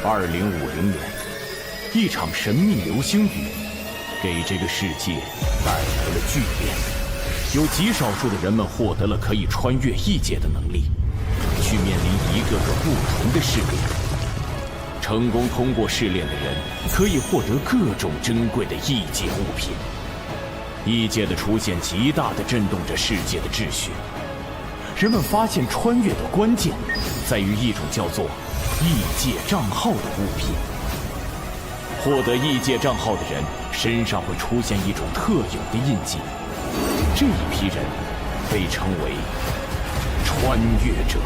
2050年，一场神秘流星雨给这个世界带来了巨变，有极少数的人们获得了可以穿越异界的能力，去面临一个个不同的试炼。成功通过试炼的人可以获得各种珍贵的异界物品。异界的出现极大地震动着世界的秩序。人们发现穿越的关键在于一种叫做异界账号的物品。获得异界账号的人身上会出现一种特有的印记，这一批人被称为穿越者。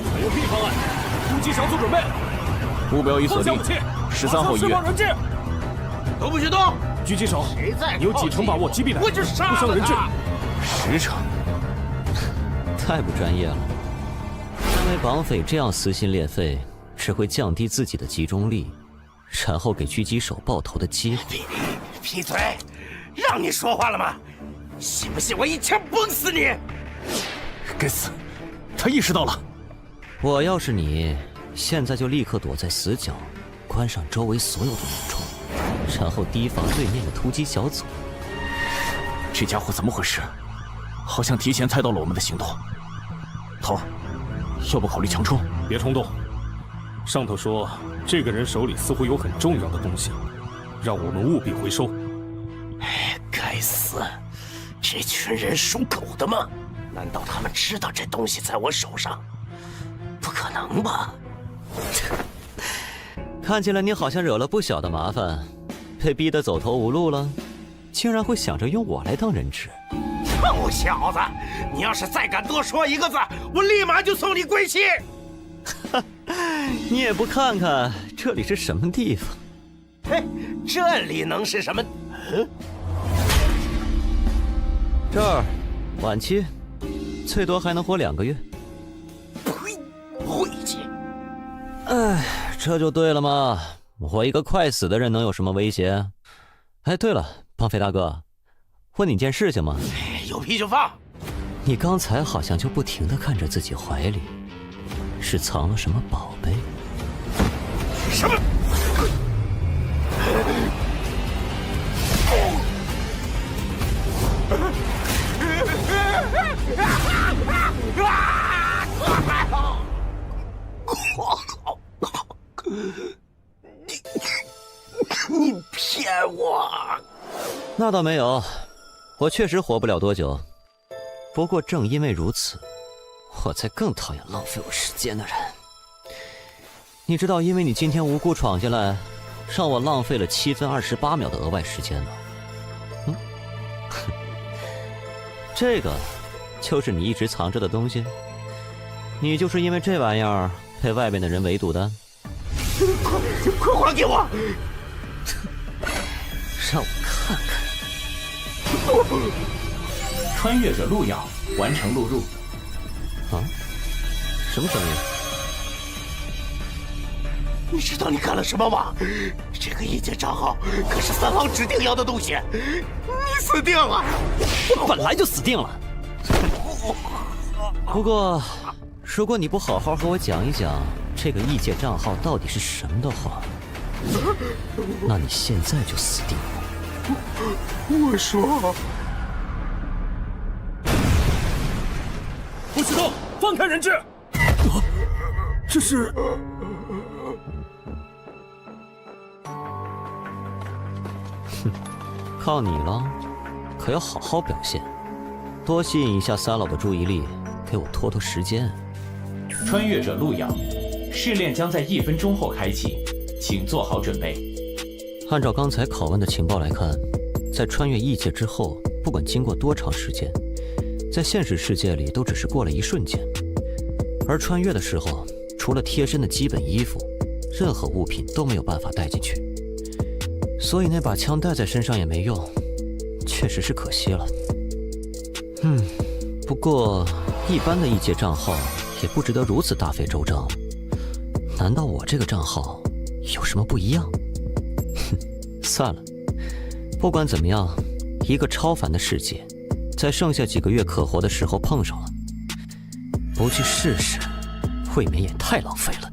还有 B 方案，突击小组准备，目标已锁定，13号医院。都不许动！狙击手，你有几成把握击毙他？我就杀了他！不伤人质10成。太不专业了。认为绑匪这样撕心裂肺，只会降低自己的集中力，然后给狙击手爆头的机会。闭嘴！让你说话了吗？信不信我一枪崩死你？该死，他意识到了。我要是你，现在就立刻躲在死角，关上周围所有的门窗，然后提防对面的突击小组。这家伙怎么回事？好像提前猜到了我们的行动。头儿，要不考虑强冲？别冲动。上头说，这个人手里似乎有很重要的东西，让我们务必回收。该死！这群人属狗的吗？难道他们知道这东西在我手上？不可能吧！看起来你好像惹了不小的麻烦，被逼得走投无路了，竟然会想着用我来当人质。臭小子，你要是再敢多说一个字，我立马就送你归西！你也不看看这里是什么地方？嘿，这里能是什么？这儿，晚期，最多还能活2个月。呸！晦气！哎，这就对了嘛！我一个快死的人能有什么威胁？哎，对了，绑匪大哥，问你件事情嘛。有屁就放！你刚才好像就不停地看着自己怀里，是藏了什么宝贝？什么？你骗我！那倒没有，我确实活不了多久。不过正因为如此，我才更讨厌浪费我时间的人。你知道，因为你今天无故闯进来，让我浪费了7分28秒的额外时间吗？这个就是你一直藏着的东西。你就是因为这玩意儿被外面的人围堵的。快还给我！让我看看。穿越者录样完成录入。啊？什么声音？你知道你干了什么吗？这个异界账号可是3号指定要的东西，你死定了！我本来就死定了。不过，如果你不好好和我讲一讲这个异界账号到底是什么的话，那你现在就死定了。我说，不许动，放开人质！这是……靠你了，可要好好表现，多吸引一下三老的注意力，给我拖拖时间。穿越者录样，试炼将在1分钟后开启，请做好准备。按照刚才拷问的情报来看，在穿越异界之后，不管经过多长时间，在现实世界里都只是过了一瞬间。而穿越的时候，除了贴身的基本衣服，任何物品都没有办法带进去，所以那把枪带在身上也没用，确实是可惜了。不过一般的异界账号也不值得如此大费周章。难道我这个账号有什么不一样？算了，不管怎么样，一个超凡的世界，在剩下几个月可活的时候碰上了，不去试试，未免也太浪费了。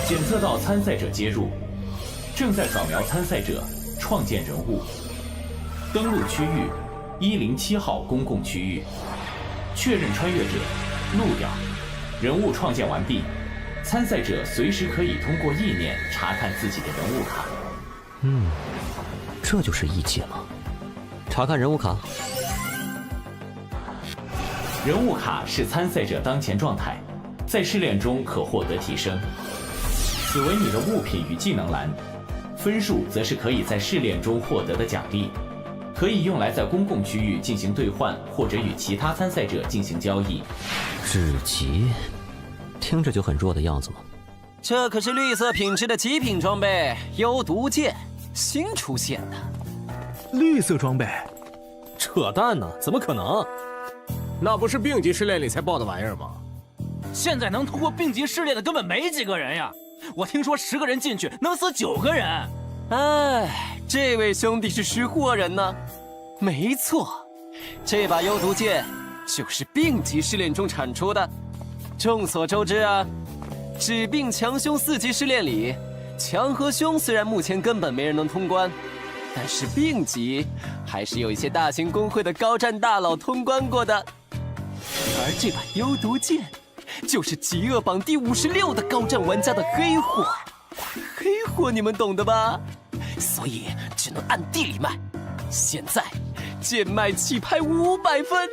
检测到参赛者接入，正在扫描参赛者，创建人物。登录区域107号公共区域，确认穿越者陆遥，人物创建完毕。参赛者随时可以通过意念查看自己的人物卡。这就是异界吗？查看人物卡。人物卡是参赛者当前状态，在试炼中可获得提升。此为你的物品与技能栏，分数则是可以在试炼中获得的奖励，可以用来在公共区域进行兑换，或者与其他参赛者进行交易。至极，听着就很弱的样子嘛。这可是绿色品质的极品装备，幽毒剑，新出现的。绿色装备？扯淡呢，怎么可能？那不是病级试炼里才爆的玩意儿吗？现在能通过病级试炼的根本没几个人呀！我听说10个人进去能死9个人。哎，这位兄弟是识货人呢。没错，这把幽毒剑就是病级试炼中产出的。众所周知啊，治病强凶4级试炼里，强和凶虽然目前根本没人能通关，但是病级还是有一些大型公会的高战大佬通关过的。而这把幽毒剑，就是极恶榜第56的高战玩家的黑货。黑货你们懂的吧？所以只能暗地里卖。现在贱卖起拍500分，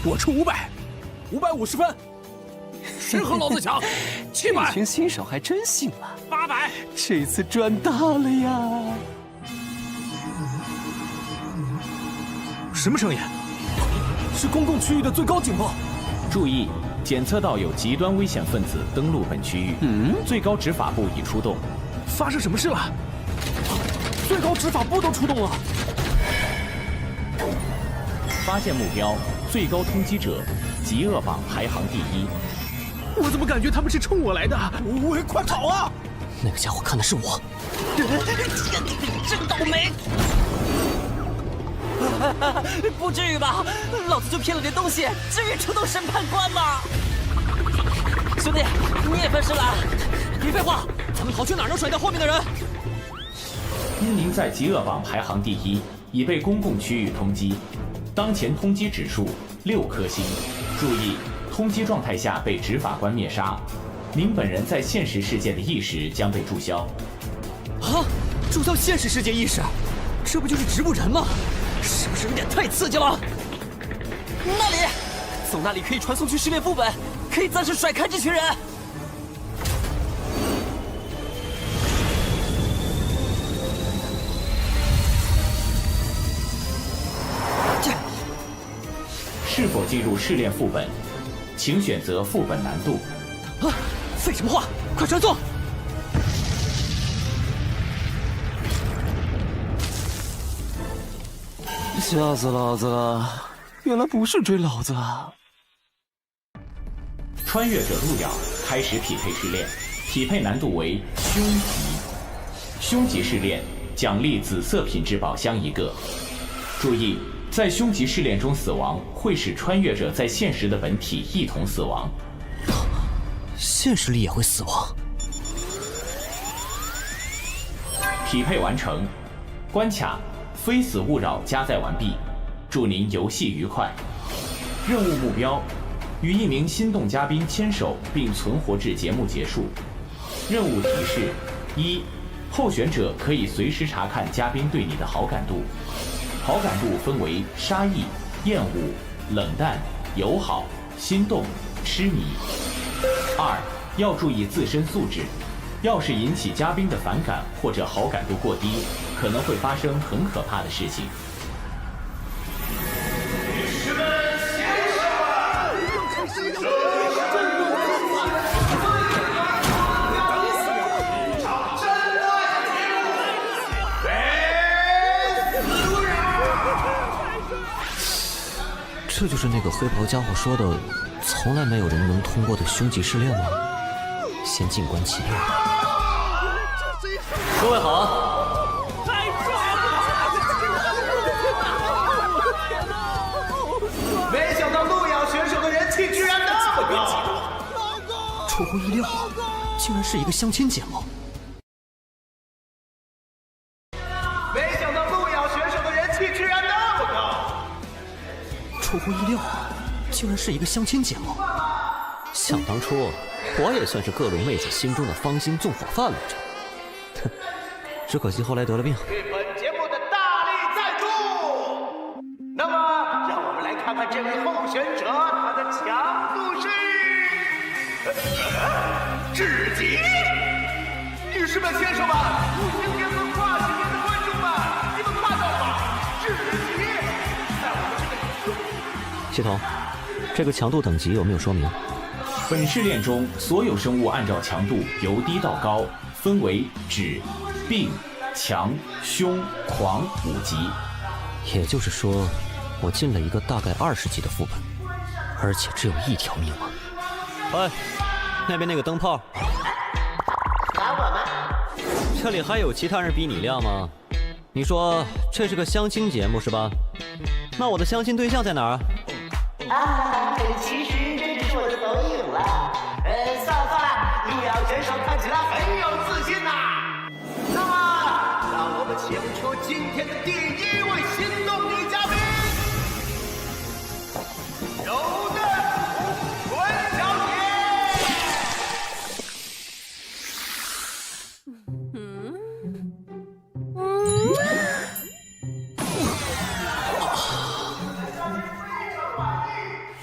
我出500，550分。谁和老子抢？700。这群新手还真信了。800。这次赚大了呀！什么声音？是公共区域的最高警报。注意，检测到有极端危险分子登陆本区域。最高执法部已出动。发生什么事了？最高执法部都出动了。发现目标，最高通缉者，极恶榜排行第1。我怎么感觉他们是冲我来的？喂，快跑啊！那个家伙看的是我。真倒霉！不至于吧？老子就骗了点东西，至于出动审判官吗？兄弟，你也分尸了？别废话，咱们逃去哪儿能甩掉后面的人？因您在极恶榜排行第1，已被公共区域通缉，当前通缉指数6颗星。注意，通缉状态下被执法官灭杀，您本人在现实世界的意识将被注销。啊！注销现实世界意识，这不就是植物人吗？是不是有点太刺激了？那里，从那里可以传送去试炼副本，可以暂时甩开这群人。是否进入试炼副本，请选择副本难度。啊！废什么话，快传送！吓死老子了！原来不是追老子啊！穿越者路遥开始匹配试炼，匹配难度为凶级。凶级试炼奖励紫色品质宝箱1个。注意，在凶级试炼中死亡会使穿越者在现实的本体一同死亡。现实里也会死亡。匹配完成，关卡非死勿扰加载完毕，祝您游戏愉快。任务目标：与一名心动嘉宾牵手并存活至节目结束。任务提示：1，候选者可以随时查看嘉宾对你的好感度，好感度分为杀意、厌恶、冷淡、友好、心动、痴迷。2，要注意自身素质，要是引起嘉宾的反感或者好感度过低，可能会发生很可怕的事情。女士们、这就是那个黑袍家伙说的，从来没有人能通过的凶吉试炼吗？先静观其变。各位好。太帅了！没想到路遥选手的人气居然那么高，出乎意料，竟然是一个相亲节目。没想到路遥选手的人气居然那么高，出乎意料，竟然是一个相亲节目。想当初，我也算是各路妹子心中的芳心纵火犯来着，哼，只可惜后来得了病。对本节目的大力赞助。那么，让我们来看看这位候选者他的强度是至极。女士们、先生们，今天和跨性别的观众们，你们看到了吗？至极！在我们这个系统，这个强度等级有没有说明？本试炼中，所有生物按照强度由低到高，分为指、病、强、凶、狂5级。也就是说，我进了一个大概20级的副本，而且只有1条命啊！哎，那边那个灯泡，打我们？这里还有其他人比你亮吗？你说这是个相亲节目是吧？那我的相亲对象在哪儿？其实这只是我的抖影了。算了，路遥选手看起来很有自信呐。那么，让我们请出今天的第1位心动女嘉宾，柔嫩纯小姐。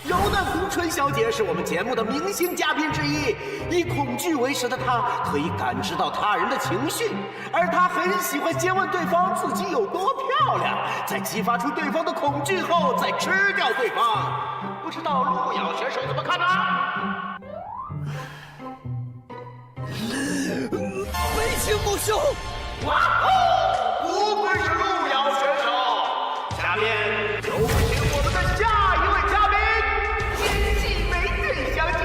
柔嫩红唇小姐是我们节目的明星嘉宾之一，以恐惧为食的她可以感知到他人的情绪，而她很喜欢先问对方自己有多漂亮，在激发出对方的恐惧后再吃掉对方。不知道路遥选手怎么看呢？为情不休。哇哦，不愧是路遥选手。下面有请我们的下一位嘉宾，纤细美腿小姐。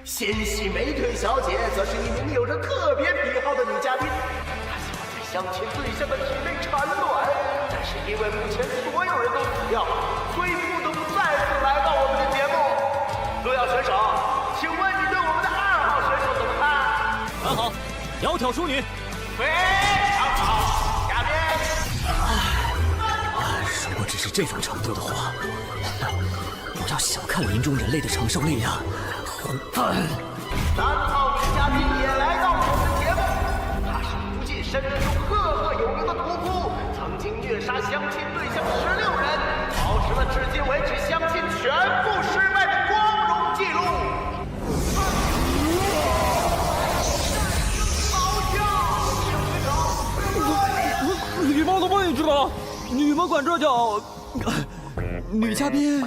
纤细美腿小姐则是一名有着特别癖好的女嘉宾，她喜欢在相亲对象的体内产卵，但是因为目前所有人都死掉，所以不得不再次来到我们的节目。路遥选手，请问你对我们的2号选手怎么看？很好，窈窕淑女。非常好，嘉宾。如果只是这种程度的话，不要小看林中人类的承受力呀，混蛋！3号女嘉宾也来到我们的节目，她是无尽深渊中赫赫有名的屠夫，曾经虐杀相亲对象16人，保持了至今为止相亲全部失败的光荣记录。礼貌的位置了，你们管这叫女嘉宾？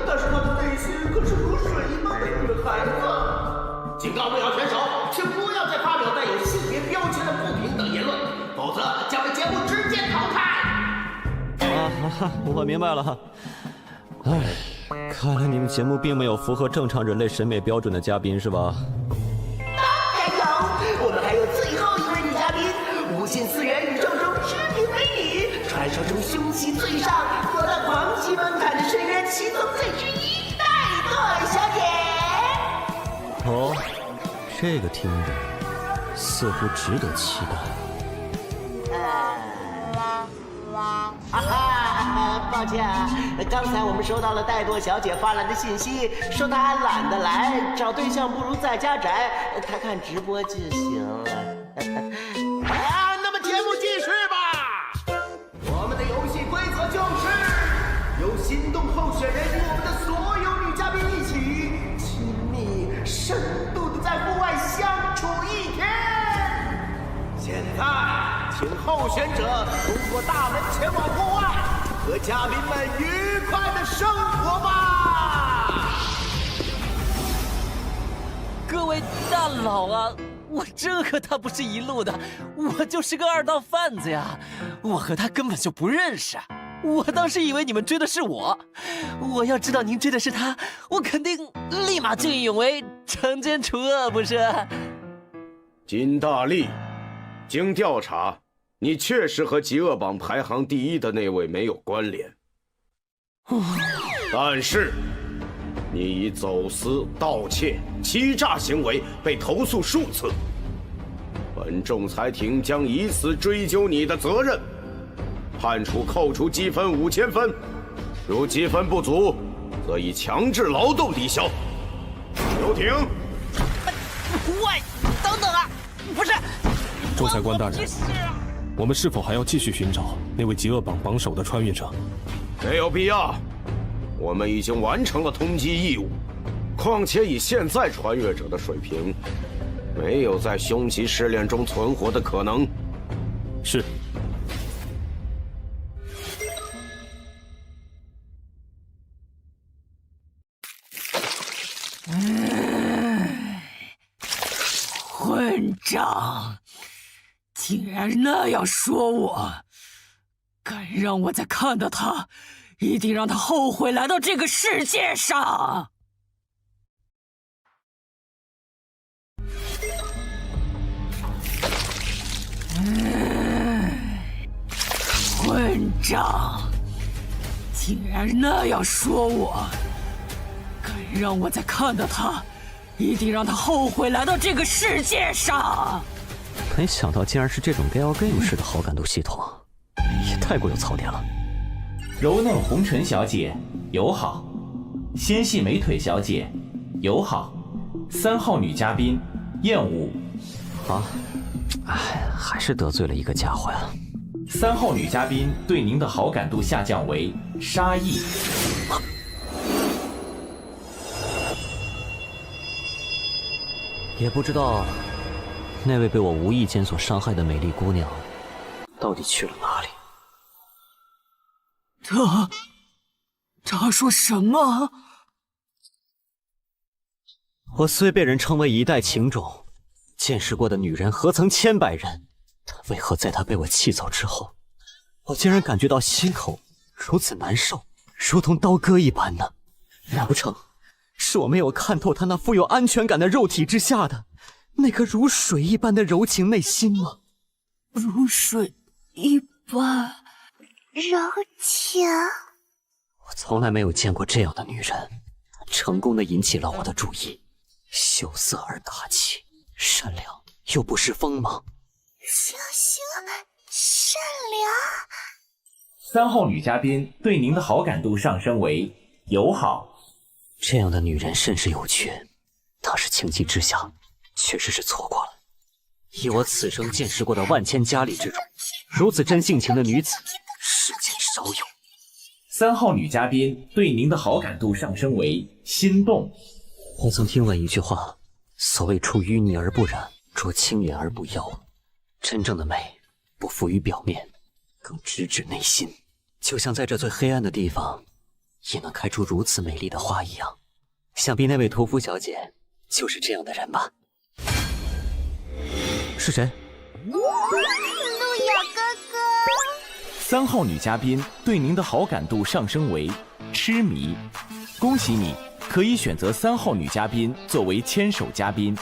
但是她的内心可是如水一般的女孩子。警告路遥选手，请不要再发表带有性别标签的不平等言论，否则将被节目直接淘汰。我明白了。哎，看来你们节目并没有符合正常人类审美标准的嘉宾是吧？当然有，我们还有最后一位女嘉宾，无限次元宇宙中知名美女，传说中凶器最上，躲到狂喜门槛的深渊七宗罪之一，带朵小姐。哦，这个听着似乎值得期待。抱歉啊，刚才我们收到了戴朵小姐发来的信息，说她懒得来，找对象不如在家宅，她看直播就行了。那么节目继续吧。我们的游戏规则就是由心动候选人与我们的所有女嘉宾一起亲密深度的在户外相处1天。现在，请候选者通过大门前往户外，和嘉宾们愉快的生活吧。各位大佬啊，我真和他不是一路的，我就是个二道贩子呀！我和他根本就不认识。我当时以为你们追的是我，我要知道您追的是他，我肯定立马见义勇为，惩奸除恶，不是？金大力，经调查，你确实和极恶榜排行第1的那位没有关联。但是，你以走私、盗窃、欺诈行为被投诉数次，本仲裁庭将以此追究你的责任。判处扣除积分5000分，如积分不足，则以强制劳动抵消。休庭。喂，等等啊！不是，仲裁官大人，我们是否还要继续寻找那位极恶榜榜首的穿越者？没有必要，我们已经完成了通缉义务。况且以现在穿越者的水平，没有在凶吉试炼中存活的可能。是。混账！竟然那样说我，敢让我再看到他，一定让他后悔来到这个世界上！混账！竟然那样说我，敢让我再看到他，一定让他后悔来到这个世界上！没想到竟然是这种 Galgame 式的好感度系统，也太过有槽点了。柔嫩红唇小姐友好，纤细美腿小姐友好，3号女嘉宾厌恶。啊，哎，还是得罪了一个家伙呀。3号女嘉宾对您的好感度下降为杀意。也不知道那位被我无意间所伤害的美丽姑娘到底去了哪里。他说什么？我虽被人称为一代情种，见识过的女人何曾千百人，但为何在她被我气走之后，我竟然感觉到心口如此难受，如同刀割一般呢？难不成是我没有看透她那富有安全感的肉体之下的那颗如水一般的柔情内心吗？如水一般柔情。我从来没有见过这样的女人，成功的引起了我的注意。羞涩而大气，善良又不失锋芒。小心，善良。 3号女嘉宾对您的好感度上升为友好。这样的女人甚是有缺，当时情急之下，确实是错过了。以我此生见识过的万千佳丽之中，如此真性情的女子，世间少有。3号女嘉宾对您的好感度上升为心动。我曾听闻一句话，所谓出淤泥而不染，濯清涟而不妖。真正的美，不浮于表面，更直指内心。就像在这最黑暗的地方，也能开出如此美丽的花一样。想必那位屠夫小姐就是这样的人吧？是谁？路遥哥哥。 3号女嘉宾对您的好感度上升为痴迷。恭喜你，可以选择3号女嘉宾作为牵手嘉宾。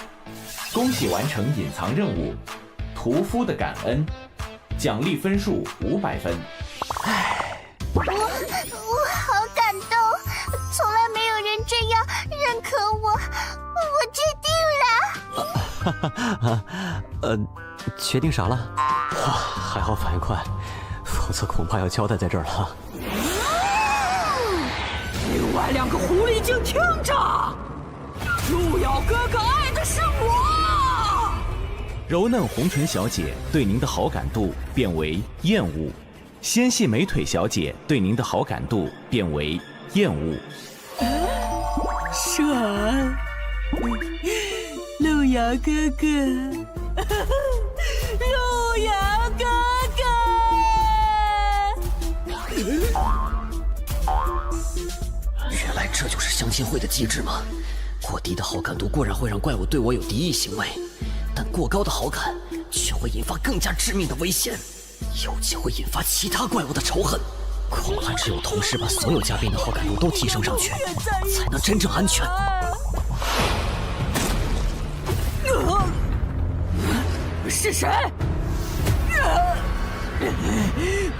恭喜完成隐藏任务，屠夫的感恩，奖励分数500分。我好感动，从来没有人这样认可我，我决定了。决定啥了？哇，还好反应快，否则恐怕要交代在这儿了。另外2个狐狸精听着，路遥哥哥爱的是我。柔嫩红唇小姐对您的好感度变为厌恶。 纤细美腿小姐对您的好感度变为厌恶。闪，路遥哥哥，路遥哥哥。原来这就是相亲会的机制吗？过低的好感度固然会让怪物对我有敌意行为，但过高的好感，却会引发更加致命的危险，尤其会引发其他怪物的仇恨。恐怕只有同时把所有嘉宾的好感度都提升上去，才能真正安全。是谁？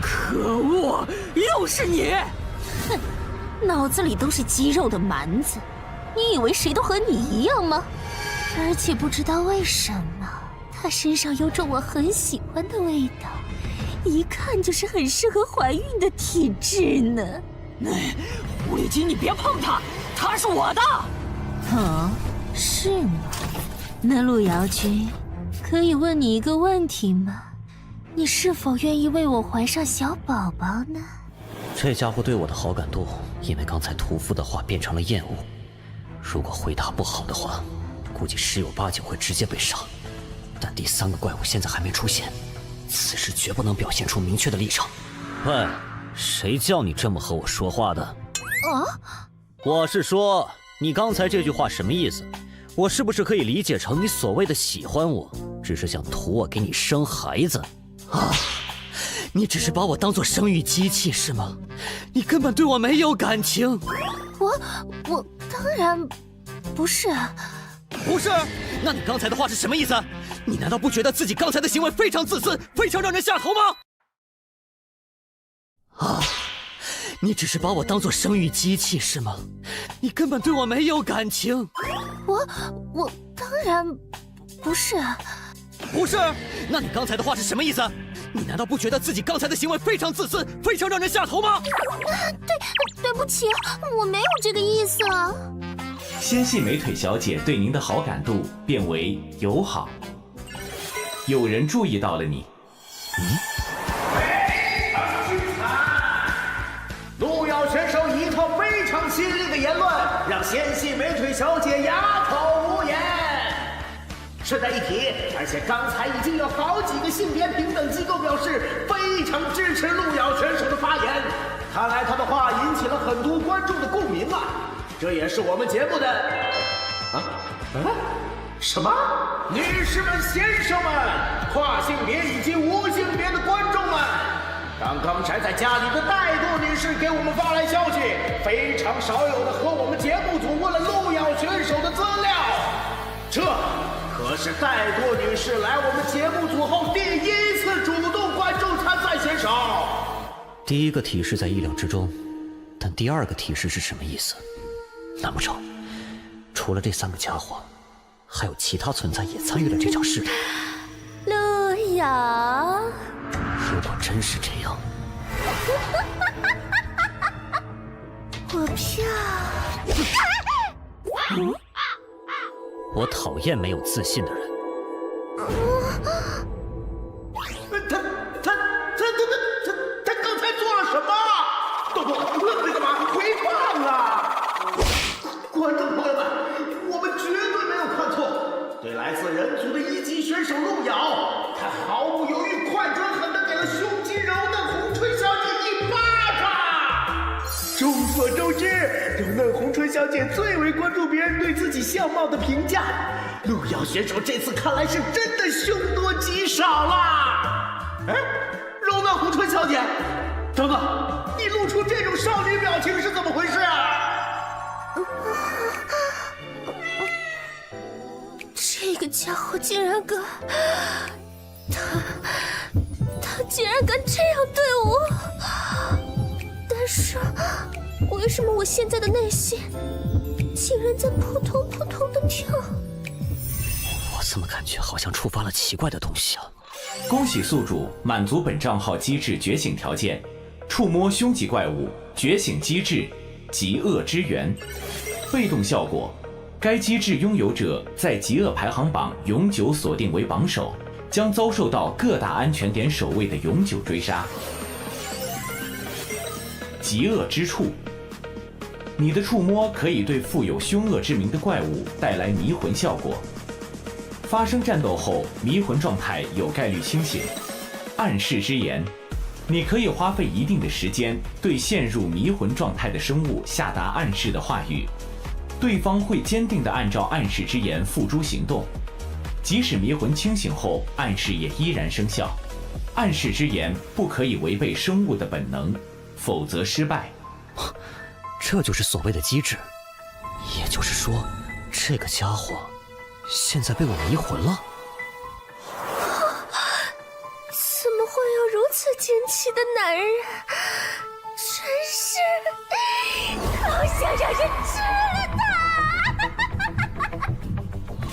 可恶，又是你！哼，脑子里都是肌肉的蛮子，你以为谁都和你一样吗？而且不知道为什么，他身上有种我很喜欢的味道，一看就是很适合怀孕的体质呢。狐狸精，你别碰他，他是我的。哦，是吗？那路遥君，可以问你一个问题吗？你是否愿意为我怀上小宝宝呢？这家伙对我的好感度，因为刚才屠夫的话变成了厌恶。如果回答不好的话，估计十有八九会直接被杀。但第3个怪物现在还没出现，此时绝不能表现出明确的立场。喂，谁叫你这么和我说话的？我是说，你刚才这句话什么意思？我是不是可以理解成你所谓的喜欢我，只是想图我给你生孩子？你只是把我当作生育机器是吗？你根本对我没有感情。我当然不是。不是？那你刚才的话是什么意思？你难道不觉得自己刚才的行为非常自私，非常让人下头吗？你只是把我当作生育机器是吗？你根本对我没有感情。我当然不是。不是？那你刚才的话是什么意思？你难道不觉得自己刚才的行为非常自私，非常让人下头吗？对不起，我没有这个意思啊。纤细美腿小姐对您的好感度变为友好。有人注意到了你。路遥选手一套非常犀利的言论，让纤细美腿小姐哑口无言。顺带一提，而且刚才已经有好几个性别平等机构表示非常支持路遥选手的发言，看来他的话引起了很多观众的共鸣啊！这也是我们节目的什么？女士们、先生们，跨性别以及无性别的观众们，刚才在家里的怠惰女士给我们发来消息，非常少有的和我们节目组问了路遥选手的资料，这可是怠惰女士来我们节目组后第1次主动关注参赛选手。第1个提示在意料之中，但第2个提示是什么意思？难不成除了这3个家伙，还有其他存在也参与了这场试炼？路遥，如果真是这样，我票。我讨厌没有自信的人。他刚才做了什么？豆豆，愣着干嘛？回放啊！观众朋友们，我们绝对没有看错，对来自人族的1级选手路遥，他毫不犹豫、快准狠地给了胸肌柔嫩红唇小姐一巴掌。众所周知，柔嫩红唇小姐最为关注别人对自己相貌的评价。路遥选手这次看来是真的凶多吉少啦！柔嫩红唇小姐，等等，你露出这种少女表情是怎么回事啊？这个家伙竟然敢，他竟然敢这样对我！但是，为什么我现在的内心竟然在扑通扑通的跳？我怎么感觉好像触发了奇怪的东西啊？恭喜宿主满足本账号机制觉醒条件，触摸凶级怪物觉醒机制极恶之源。被动效果，该机制拥有者在极恶排行榜永久锁定为榜首，将遭受到各大安全点守卫的永久追杀。极恶之触，你的触摸可以对富有凶恶之名的怪物带来迷魂效果。发生战斗后，迷魂状态有概率清醒。暗示之言，你可以花费一定的时间对陷入迷魂状态的生物下达暗示的话语，对方会坚定地按照暗示之言付诸行动。即使迷魂清醒后，暗示也依然生效。暗示之言不可以违背生物的本能，否则失败。这就是所谓的机制。也就是说，这个家伙现在被我迷魂了。怎么会有如此惊奇的男人？真是，好想让人吃了他！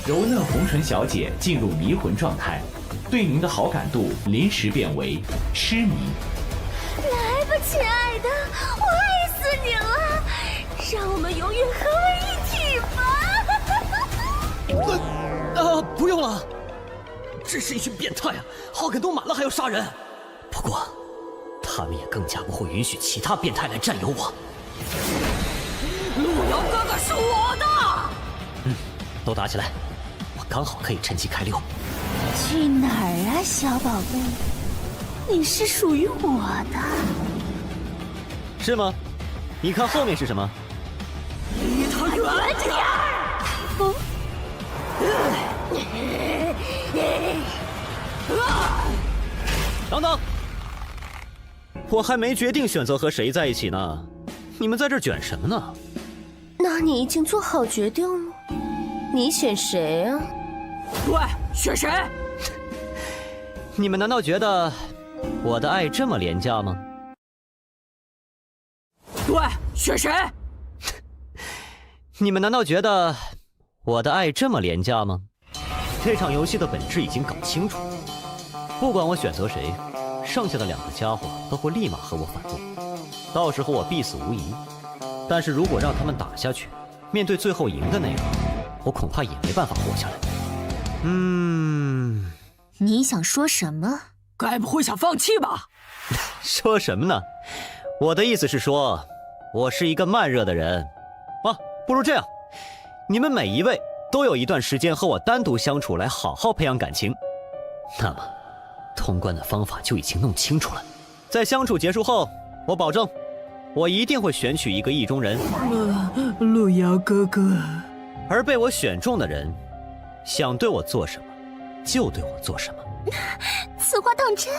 柔嫩红唇小姐进入迷魂状态，对您的好感度临时变为痴迷。来吧，亲爱的，我爱死你了！让我们永远合为一体吧！不用了，这是一群变态啊！好感度满了还要杀人。不过，他们也更加不会允许其他变态来占有我。路遥哥哥是我的。都打起来，我刚好可以趁机开溜。去哪儿啊，小宝贝？你是属于我的。是吗？你看后面是什么？离他远点儿！等等，我还没决定选择和谁在一起呢，你们在这卷什么呢？那你已经做好决定了？你选谁啊？对，选谁？你们难道觉得我的爱这么廉价吗？对，选谁？你们难道觉得我的爱这么廉价吗？这场游戏的本质已经搞清楚，不管我选择谁，剩下的2个家伙都会立马和我反目，到时候我必死无疑。但是如果让他们打下去，面对最后赢的那个，我恐怕也没办法活下来。你想说什么？该不会想放弃吧？说什么呢？我的意思是说，我是一个慢热的人。不如这样，你们每一位都有一段时间和我单独相处，来好好培养感情。那么，通关的方法就已经弄清楚了。在相处结束后，我保证，我一定会选取一个意中人。路遥哥哥，而被我选中的人，想对我做什么，就对我做什么。此话当真？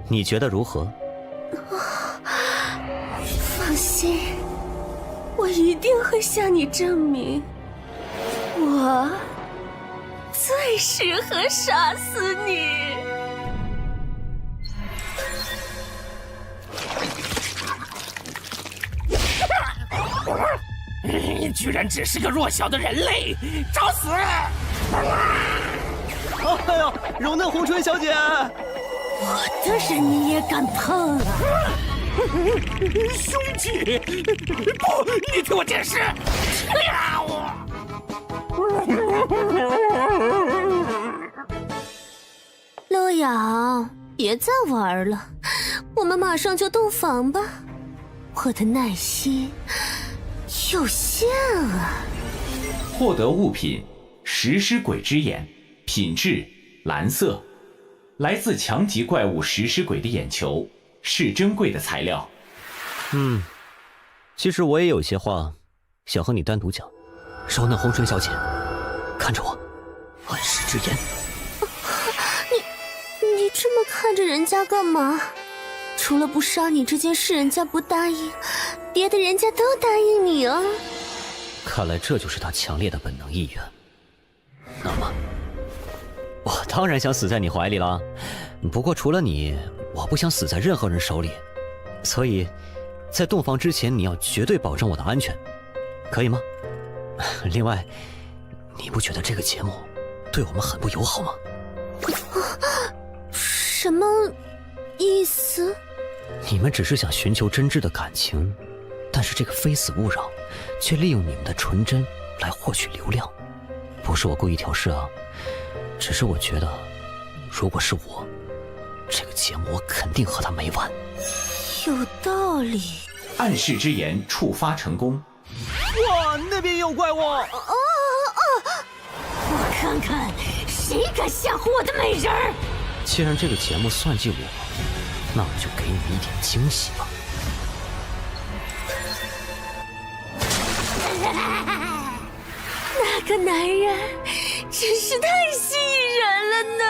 你觉得如何？放心，我一定会向你证明，我最适合杀死你。你居然只是个弱小的人类，找死！哎呦，柔嫩红唇小姐，我的人你也敢碰啊？兄弟，不，你听我解释！路遥，别再玩了，我们马上就洞房吧。我的耐心有限啊。获得物品：食尸鬼之眼，品质蓝色，来自强级怪物食尸鬼的眼球，是珍贵的材料。其实我也有些话想和你单独讲。柔嫩红唇小姐，看着我，暗示之言。你这么看着人家干嘛？除了不杀你这件事人家不答应，别的人家都答应你啊。看来这就是他强烈的本能意愿。那么，我当然想死在你怀里了。不过除了你，我不想死在任何人手里。所以，在洞房之前，你要绝对保证我的安全，可以吗？另外，你不觉得这个节目对我们很不友好吗？什么意思？你们只是想寻求真挚的感情，但是这个非死勿扰却利用你们的纯真来获取流量。不是我故意挑事啊，只是我觉得，如果是我，这个节目我肯定和他没完。有道理。暗示之言触发成功。哇，那边也有怪物！我看看谁敢吓唬我的美人儿。既然这个节目算计我，那我就给你一点惊喜吧。那个男人真是太吸引人了呢！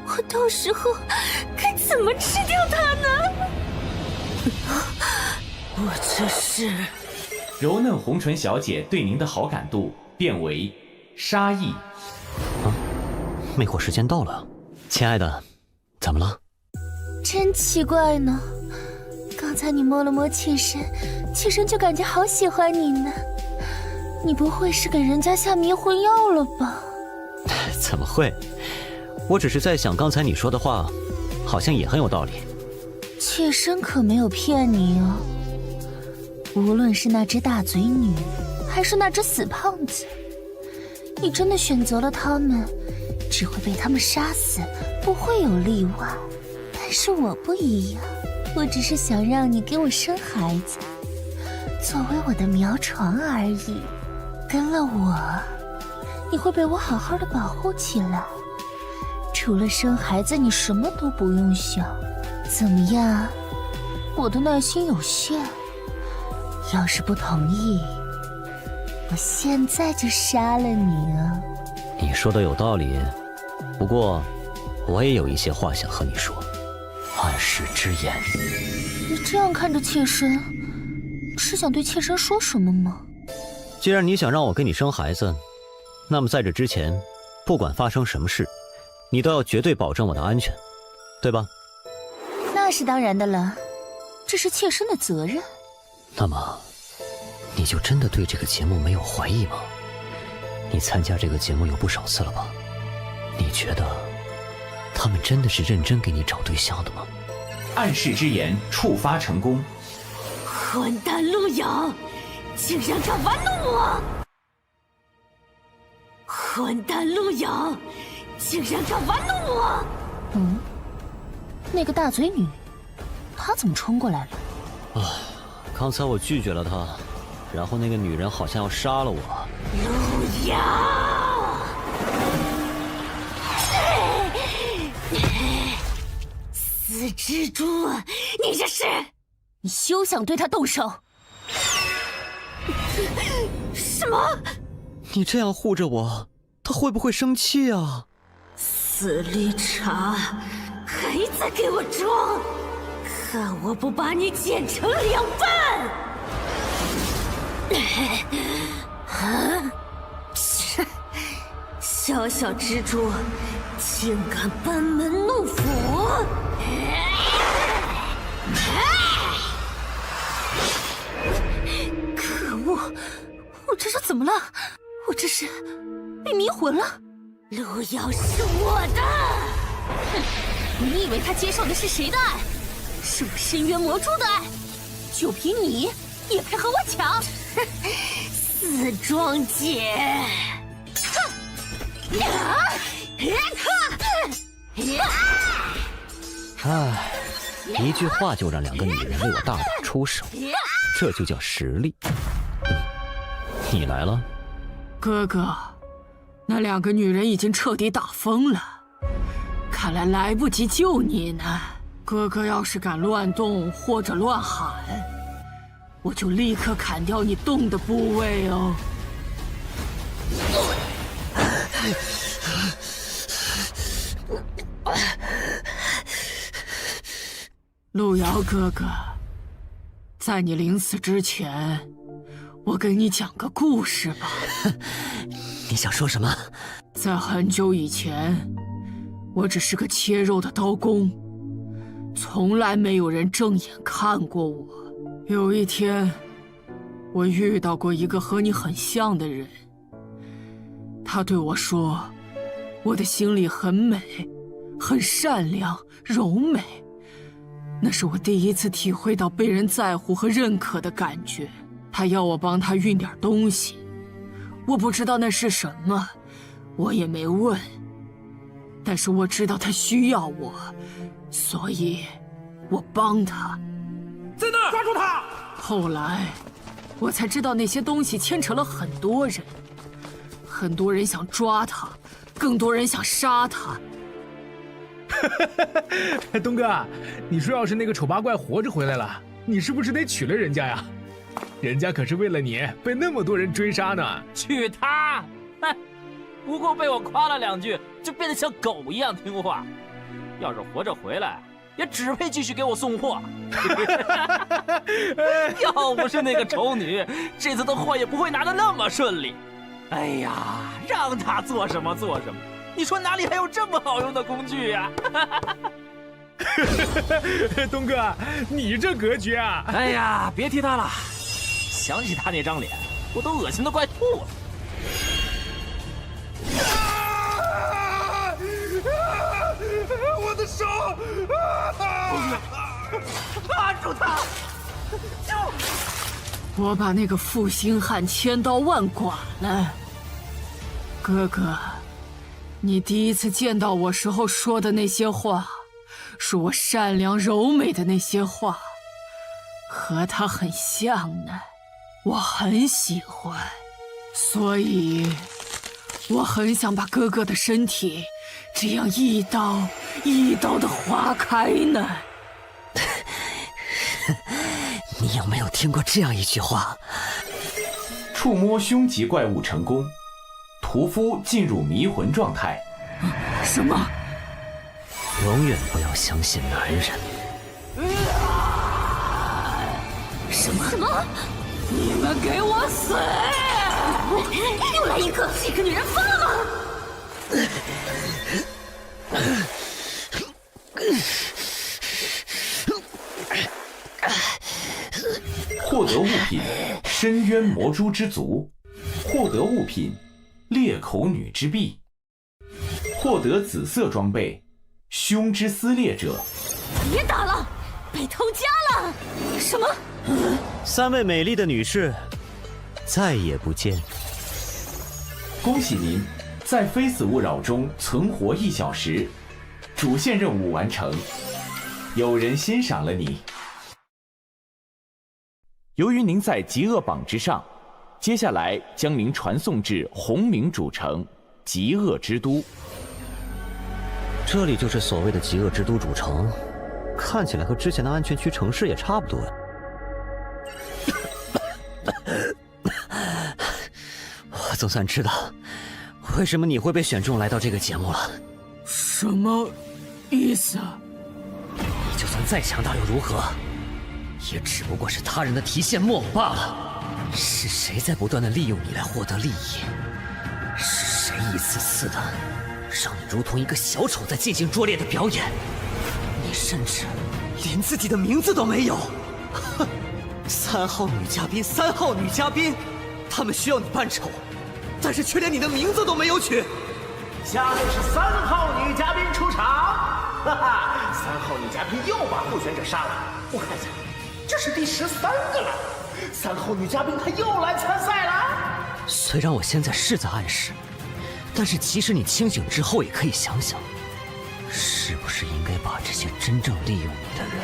我到时候该怎么吃掉他呢？我这是……柔嫩红唇小姐对您的好感度变为杀意。魅惑时间到了，亲爱的，怎么了？真奇怪呢，刚才你摸了摸妾身，妾身就感觉好喜欢你呢。你不会是给人家下迷魂药了吧？怎么会？我只是在想，刚才你说的话，好像也很有道理。妾身可没有骗你哦。无论是那只大嘴女，还是那只死胖子，你真的选择了他们，只会被他们杀死，不会有例外。但是我不一样，我只是想让你给我生孩子，作为我的苗床而已。跟了我，你会被我好好的保护起来。除了生孩子，你什么都不用想。怎么样？我的耐心有限，要是不同意，我现在就杀了你啊！你说的有道理，不过我也有一些话想和你说。暗示之言。你这样看着妾身，是想对妾身说什么吗？既然你想让我给你生孩子，那么在这之前，不管发生什么事，你都要绝对保证我的安全，对吧？那是当然的了，这是妾身的责任。那么，你就真的对这个节目没有怀疑吗？你参加这个节目有不少次了吧？你觉得他们真的是认真给你找对象的吗？暗示之言触发成功。混蛋陆遥，竟然敢玩弄我！混蛋陆遥，竟然敢玩弄我！那个大嘴女，她怎么冲过来了？刚才我拒绝了她，然后那个女人好像要杀了我。陆遥，死蜘蛛，你这是！你休想对她动手！什么？你这样护着我，她会不会生气啊？死绿茶，还在给我装！看我不把你剪成2半！小小蜘蛛，竟敢班门弄斧！可恶！我这是怎么了？我这是被迷魂了？陆遥是我的！哼，你以为他接受的是谁的爱？是我深渊魔蛛的爱？就凭你也配和我抢？死庄姐！唉，一句话就让2个女人为我大打出手，这就叫实力。你来了，哥哥，那2个女人已经彻底打疯了，看来来不及救你呢。哥哥要是敢乱动或者乱喊，我就立刻砍掉你动的部位哦。陆遥哥哥，在你临死之前，我给你讲个故事吧。你想说什么？在很久以前，我只是个切肉的刀工，从来没有人正眼看过我。有一天，我遇到过一个和你很像的人，他对我说，我的心里很美，很善良，柔美。那是我第一次体会到被人在乎和认可的感觉。他要我帮他运点东西，我不知道那是什么，我也没问。但是我知道他需要我，所以我帮他。在那儿，抓住他！后来，我才知道那些东西牵扯了很多人，很多人想抓他，更多人想杀他。东哥，你说要是那个丑八怪活着回来了，你是不是得娶了人家呀？人家可是为了你被那么多人追杀呢。去他！哼，不过被我夸了2句，就变得像狗一样听话。要是活着回来，也只配继续给我送货。要不是那个丑女，这次的货也不会拿得那么顺利。哎呀，让他做什么做什么。你说哪里还有这么好用的工具呀？东哥，你这格局啊！哎呀，别提他了，想起他那张脸，我都恶心得快吐了。我的手！按住他！我把那个负心汉千刀万剐了。哥哥，你第一次见到我时候说的那些话，说我善良柔美的那些话，和他很像呢。我很喜欢，所以我很想把哥哥的身体这样一刀一刀的划开呢。你有没有听过这样一句话？触摸凶级怪物成功，屠夫进入迷魂状态。什么？永远不要相信男人。什么？你们给我死！又来一个，这个女人疯了吗？获得物品：深渊魔蛛之足。获得物品：裂口女之臂。获得紫色装备：胸之撕裂者。别打了，被偷家了！什么？3位美丽的女士，再也不见。恭喜您，在非死勿扰中存活1小时，主线任务完成。有人欣赏了你。由于您在极恶榜之上，接下来将您传送至红冥主城极恶之都。这里就是所谓的极恶之都主城，看起来和之前的安全区城市也差不多呀。我总算知道为什么你会被选中来到这个节目了。什么意思啊？你就算再强大又如何，也只不过是他人的提线木偶罢了。是谁在不断的利用你来获得利益？是谁一次次的让你如同一个小丑在进行拙劣的表演？你甚至连自己的名字都没有。哼，3号女嘉宾，3号女嘉宾，他们需要你扮丑，但是却连你的名字都没有取。下面是3号女嘉宾出场，哈哈，3号女嘉宾又把候选者杀了。我看一下，这是第13个了。3号女嘉宾她又来参赛了。虽然我现在是在暗示，但是即使你清醒之后，也可以想想，是不是应该把这些真正利用你的人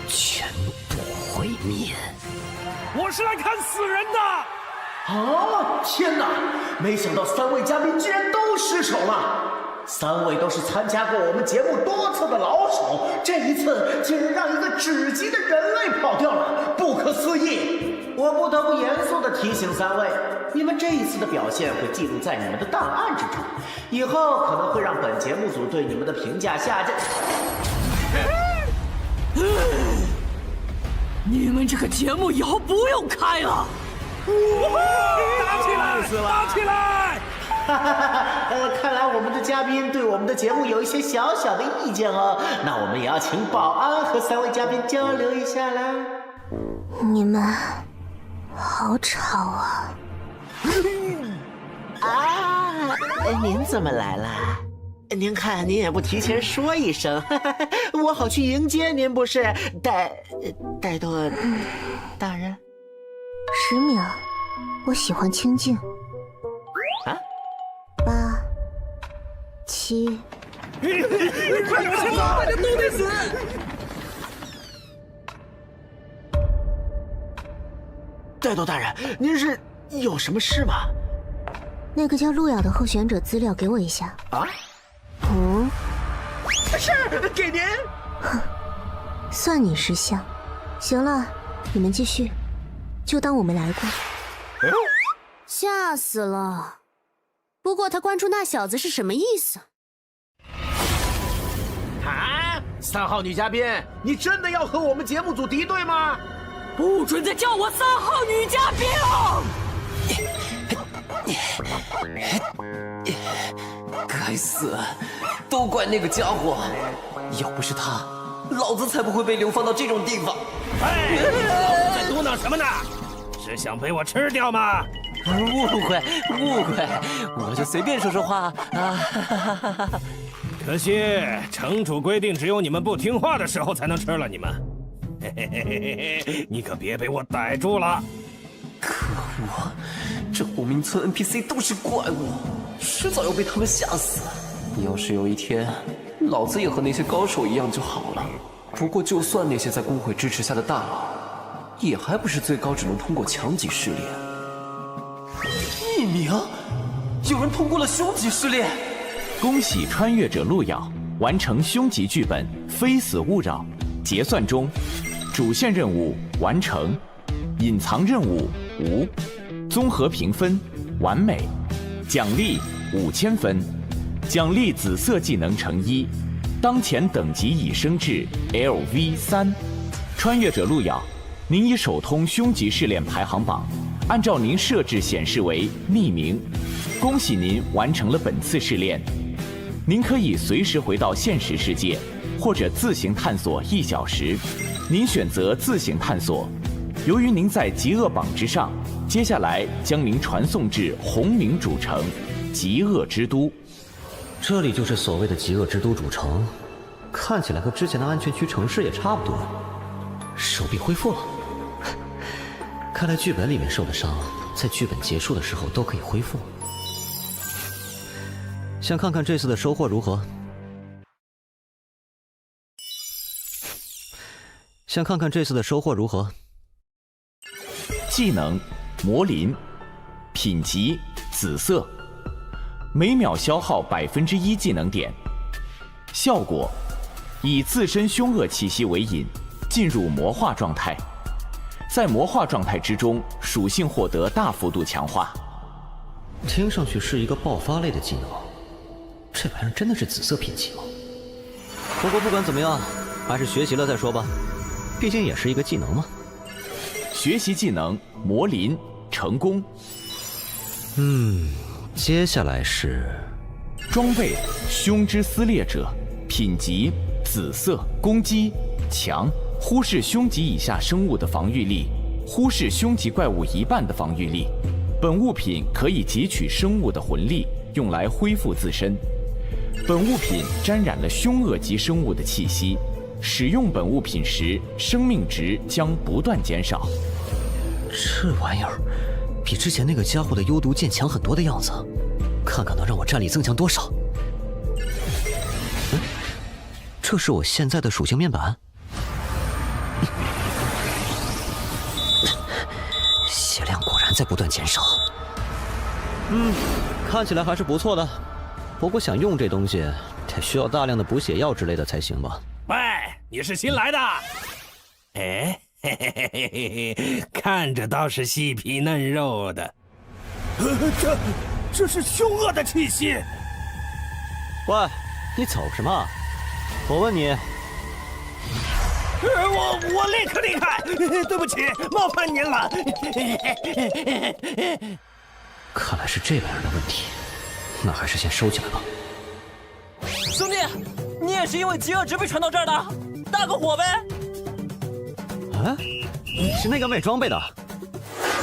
全部毁灭？我是来看死人的。啊！天哪！没想到3位嘉宾居然都失手了。3位都是参加过我们节目多次的老手，这一次竟然让一个只级的人类跑掉了，不可思议！我不得不严肃地提醒3位，你们这一次的表现会记录在你们的档案之中，以后可能会让本节目组对你们的评价下降。你们这个节目以后不用开了。打起来！打起来！看来我们的嘉宾对我们的节目有一些小小的意见哦，那我们也要请保安和3位嘉宾交流一下啦。你们好吵啊！啊，您怎么来了？您看，您也不提前说一声，我好去迎接您，不是？戴多大人10秒，我喜欢清静。啊？8、7，快点先走，大家都得死！戴多大人，您是有什么事吗？那个叫路遥的候选者资料给我一下。啊？是，给您。哼，算你识相。行了，你们继续。就当我没来过。吓死了！不过他关注那小子是什么意思？啊，3号女嘉宾，你真的要和我们节目组敌对吗？不准再叫我3号女嘉宾了！该死，都怪那个家伙！要不是他，老子才不会被流放到这种地方。哎，老子在嘟囔什么呢？是想被我吃掉吗？误会，我就随便说说话啊！可惜城主规定，只有你们不听话的时候才能吃了你们。嘿嘿嘿嘿嘿，你可别被我逮住了！可恶，这虎明村 NPC 都是怪物，迟早要被他们吓死。要是有一天，老子也和那些高手一样就好了。不过，就算那些在工会支持下的大佬，也还不是最高只能通过强级试炼。1名，有人通过了凶级试炼。恭喜穿越者路遥完成凶级剧本《非死勿扰》，结算中，主线任务完成，隐藏任务无，综合评分完美，奖励5000分，奖励紫色技能乘1，当前等级已升至 LV3。穿越者路遥，您已首通凶级试炼排行榜，按照您设置显示为匿名，恭喜您完成了本次试炼。您可以随时回到现实世界，或者自行探索1小时。您选择自行探索。由于您在极恶榜之上，接下来将您传送至红冥主城极恶之都。这里就是所谓的极恶之都主城，看起来和之前的安全区城市也差不多。手臂恢复了，看来剧本里面受的伤，在剧本结束的时候都可以恢复。想看看这次的收获如何？想看看这次的收获如何？技能魔灵，品级紫色，每秒消耗1%技能点。效果：以自身凶恶气息为引，进入魔化状态。在魔化状态之中，属性获得大幅度强化。听上去是一个爆发类的技能，这玩意儿真的是紫色品级吗？不过不管怎么样，还是学习了再说吧，毕竟也是一个技能嘛。学习技能魔灵成功。接下来是装备凶之撕裂者，品级紫色，攻击强，忽视凶级以下生物的防御力，忽视凶级怪物1半的防御力。本物品可以汲取生物的魂力，用来恢复自身。本物品沾染了凶恶级生物的气息，使用本物品时，生命值将不断减少。这玩意儿比之前那个家伙的幽毒剑强很多的样子，看看能让我战力增强多少。这是我现在的属性面板。血量果然在不断减少。看起来还是不错的。不过想用这东西，得需要大量的补血药之类的才行吧？喂，你是新来的？哎，嘿嘿嘿嘿嘿，看着倒是细皮嫩肉的。这是凶恶的气息。喂，你走什么？我问你。我立刻离开，对不起，冒犯您了。看来是这玩意儿的问题，那还是先收起来吧。兄弟，你也是因为极恶值被传到这儿的，大个火呗！啊，你是那个卖装备的？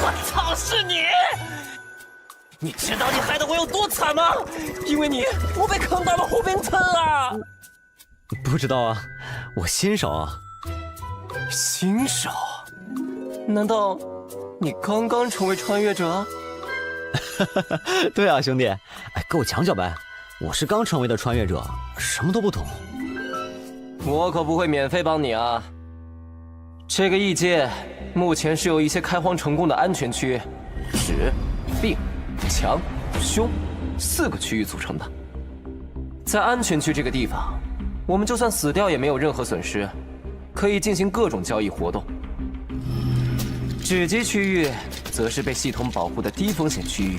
我操，是你！你知道你害得我有多惨吗？因为你，我被坑到了虎冰村了。不知道啊，我新手啊。新手？难道你刚刚成为穿越者？对啊，兄弟，哎，给我讲讲呗。我是刚成为的穿越者，什么都不懂。我可不会免费帮你啊。这个异界目前是由一些开荒成功的安全区、止、病、强、凶4个区域组成的。在安全区这个地方，我们就算死掉也没有任何损失，可以进行各种交易活动。止级区域则是被系统保护的低风险区域，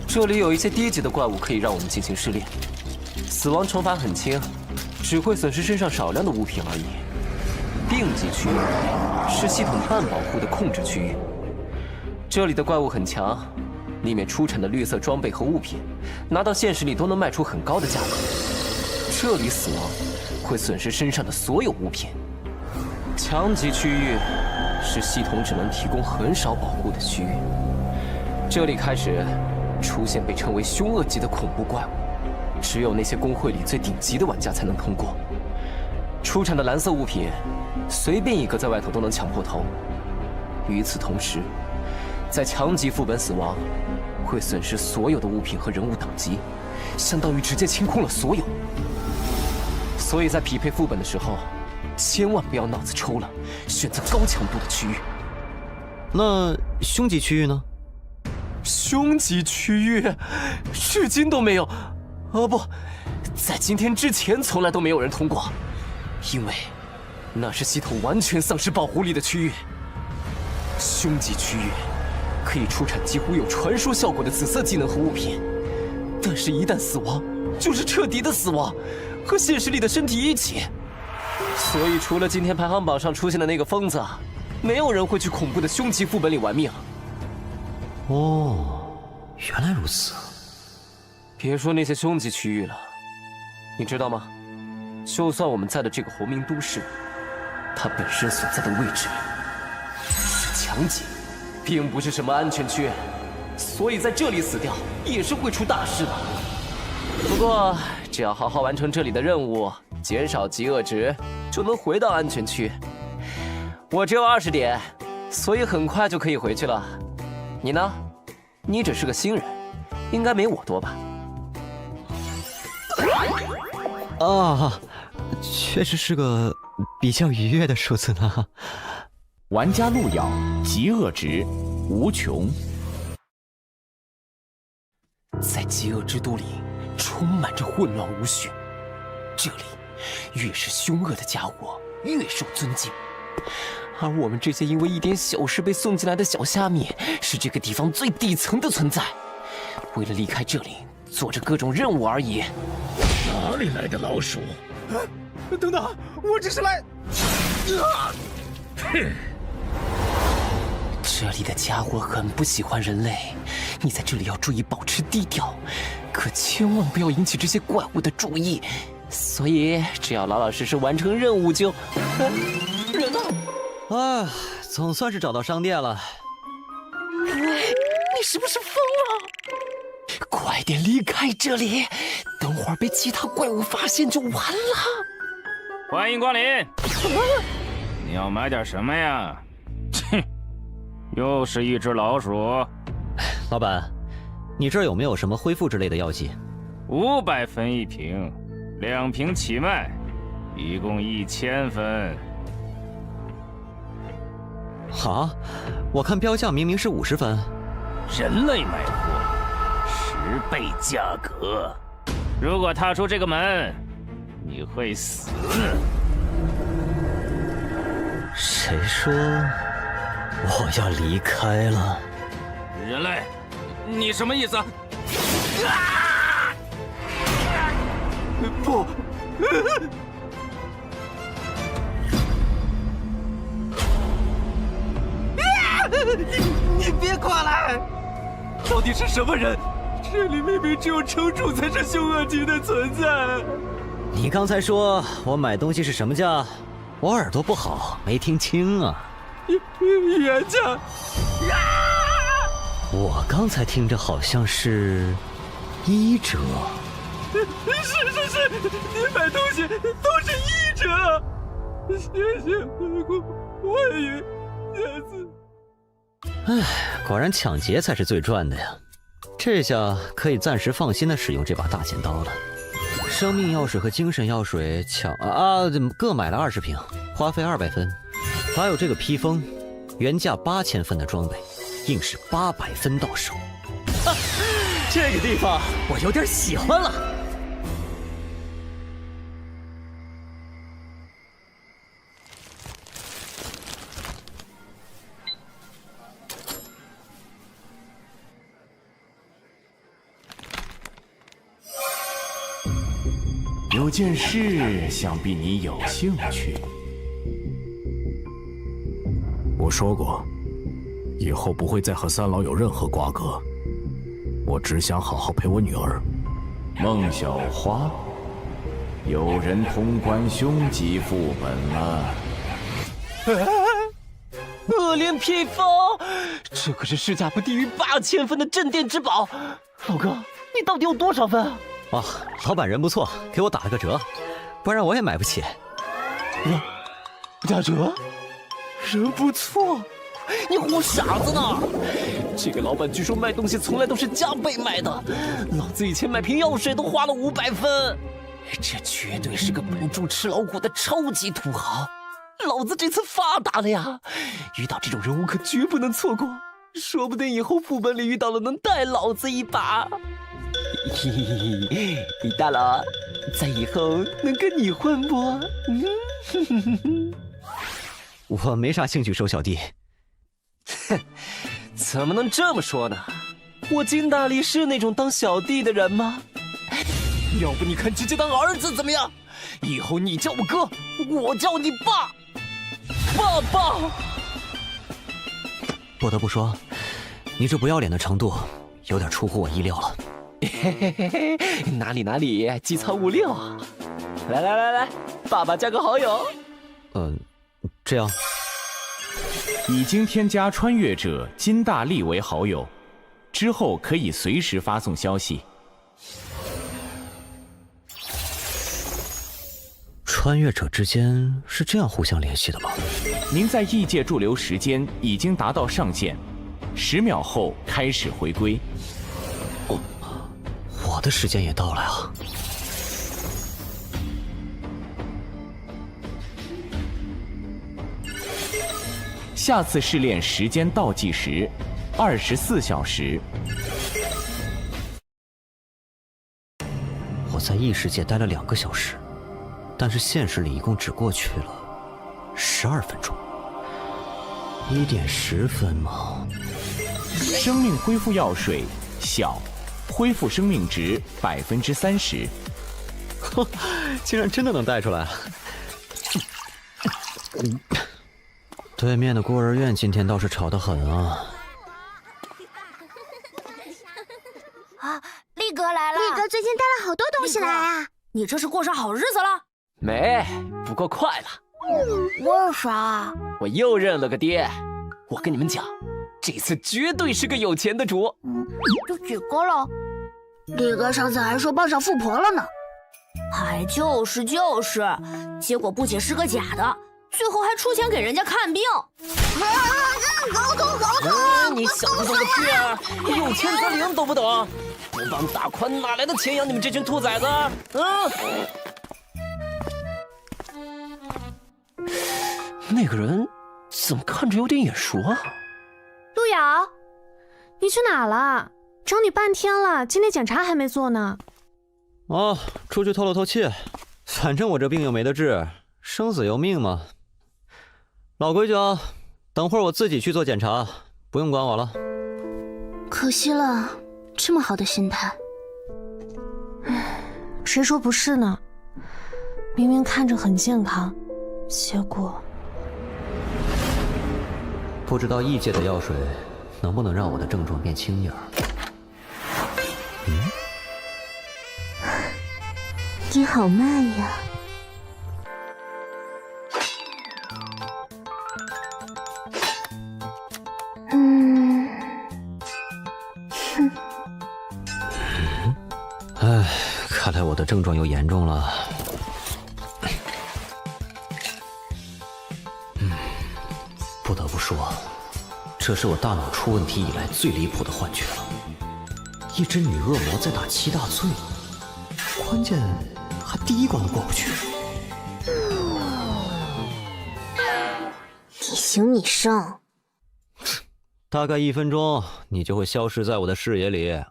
这里有一些低级的怪物可以让我们进行试炼。死亡惩罚很轻，只会损失身上少量的物品而已。病级区域是系统半保护的控制区域，这里的怪物很强，里面出产的绿色装备和物品，拿到现实里都能卖出很高的价格。这里死亡会损失身上的所有物品。强级区域是系统只能提供很少保护的区域，这里开始出现被称为凶恶级的恐怖怪物，只有那些公会里最顶级的玩家才能通过。出产的蓝色物品，随便一个在外头都能抢破头。与此同时，在强级副本死亡，会损失所有的物品和人物等级，相当于直接清空了所有。所以在匹配副本的时候，千万不要脑子抽了，选择高强度的区域。那凶级区域呢？凶级区域，至今都没有，不，在今天之前从来都没有人通过，因为那是系统完全丧失保护力的区域。凶级区域可以出产几乎有传说效果的紫色技能和物品，但是一旦死亡，就是彻底的死亡，和现实里的身体一起。所以除了今天排行榜上出现的那个疯子，没有人会去恐怖的凶级副本里玩命。哦，原来如此。别说那些凶级区域了，你知道吗？就算我们在的这个红明都市，它本身所在的位置是强级，并不是什么安全区，所以在这里死掉也是会出大事的。不过只要好好完成这里的任务，减少饥饿值，就能回到安全区。我只有20点，所以很快就可以回去了。你呢？你只是个新人，应该没我多吧？啊，确实是个比较愉悦的数字呢。玩家路遥，极恶值无穷。在极恶之都里，充满着混乱无序。这里，越是凶恶的家伙，越受尊敬。而我们这些因为一点小事被送进来的小虾米，是这个地方最底层的存在。为了离开这里，做着各种任务而已。哪里来的老鼠？等等，我只是来……哼！这里的家伙很不喜欢人类，你在这里要注意保持低调，可千万不要引起这些怪物的注意。所以只要老老实实完成任务就……人呢？啊，总算是找到商店了。喂，你是不是疯了？快点离开这里，等会儿被其他怪物发现就完了。欢迎光临。你要买点什么呀？哼，又是一只老鼠。老板，你这儿有没有什么恢复之类的药剂？500分一瓶，2瓶起卖，一共1000分。啊，我看标价明明是50分。人类买货，10倍价格。如果踏出这个门，你会死。谁说我要离开了？人类，你什么意思？不！你别过来！到底是什么人？这里明明只有城主才是凶恶级的存在。你刚才说我买东西是什么价？我耳朵不好，没听清啊。原价。我刚才听着好像是1折。是，你买东西都是1折。谢谢，欢迎下次。唉，果然抢劫才是最赚的呀！这下可以暂时放心的使用这把大剪刀了。生命药水和精神药水各买了20瓶，花费200分。还有这个披风，原价8000分的装备，硬是800分到手。这个地方我有点喜欢了。有件事，想必你有兴趣。我说过，以后不会再和三老有任何瓜葛。我只想好好陪我女儿。孟小花，有人通关凶吉副本了。恶莲披风，这可是市价不低于8000分的镇店之宝。老哥，你到底有多少分啊？哦，老板人不错，给我打了个折，不然我也买不起。打折？人不错，你唬傻子呢？这个老板据说卖东西从来都是加倍卖的，老子以前买瓶药水都花了500分，这绝对是个本住吃老虎的超级土豪。老子这次发达了呀！遇到这种人物可绝不能错过，说不定以后副本里遇到了能带老子一把。嘿嘿嘿，大佬，在以后能跟你混不？我没啥兴趣收小弟。哼，怎么能这么说呢？我金大力是那种当小弟的人吗？要不你看直接当儿子怎么样？以后你叫我哥，我叫你爸。爸爸，不得不说，你这不要脸的程度有点出乎我意料了。嘿嘿嘿，哪里，机操56啊！来，爸爸加个好友。这样。已经添加穿越者金大力为好友，之后可以随时发送消息。穿越者之间是这样互相联系的吗？您在异界驻留时间已经达到上限，10秒后开始回归。我的时间也到了呀。下次试炼时间倒计时24小时。我在异世界待了2个小时，但是现实里一共只过去了12分钟。1点10分吗？生命恢复药水小，恢复生命值30%。竟然真的能带出来。对面的孤儿院今天倒是吵得很啊！啊，力哥来了！力哥最近带了好多东西来啊！你这是过上好日子了？没，不过快了。为啥？我又认了个爹。我跟你们讲，这次绝对是个有钱的主。都几个了？力哥上次还说抱上富婆了呢。还就是，结果不仅是个假的。最后还出钱给人家看病，搞头！你小子懂个屁啊！有钱则灵懂不懂？不帮大宽哪来的钱养你们这群兔崽子？那个人怎么看着有点眼熟啊？路遥，你去哪了？找你半天了，今天检查还没做呢。哦，出去透了透气，反正我这病又没得治，生死由命嘛。老规矩啊，等会儿我自己去做检查，不用管我了。可惜了，这么好的心态。谁说不是呢？明明看着很健康，结果……不知道异界的药水能不能让我的症状变轻点儿？你好慢呀。唉，看来我的症状又严重了。不得不说，这是我大脑出问题以来最离谱的幻觉了。一只女恶魔在打7大罪，关键还第1关都过不去。你行你上。大概1分钟，你就会消失在我的视野里。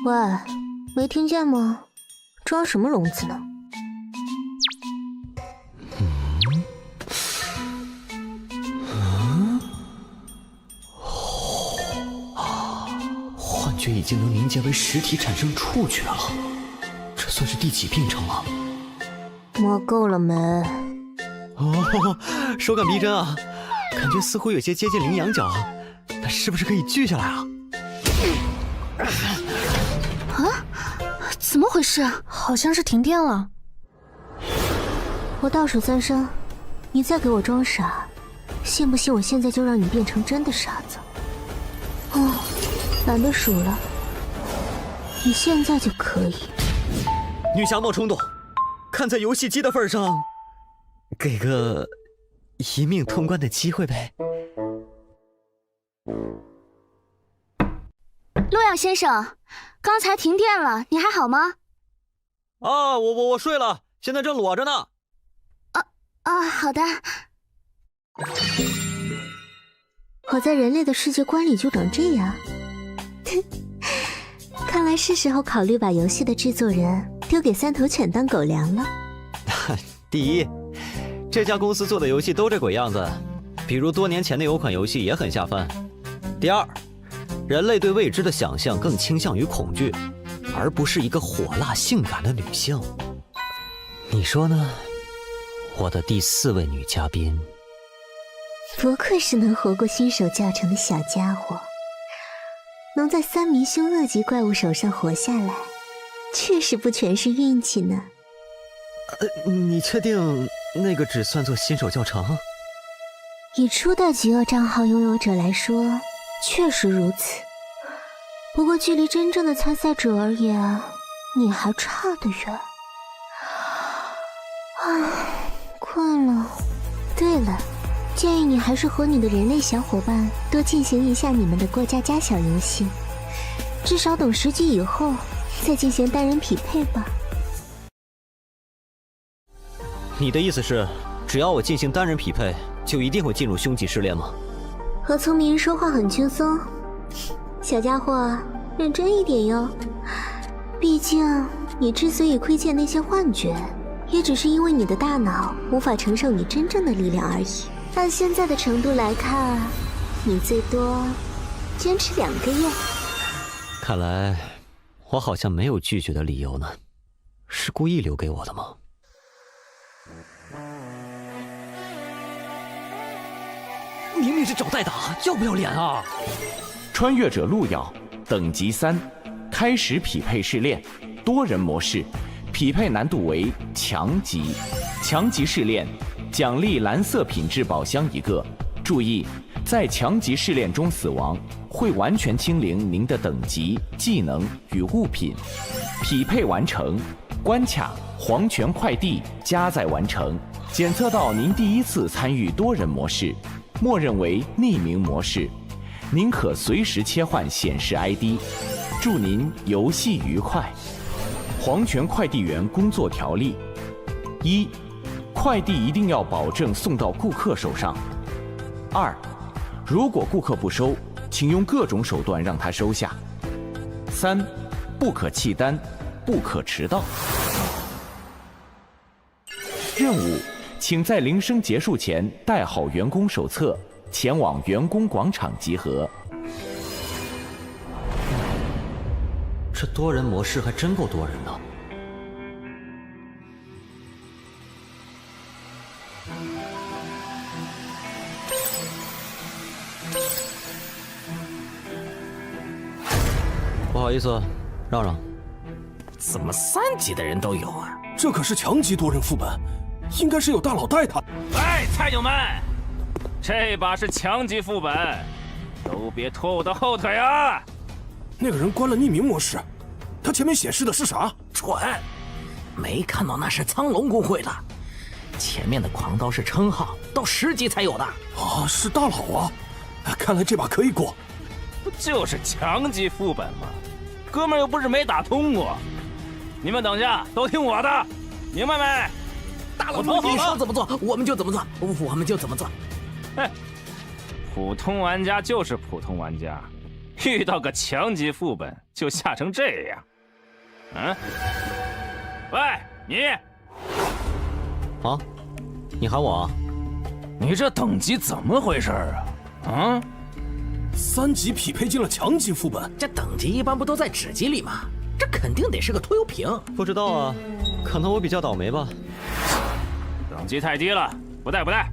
喂，没听见吗？装什么聋子呢？觉已经能凝结为实体，产生触觉了。这算是第几病程了？摸够了没？哦，手感逼真啊，感觉似乎有些接近羚羊角，那是不是可以锯下来啊？啊？怎么回事？好像是停电了。我倒数3声，你再给我装傻，信不信我现在就让你变成真的傻子？哦，懒得数了，你现在就可以。女侠莫冲动，看在游戏机的份上，给个一命通关的机会呗。洛阳先生，刚才停电了，你还好吗？啊，我睡了，现在正裸着呢。好的。我在人类的世界观里就长这样。看来是时候考虑把游戏的制作人丢给3头犬当狗粮了。第一，这家公司做的游戏都这鬼样子，比如多年前的有款游戏也很下饭。第二，人类对未知的想象更倾向于恐惧，而不是一个火辣性感的女性。你说呢？我的第4位女嘉宾。不愧是能活过新手教程的小家伙，能在3名凶恶级怪物手上活下来，确实不全是运气呢。你确定那个只算作新手教程？以初代极恶账号拥有者来说，确实如此。不过距离真正的参赛者而言，你还差得远。唉，困了。对了，建议你还是和你的人类小伙伴多进行一下你们的过家家小游戏，至少等10级以后再进行单人匹配吧。你的意思是，只要我进行单人匹配，就一定会进入凶级试炼吗？和聪明人说话很轻松，小家伙，认真一点哟。毕竟你之所以窥见那些幻觉，也只是因为你的大脑无法承受你真正的力量而已。按现在的程度来看，你最多坚持2个月。看来我好像没有拒绝的理由呢，是故意留给我的吗？明明是找代打，要不要脸啊？穿越者路遥，等级3，开始匹配试炼，多人模式，匹配难度为强级。强级试炼，奖励蓝色品质宝箱1个。注意，在强级试炼中死亡，会完全清零您的等级、技能与物品。匹配完成，关卡黄泉快递加载完成。检测到您第1次参与多人模式，默认为匿名模式，您可随时切换显示 ID。祝您游戏愉快。黄泉快递员工作条例：1、快递一定要保证送到顾客手上。2、如果顾客不收，请用各种手段让他收下。3、不可弃单，不可迟到。任务，请在铃声结束前带好员工手册，前往员工广场集合。这多人模式还真够多人的。不好意思，让让。怎么3级的人都有啊？这可是强级多人副本，应该是有大佬带他。哎，菜鸟们，这把是强级副本，都别拖我的后腿啊！那个人关了匿名模式，他前面显示的是啥？蠢，没看到那是苍龙公会的，前面的狂刀是称号，到10级才有的。啊，是大佬啊！看来这把可以过。不就是强级副本吗？哥们儿又不是没打通过。你们等下都听我的，明白没？大佬，你说怎么做，我们就怎么做，我们就怎么做。嘿，普通玩家就是普通玩家，遇到个强级副本就吓成这样。嗯？喂，你！啊？你喊我啊？你这等级怎么回事啊？啊？ 3级匹配进了强级副本，这等级一般不都在纸机里吗？这肯定得是个拖油瓶。不知道啊，可能我比较倒霉吧。等级太低了，不带不带。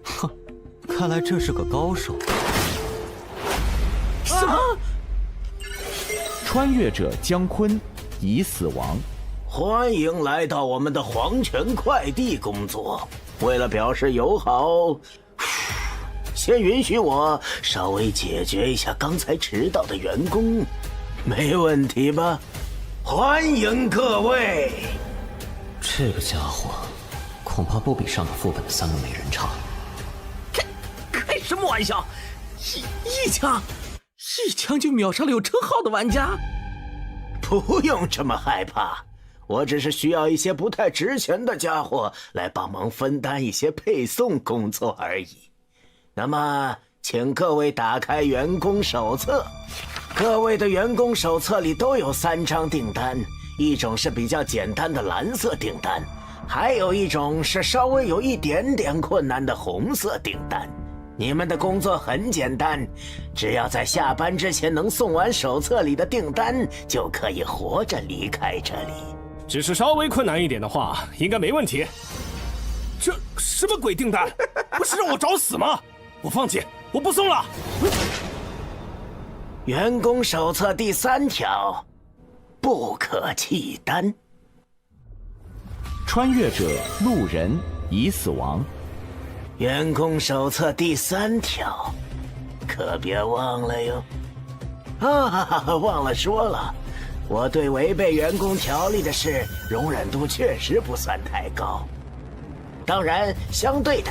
哼，看来这是个高手。什么？穿越者姜昆已死亡。欢迎来到我们的黄泉快递工作。为了表示友好，先允许我稍微解决一下刚才迟到的员工，没问题吧？欢迎各位。这个家伙恐怕不比上个副本的3个美人差。开什么玩笑？一枪就秒杀了有称号的玩家？不用这么害怕，我只是需要一些不太值钱的家伙来帮忙分担一些配送工作而已。那么，请各位打开员工手册。各位的员工手册里都有3张订单，一种是比较简单的蓝色订单，还有一种是稍微有一点点困难的红色订单。你们的工作很简单，只要在下班之前能送完手册里的订单，就可以活着离开这里。只是稍微困难一点的话，应该没问题。这什么鬼订单？不是让我找死吗？我放弃，我不送了。员工手册第3条，不可弃单。穿越者路人已死亡。员工手册第3条，可别忘了哟。忘了说了，我对违背员工条例的事容忍度确实不算太高。当然，相对的，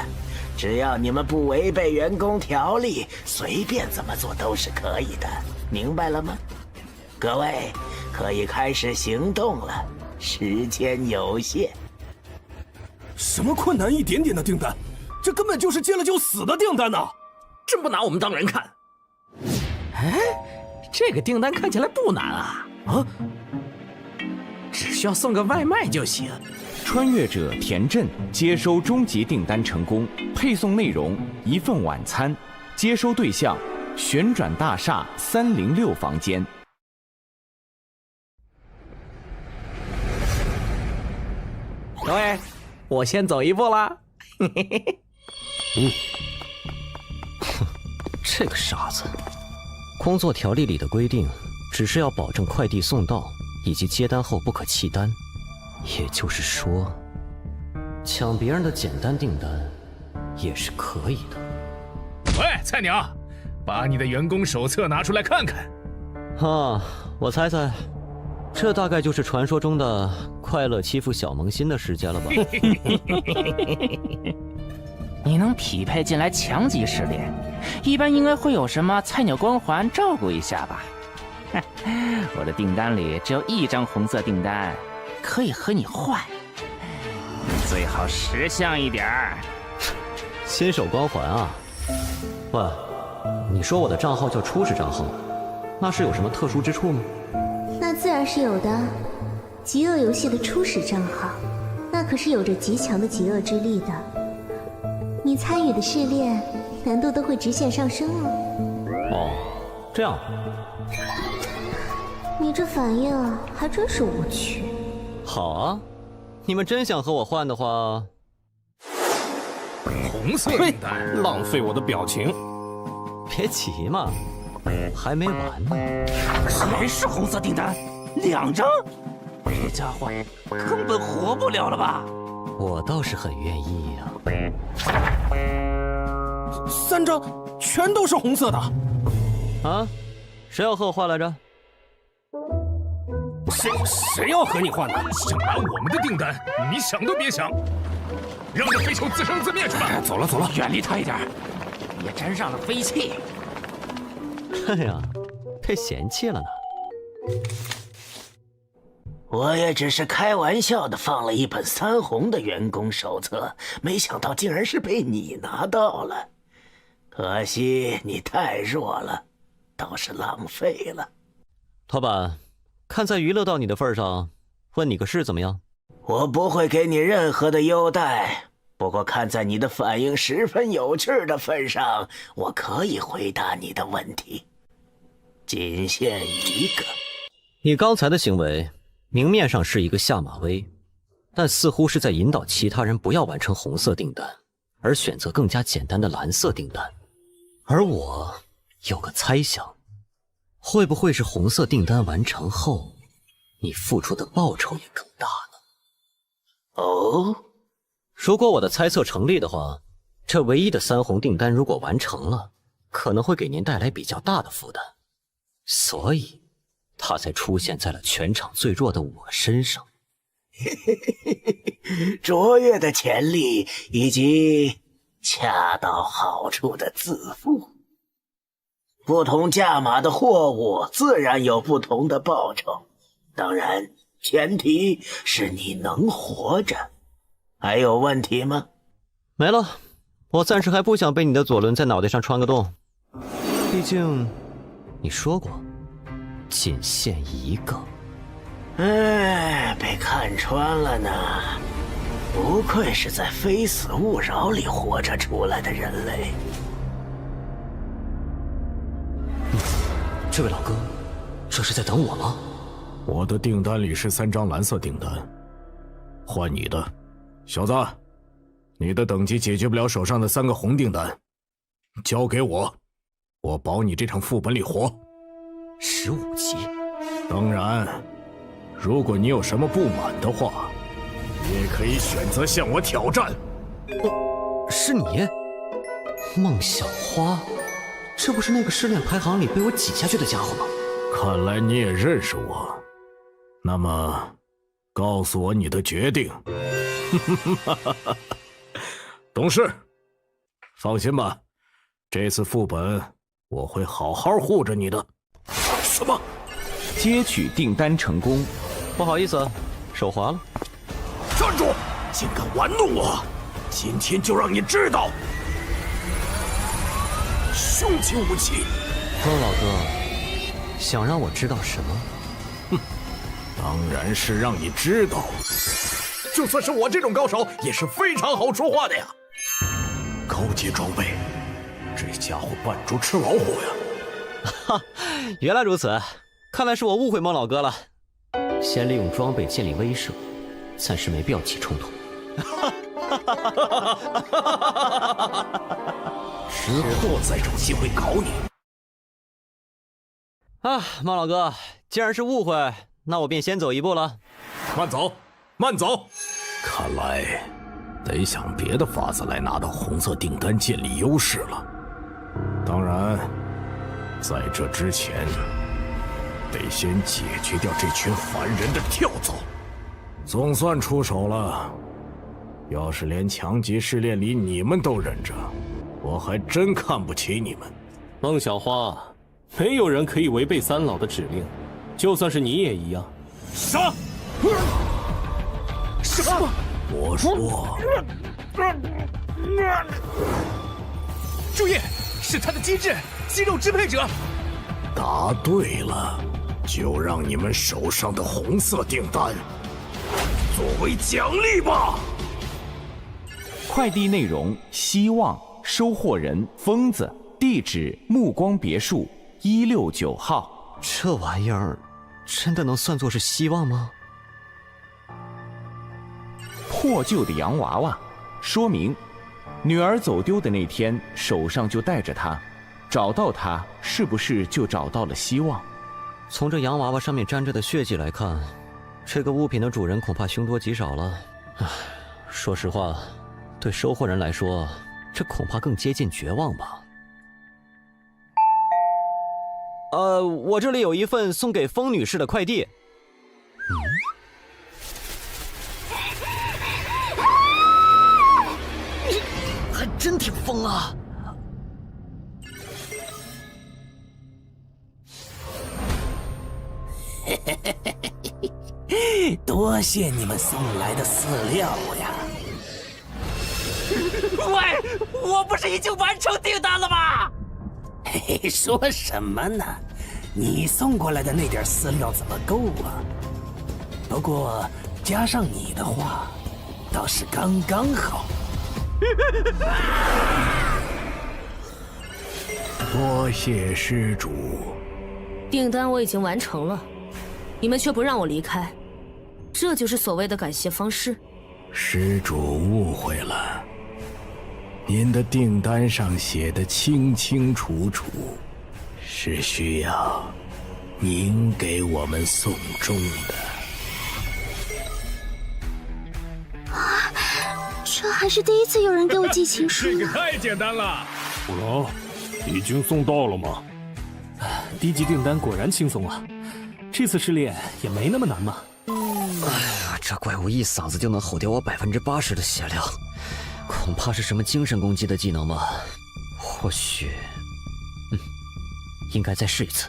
只要你们不违背员工条例，随便怎么做都是可以的，明白了吗？各位可以开始行动了，时间有限。什么困难一点点的订单？这根本就是接了就死的订单呐！真不拿我们当人看。哎，这个订单看起来不难啊！只需要送个外卖就行。穿越者田震接收终极订单成功，配送内容1份晚餐，接收对象旋转大厦306房间。各位，我先走一步啦。这个傻子。工作条例里的规定只是要保证快递送到以及接单后不可弃单，也就是说，抢别人的简单订单也是可以的。喂，菜鸟，把你的员工手册拿出来看看。我猜猜，这大概就是传说中的快乐欺负小萌新的时间了吧？你能匹配进来强级试炼，一般应该会有什么菜鸟光环照顾一下吧？我的订单里只有1张红色订单，可以和你换，最好识相一点儿。新手光环啊？喂，你说我的账号叫初始账号，那是有什么特殊之处吗？那自然是有的。极恶游戏的初始账号，那可是有着极强的极恶之力的。你参与的试炼难度都会直线上升哦。这样。你这反应还真是无趣。好啊，你们真想和我换的话，红色订单，浪费我的表情。别急嘛，还没完呢。谁是红色订单？2张？这家伙根本活不了了吧？我倒是很愿意呀。3张全都是红色的。啊？谁要和我换来着？谁要和你换呢？想拿我们的订单，你想都别想！让这飞球自生自灭去吧！走了，远离他一点，别沾上了飞气。哎呀，被嫌弃了呢。我也只是开玩笑的放了一本3红的员工手册，没想到竟然是被你拿到了。可惜你太弱了，倒是浪费了。老板，看在娱乐到你的份上，问你个事怎么样？我不会给你任何的优待，不过看在你的反应十分有趣的份上，我可以回答你的问题。仅限一个。你刚才的行为，明面上是一个下马威，但似乎是在引导其他人不要完成红色订单，而选择更加简单的蓝色订单。而我有个猜想，会不会是红色订单完成后，你付出的报酬也更大呢？哦，如果我的猜测成立的话，这唯一的3红订单如果完成了，可能会给您带来比较大的负担，所以他才出现在了全场最弱的我身上。卓越的潜力以及恰到好处的自负。不同价码的货物自然有不同的报酬，当然前提是你能活着。还有问题吗？没了，我暂时还不想被你的左轮在脑袋上穿个洞，毕竟你说过仅限一个。被看穿了呢。不愧是在非死勿扰里活着出来的人类。这位老哥，这是在等我吗？我的订单里是3张蓝色订单，换你的。小子，你的等级解决不了手上的3个红订单，交给我，我保你这场副本里活。15级。当然，如果你有什么不满的话，你也可以选择向我挑战。是你，孟小花，这不是那个失恋排行里被我挤下去的家伙吗？看来你也认识我，那么，告诉我你的决定。懂事，放心吧，这次副本我会好好护着你的。什么？接取订单成功。不好意思，手滑了。站住！竟敢玩弄我！今天就让你知道凶器武器。孟老哥，想让我知道什么？哼，当然是让你知道，就算是我这种高手也是非常好说话的呀。高阶装备，这家伙扮猪吃老虎呀！哈，原来如此，看来是我误会孟老哥了。先利用装备建立威慑，暂时没必要起冲突。之后再找机会搞你。啊，孟老哥，既然是误会，那我便先走一步了。慢走，慢走。看来得想别的法子来拿到红色订单建立优势了。当然，在这之前，得先解决掉这群烦人的跳蚤。总算出手了。要是连强级试炼里你们都忍着，我还真看不起你们。孟小花，没有人可以违背三老的指令，就算是你也一样。杀！什么？我说，注意，是他的机制，肌肉支配者。答对了，就让你们手上的红色订单作为奖励吧。快递内容：希望，收货人疯子，地址目光别墅169号。这玩意儿真的能算作是希望吗？破旧的洋娃娃，说明女儿走丢的那天手上就带着它，找到它是不是就找到了希望？从这洋娃娃上面沾着的血迹来看，这个物品的主人恐怕凶多吉少了。唉，说实话，对收货人来说，这恐怕更接近绝望吧。我这里有一份送给风女士的快递。你还真挺疯啊！多谢你们送来的饲料呀！喂，我不是已经完成订单了吗？嘿嘿，说什么呢？你送过来的那点饲料怎么够啊？不过加上你的话，倒是刚刚好。多谢施主。订单我已经完成了，你们却不让我离开，这就是所谓的感谢方式。施主误会了，您的订单上写的清清楚楚，是需要您给我们送终的。啊，这还是第一次有人给我寄情书呢。这个太简单了。虎龙，已经送到了吗？低级订单果然轻松啊，这次试炼也没那么难嘛。哎呀，这怪物一嗓子就能吼掉我80%的血量，恐怕是什么精神攻击的技能吧？或许，应该再试一次。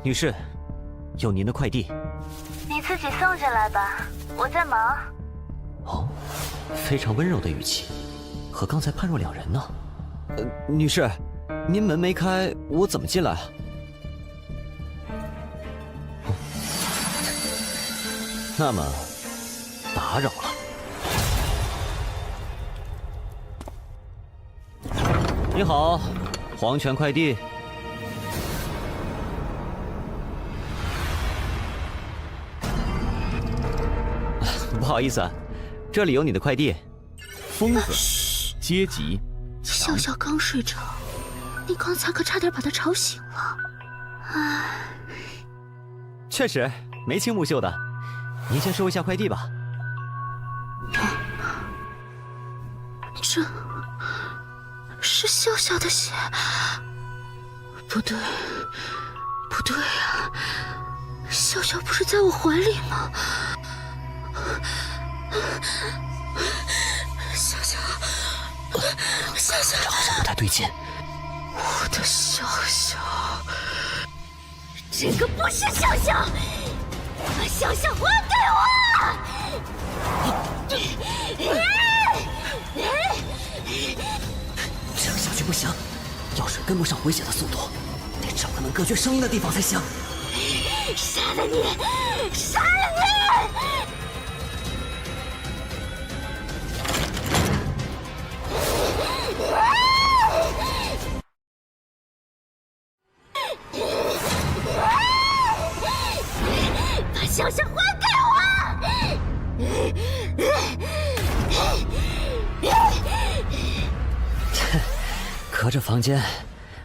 女士，有您的快递。你自己送进来吧，我在忙。哦，非常温柔的语气，和刚才判若两人呢。女士，您门没开，我怎么进来啊？那么，打扰了。你好，黄泉快递。不好意思啊，这里有你的快递。疯子，阶级。笑笑刚睡着，你刚才可差点把他吵醒了。唉，确实眉清目秀的，您先收一下快递吧。这是笑笑的血？不对，不对呀，笑笑不是在我怀里吗？笑笑，笑笑，这好像不太对劲。我的笑笑，这个不是笑笑，把笑笑还给我！这样下去不行，药水跟不上回血的速度，得找个能隔绝声音的地方才行。杀了你！杀了你！把笑笑还给我！隔着房间，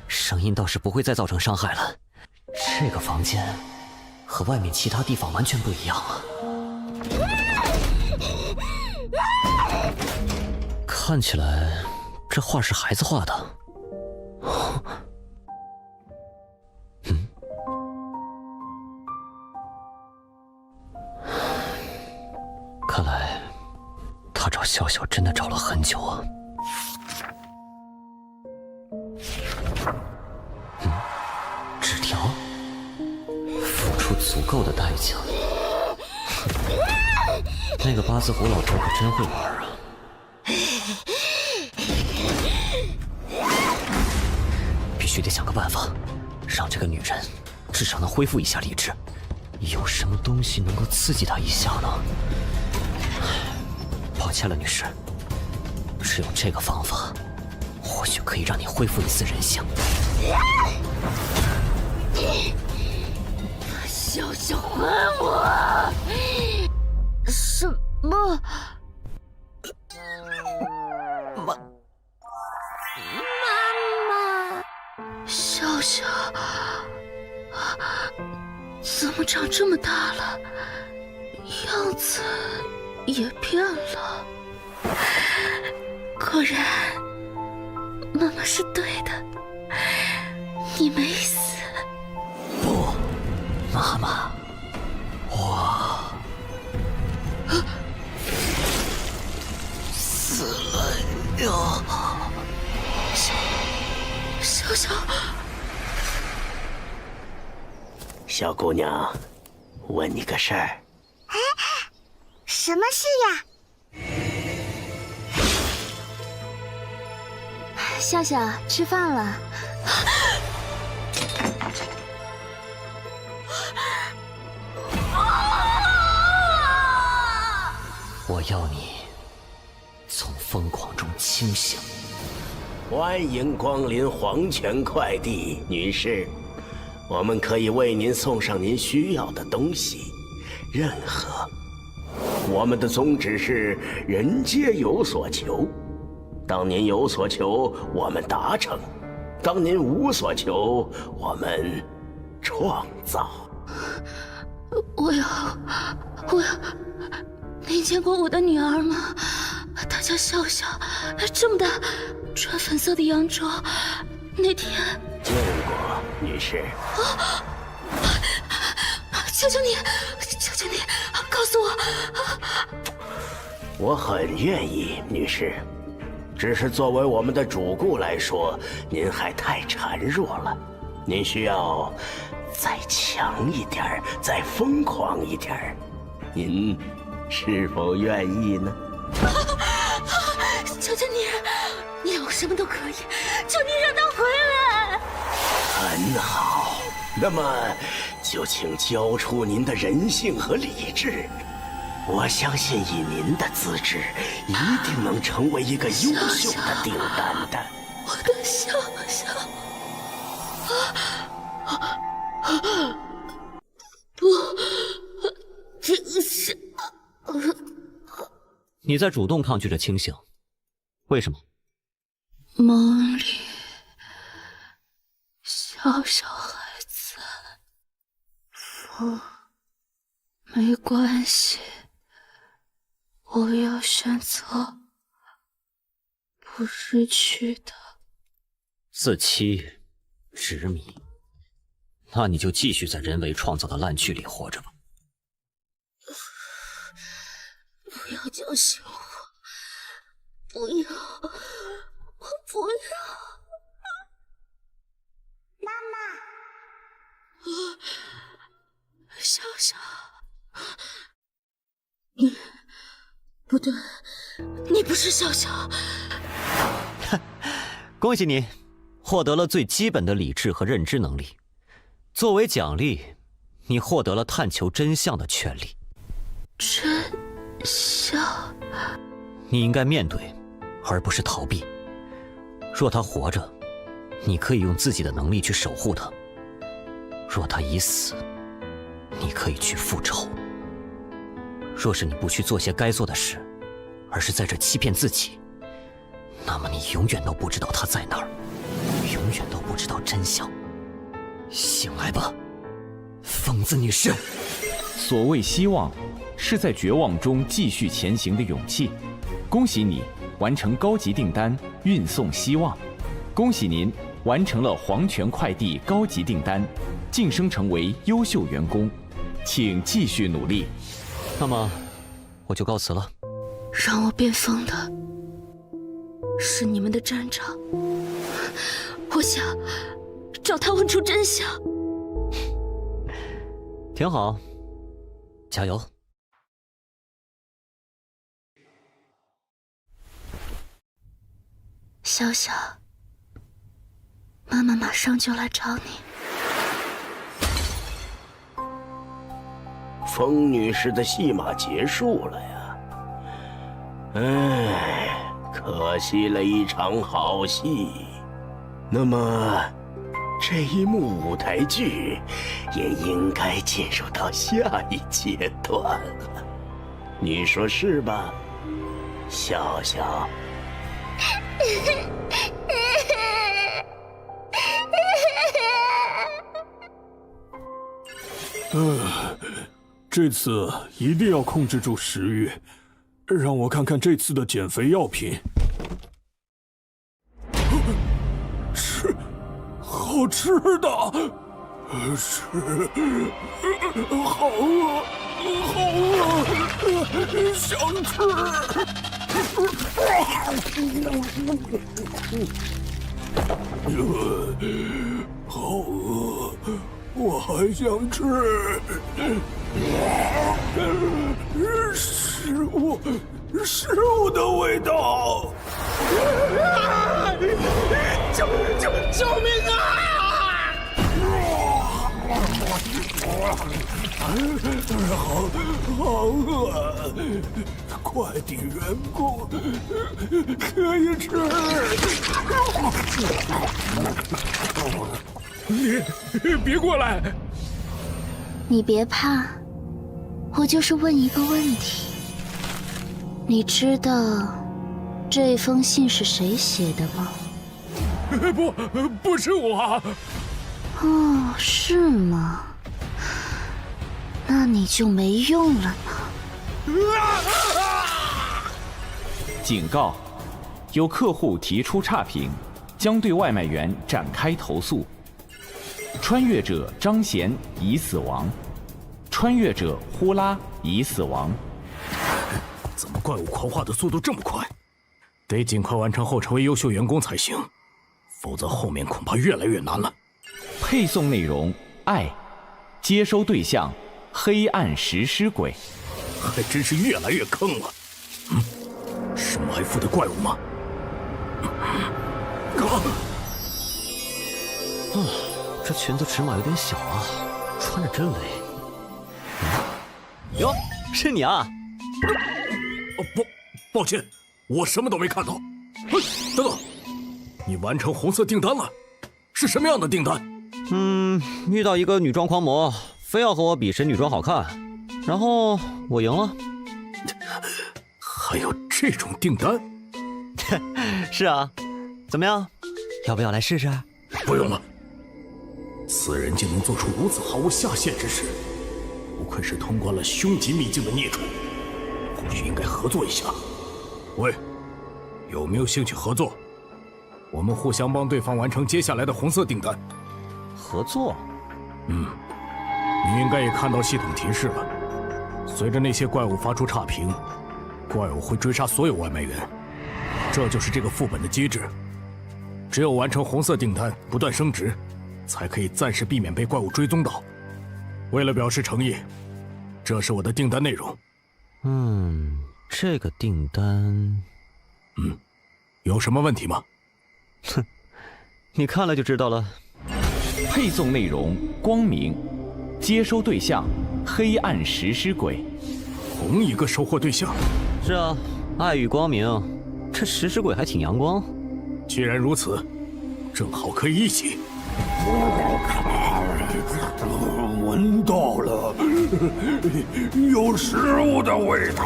声音倒是不会再造成伤害了。这个房间和外面其他地方完全不一样啊！看起来这画是孩子画的。看来他找笑笑真的找了很久啊。纸条，付出足够的代价。那个八字胡老头可真会玩啊！必须得想个办法，让这个女人至少能恢复一下理智。有什么东西能够刺激她一下呢？抱歉了，女士，只有这个方法，或许可以让你恢复一丝人性。把笑笑还我！什么？妈妈，笑笑怎么长这么大了？样子也变了。果然，妈妈是对的，你没死。不，妈妈，我死了呀！笑笑，小姑娘，问你个事儿。哎，什么事呀？笑笑，吃饭了。啊！要你从疯狂中清醒。欢迎光临黄泉快递，女士，我们可以为您送上您需要的东西，任何。我们的宗旨是人皆有所求，当您有所求，我们达成；当您无所求，我们创造。我要，您见过我的女儿吗？她叫笑笑，这么大，穿粉色的洋装。那天见过，女士。求求你，告诉我。我很愿意，女士。只是作为我们的主顾来说，您还太孱弱了。您需要再强一点，再疯狂一点。您是否愿意呢？求求你让我什么都可以，求你让他回来。很好，那么就请交出您的人性和理智。我相信以您的资质，一定能成为一个优秀的订单的。我的笑笑，不，这是你在主动抗拒着清醒，为什么？梦里，笑笑还在。没关系。我要选择不失去的。自欺、执迷，那你就继续在人为创造的烂剧里活着吧。不要叫醒我！不要！我不要！妈妈！笑笑，你不对，你不是笑笑。恭喜你，获得了最基本的理智和认知能力。作为奖励，你获得了探求真相的权利。真相？你应该面对，而不是逃避。若他活着，你可以用自己的能力去守护他；若他已死，你可以去复仇。若是你不去做些该做的事，而是在这欺骗自己，那么你永远都不知道他在哪儿，永远都不知道真相。醒来吧，疯子女士。所谓希望，是在绝望中继续前行的勇气。恭喜你完成高级订单，运送希望。恭喜您完成了黄泉快递高级订单，晋升成为优秀员工，请继续努力。那么，我就告辞了。让我变疯的是你们的站长，我想找他问出真相。挺好，加油。小小，妈妈马上就来找你。风女士的戏码结束了呀，唉，可惜了一场好戏。那么，这一幕舞台剧也应该进入到下一阶段了，你说是吧，笑笑？这次一定要控制住食欲，让我看看这次的减肥药品。吃，好吃的，吃，好饿，好饿，想吃。好饿，我还想吃。食物的味道！救命啊！好饿，快递员工可以吃。你别过来！你别怕，我就是问一个问题。你知道这封信是谁写的吗？不是我。哦，是吗？那你就没用了呢。警告：有客户提出差评，将对外卖员展开投诉。穿越者张贤已死亡，穿越者呼啦已死亡。怎么怪物狂化的速度这么快？得尽快完成后成为优秀员工才行，否则后面恐怕越来越难了。配送内容：爱，接收对象：黑暗食尸鬼。还真是越来越坑了。是埋伏的怪物吗？这裙子尺码有点小啊，穿着真累。哟，是你啊！抱歉，我什么都没看到。等等，你完成红色订单了？是什么样的订单？遇到一个女装狂魔，非要和我比谁女装好看，然后我赢了。还有这种订单？是啊，怎么样？要不要来试试？不用了。此人竟能做出如此毫无下限之事，不愧是通关了凶极秘境的孽种，或许应该合作一下。喂，有没有兴趣合作？我们互相帮对方完成接下来的红色订单。合作？你应该也看到系统提示了。随着那些怪物发出差评，怪物会追杀所有外卖员，这就是这个副本的机制。只有完成红色订单，不断升值，才可以暂时避免被怪物追踪到。为了表示诚意，这是我的订单内容。这个订单，有什么问题吗？哼，你看了就知道了。配送内容：光明，接收对象：黑暗食尸鬼。同一个收获对象？是啊，爱与光明，这食尸鬼还挺阳光。既然如此，正好可以一起。闻到了，有食物的味道。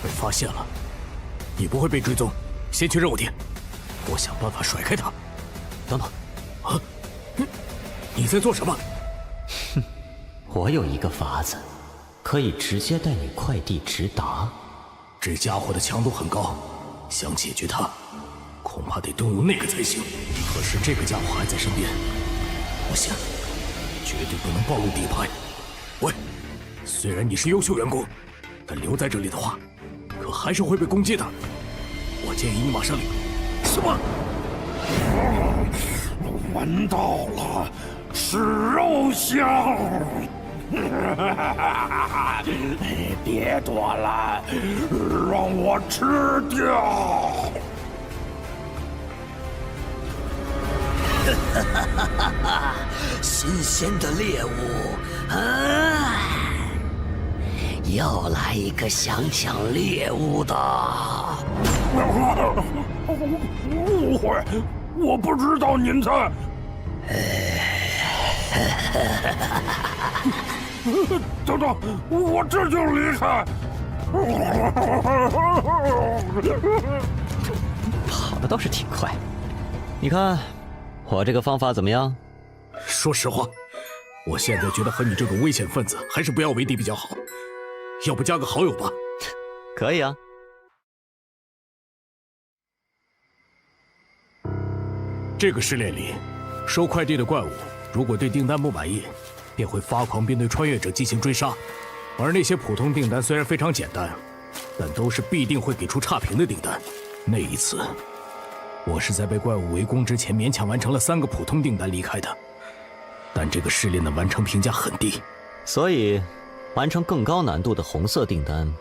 被发现了，你不会被追踪。先去任务点，我想办法甩开他。等等，你在做什么？我有一个法子，可以直接带你快递直达。这家伙的强度很高，想解决他，恐怕得动用那个才行。可是这个家伙还在身边，不行，绝对不能暴露底牌。喂，虽然你是优秀员工，但留在这里的话，可还是会被攻击的。我建议你马上离。什么？闻到了，是肉香。别躲了，让我吃掉。新鲜的猎物啊！又来一个想抢猎物的。误会，我不知道您在。等等，我这就离开。跑的倒是挺快，你看我这个方法怎么样？说实话，我现在觉得和你这种危险分子还是不要为敌比较好。要不加个好友吧？可以啊。这个试炼里，收快递的怪物如果对订单不满意，便会发狂并对穿越者进行追杀。而那些普通订单虽然非常简单，但都是必定会给出差评的订单。那一次，我是在被怪物围攻之前勉强完成了3个普通订单离开的。但这个试炼的完成评价很低，所以完成更高难度的红色订单，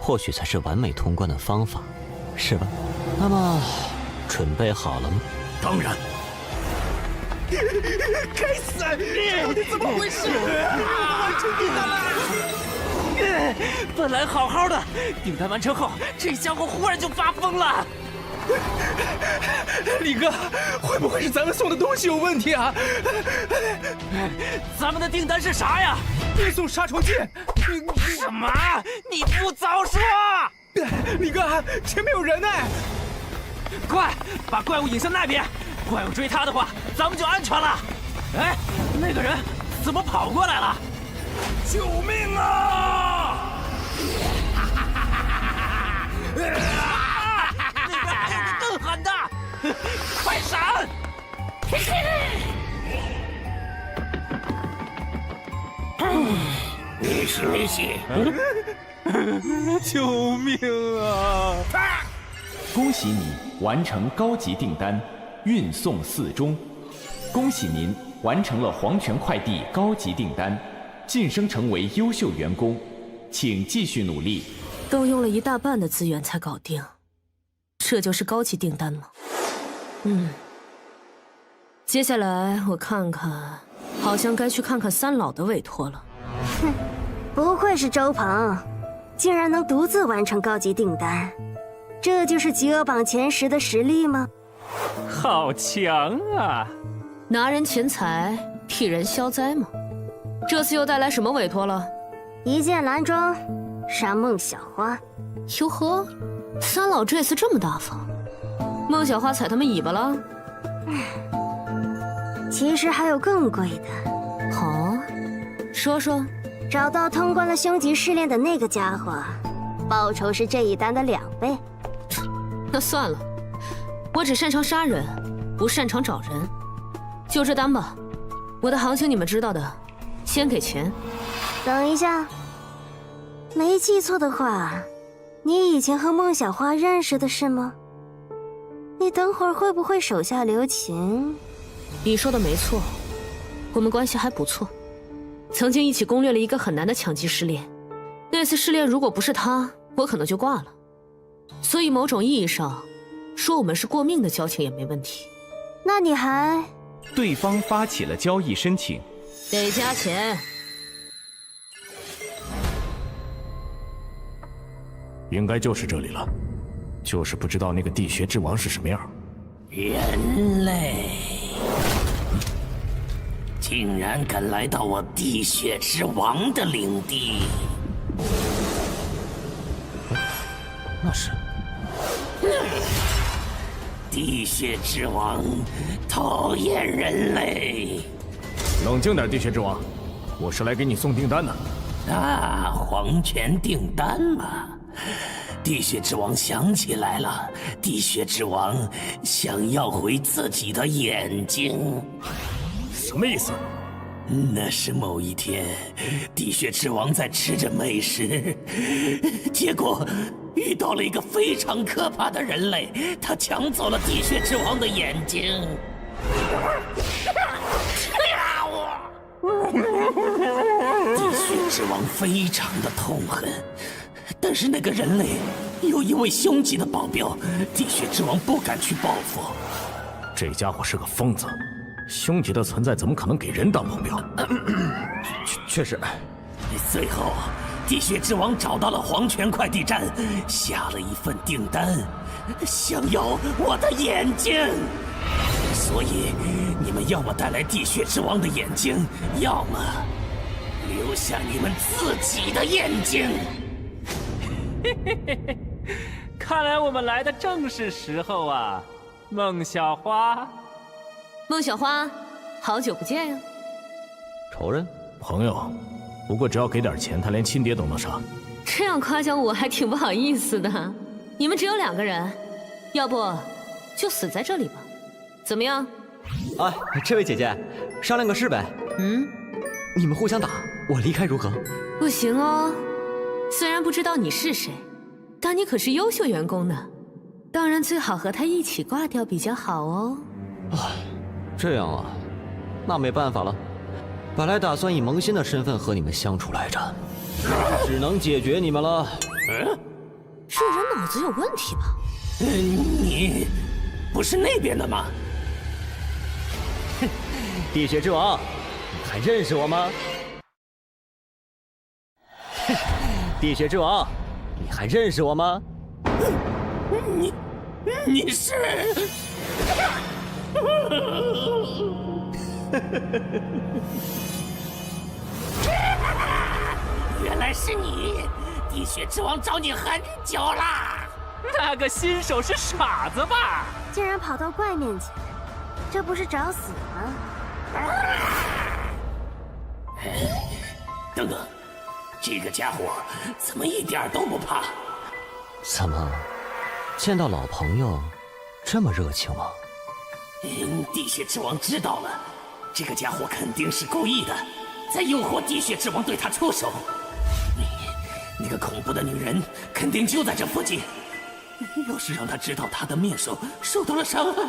或许才是完美通关的方法，是吧？那么，准备好了吗？当然。该死！到底怎么回事？完成订单了！本来好好的，订单完成后，这家伙忽然就发疯了。李哥，会不会是咱们送的东西有问题啊？咱们的订单是啥呀？运送杀虫剂。什么？你不早说！李哥，前面有人呢！快把怪物引向那边，怪物追他的话，咱们就安全了。哎，那个人怎么跑过来了？救命啊！那边还有个更狠的，快闪！你是谁？救命啊！恭喜你完成高级订单，运送4中。恭喜您完成了黄泉快递高级订单，晋升成为优秀员工，请继续努力。都用了1大半的资源才搞定，这就是高级订单吗？接下来我看看，好像该去看看三老的委托了。哼，不愧是周鹏，竟然能独自完成高级订单，这就是饥饿榜前10的实力吗？好强啊！拿人钱财，替人消灾吗？这次又带来什么委托了？一剑蓝装，杀孟小花。哟呵，三老这次这么大方，孟小花踩他们尾巴了？其实还有更贵的。好，说说。找到通关了凶级试炼的那个家伙，报酬是这一单的2倍。那算了，我只擅长杀人，不擅长找人。就这单吧，我的行情你们知道的，先给钱。等一下，没记错的话，你以前和孟小花认识的是吗？你等会儿会不会手下留情？你说的没错，我们关系还不错。曾经一起攻略了一个很难的强级试炼，那次试炼如果不是他，我可能就挂了。所以某种意义上，说我们是过命的交情也没问题。那你还……对方发起了交易申请，得加钱。应该就是这里了，就是不知道那个地穴之王是什么样。人类。竟然敢来到我地穴之王的领地！那是地穴之王，讨厌人类！冷静点，地穴之王，我是来给你送订单的。啊，黄泉订单嘛！地穴之王想起来了，地穴之王想要回自己的眼睛。什么意思？那是某一天，地穴之王在吃着美食，结果遇到了一个非常可怕的人类，他抢走了地穴之王的眼睛。地穴之王非常的痛恨，但是那个人类有一位凶级的保镖，地穴之王不敢去报复。这家伙是个疯子。凶级的存在怎么可能给人当保镖？确实。最后，地穴之王找到了黄泉快递站，下了一份订单，想要我的眼睛。所以，你们要么带来地穴之王的眼睛，要么留下你们自己的眼睛。嘿嘿嘿嘿，看来我们来的正是时候啊，孟小花。孟小花，好久不见呀！仇人、朋友，不过只要给点钱，他连亲爹都能杀。这样夸奖我还挺不好意思的。你们只有2个人，要不就死在这里吧？怎么样？哎，这位姐姐，商量个事呗。你们互相打，我离开如何？不行哦，虽然不知道你是谁，但你可是优秀员工呢，当然最好和他一起挂掉比较好哦。这样啊，那没办法了。本来打算以萌新的身份和你们相处来着，只能解决你们了。这人脑子有问题吧？你不是那边的吗？地血之王，你还认识我吗？地血之王，你还认识我吗？你是？原来是你！地血之王找你很久啦。那个新手是傻子吧？竟然跑到怪面前，这不是找死吗？等等，这个家伙怎么一点都不怕？怎么，见到老朋友这么热情吗？地血之王知道了，这个家伙肯定是故意的，在诱惑地血之王对他出手。那个恐怖的女人肯定就在这附近，要是让他知道他的面首受到了伤害，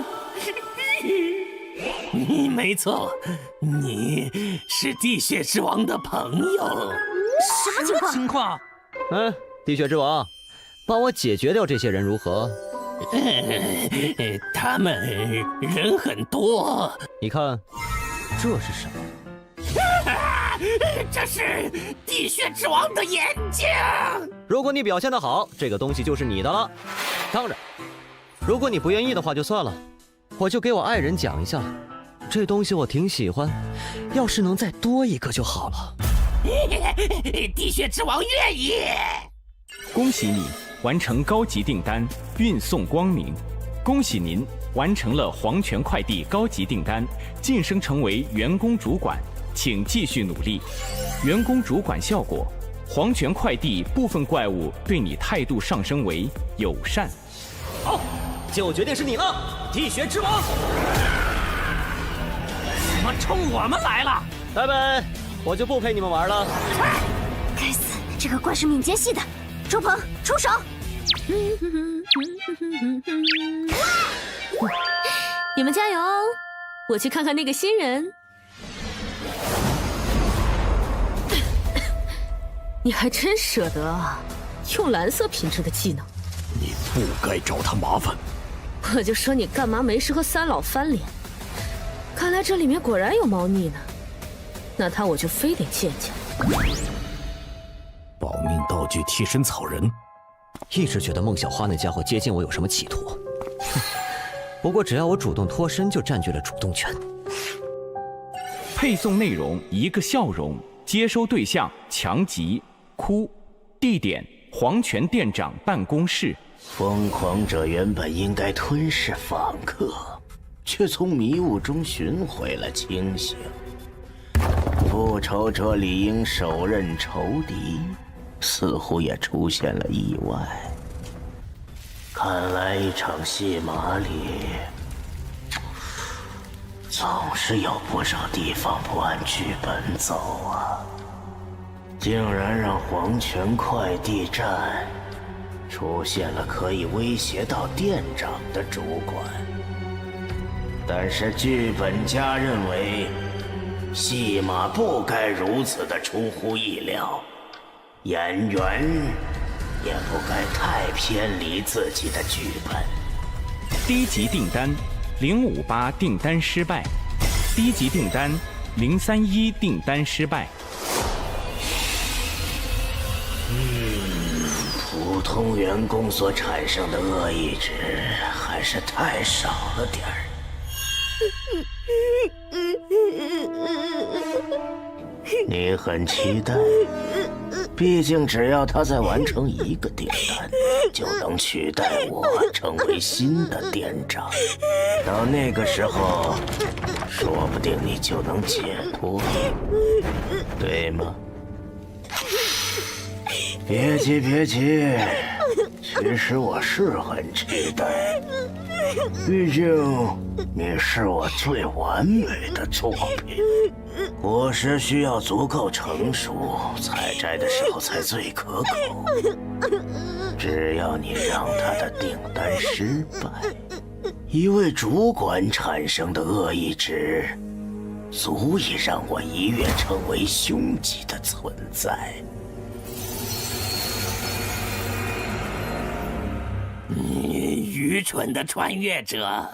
没错，你是地血之王的朋友。什么情况？地血之王，帮我解决掉这些人如何？他们人很多。你看，这是什么？这是地血之王的眼睛。如果你表现得好，这个东西就是你的了。当然，如果你不愿意的话就算了，我就给我爱人讲一下，这东西我挺喜欢，要是能再多一个就好了。地血之王愿意。恭喜你完成高级订单，运送光明。恭喜您完成了黄泉快递高级订单，晋升成为员工主管，请继续努力。员工主管效果：黄泉快递部分怪物对你态度上升为友善。好，就决定是你了，地血之王。怎么冲我们来了？拜拜，我就不陪你们玩了。该死，这个怪是敏捷系的。周鹏，出手！你们加油哦！我去看看那个新人。你还真舍得啊，用蓝色品质的技能。你不该找他麻烦。我就说你干嘛没事和三老翻脸？看来这里面果然有猫腻呢。那他我就非得见见。保命道具替身草人。一直觉得孟小花那家伙接近我有什么企图，不过只要我主动脱身，就占据了主动权。配送内容：一个笑容，接收对象：强吉、哭，地点：黄泉店长办公室。疯狂者原本应该吞噬访客，却从迷雾中寻回了清醒。复仇者理应手刃仇敌，似乎也出现了意外。看来一场戏码里，总是有不少地方不按剧本走啊！竟然让黄泉快递站出现了可以威胁到店长的主管，但是剧本家认为戏码不该如此的出乎意料，演员也不该太偏离自己的剧本。低级订单058订单失败，低级订单031订单失败。普通员工所产生的恶意值还是太少了点儿。你很期待，毕竟只要他再完成一个订单，就能取代我成为新的店长。到那个时候，说不定你就能解脱，对吗？别急，别急，其实我是很期待，毕竟你是我最完美的作品。果实需要足够成熟，采摘的时候才最可口。只要你让他的订单失败，一位主管产生的恶意值，足以让我一跃成为凶级的存在。你愚蠢的穿越者，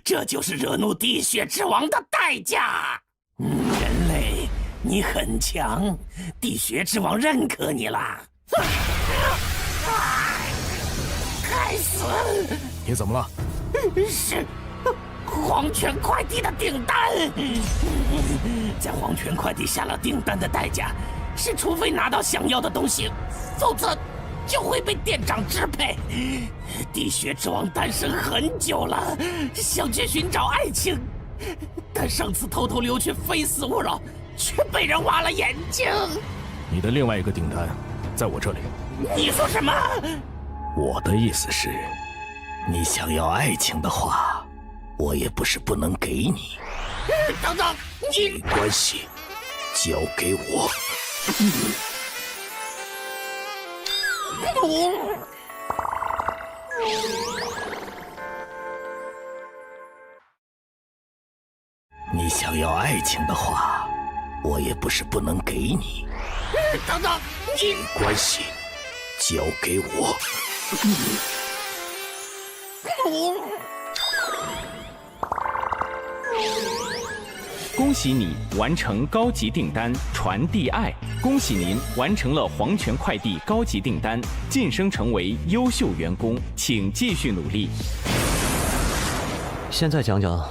这就是惹怒地血之王的代价。人类，你很强，地血之王认可你了。该死！你怎么了？是黄泉快递的订单。在黄泉快递下了订单的代价是，除非拿到想要的东西，否则就会被店长支配。地血之王单身很久了，想去寻找爱情，但上次偷偷溜去非死勿扰，却被人挖了眼睛。你的另外一个订单在我这里。你说什么？我的意思是，你想要爱情的话，我也不是不能给你。等等，你没关系，交给我。你想要爱情的话，我也不是不能给你。等等，你没关系，交给我。恭喜你完成高级订单传递爱！恭喜您完成了黄泉快递高级订单，晋升成为优秀员工，请继续努力。现在讲讲，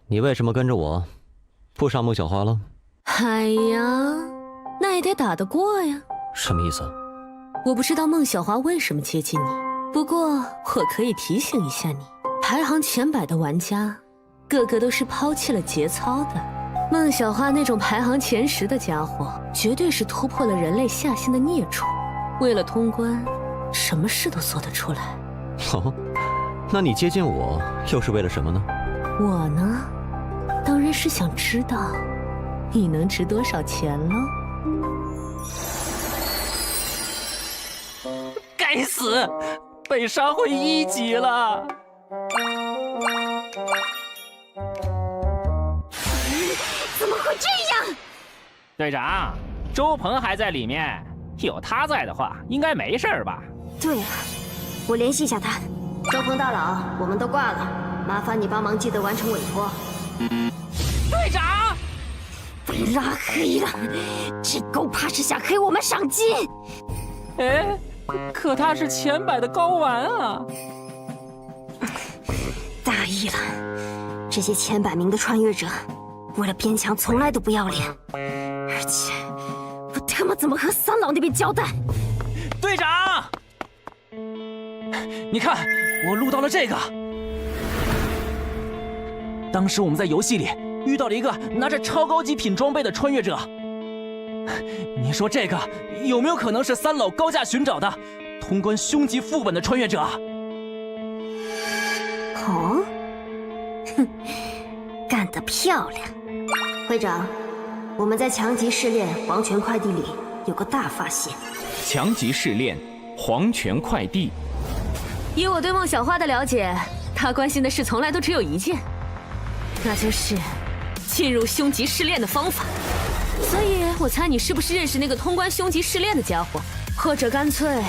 你为什么跟着我，不上孟小花了？哎呀，那也得打得过呀。什么意思？我不知道孟小花为什么接近你，不过我可以提醒一下你，排行前100的玩家，个个都是抛弃了节操的。孟小花那种排行前10的家伙，绝对是突破了人类下限的孽畜，为了通关，什么事都做得出来。哦，那你接近我又是为了什么呢？我呢，当然是想知道你能值多少钱喽。该死，被杀回1级了。怎么会这样？队长，周鹏还在里面，有他在的话，应该没事吧？对啊，我联系一下他。周鹏大佬，我们都挂了，麻烦你帮忙记得完成委托。队长，被拉黑了，这狗怕是想黑我们赏金。哎，可他是前100的睾丸啊！大意了，这些前100名的穿越者，为了边墙从来都不要脸，而且我他妈怎么和三老那边交代？队长，你看，我录到了这个。当时我们在游戏里遇到了一个拿着超高级品装备的穿越者，你说这个有没有可能是三老高价寻找的通关凶级副本的穿越者？哦，哼，干得漂亮！会长，我们在强级试炼黄泉快递里有个大发现。强级试炼黄泉快递。以我对孟小花的了解，她关心的事从来都只有一件，那就是进入凶级试炼的方法。所以我猜你是不是认识那个通关凶级试炼的家伙，或者干脆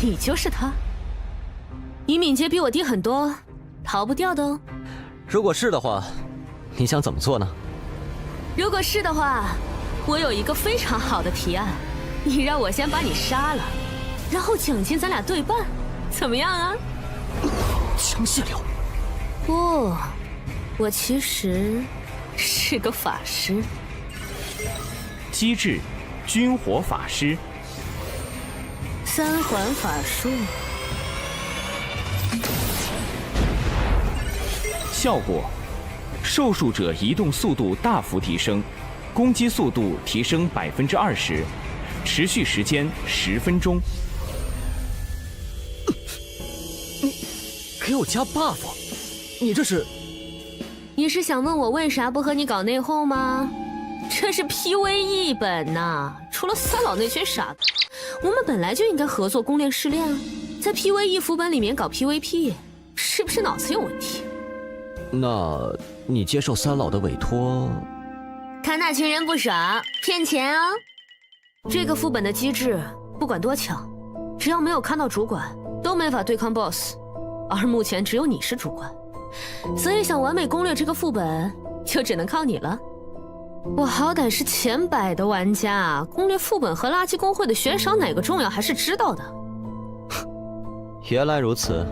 你就是他？你敏捷比我低很多，逃不掉的哦。如果是的话，你想怎么做呢？如果是的话，我有一个非常好的提案，你让我先把你杀了，然后奖金咱俩对半，怎么样啊？枪械流。不，我其实是个法师。机制：军火法师。3环法术。效果：受术者移动速度大幅提升，攻击速度提升20%，持续时间10分钟。你给我加 buff， 你这是？你是想问我为啥不和你搞内讧吗？这是 PVE 本呐，除了三老那群傻子，我们本来就应该合作攻略试炼啊，在 PVE 副本里面搞 PVP， 是不是脑子有问题？那你接受三老的委托？看那群人不傻，骗钱啊！这个副本的机制，不管多强，只要没有看到主管，都没法对抗 BOSS。而目前只有你是主官，所以想完美攻略这个副本，就只能靠你了。我好歹是前100的玩家，攻略副本和垃圾公会的悬赏哪个重要还是知道的。原来如此。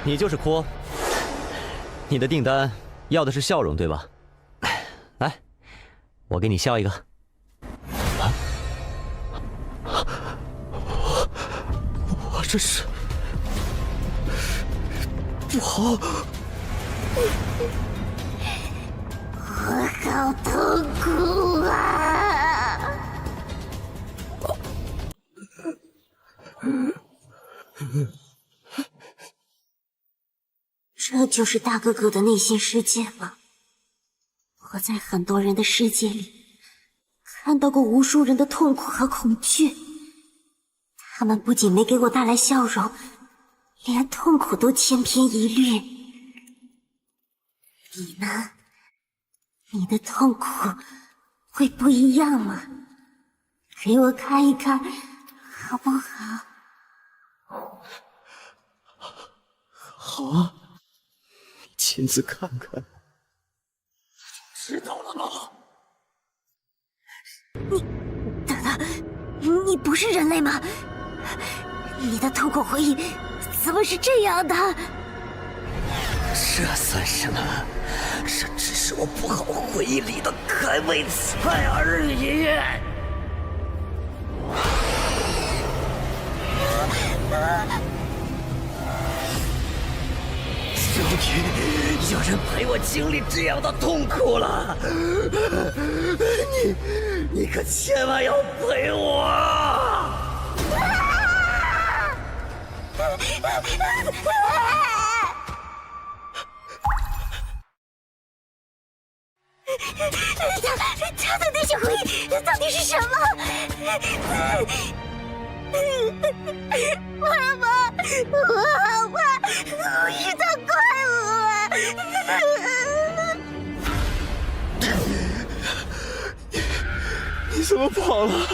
你就是阔，你的订单要的是笑容，对吧？来，我给你笑一个。我这是不好，我好痛苦啊！这就是大哥哥的内心世界吗？我在很多人的世界里看到过无数人的痛苦和恐惧，他们不仅没给我带来笑容，连痛苦都千篇一律。你呢？你的痛苦会不一样吗？给我看一看，好不好？好啊，你亲自看看。知道了吗？等等，你不是人类吗？你的痛苦回忆怎么是这样的？这算什么？这只是我不好回忆里的开胃菜而已。终于有人陪我经历这样的痛苦了，你可千万要陪我！他的那些回忆到底是什么？妈妈，我好怕我遇到怪物。你怎么跑了？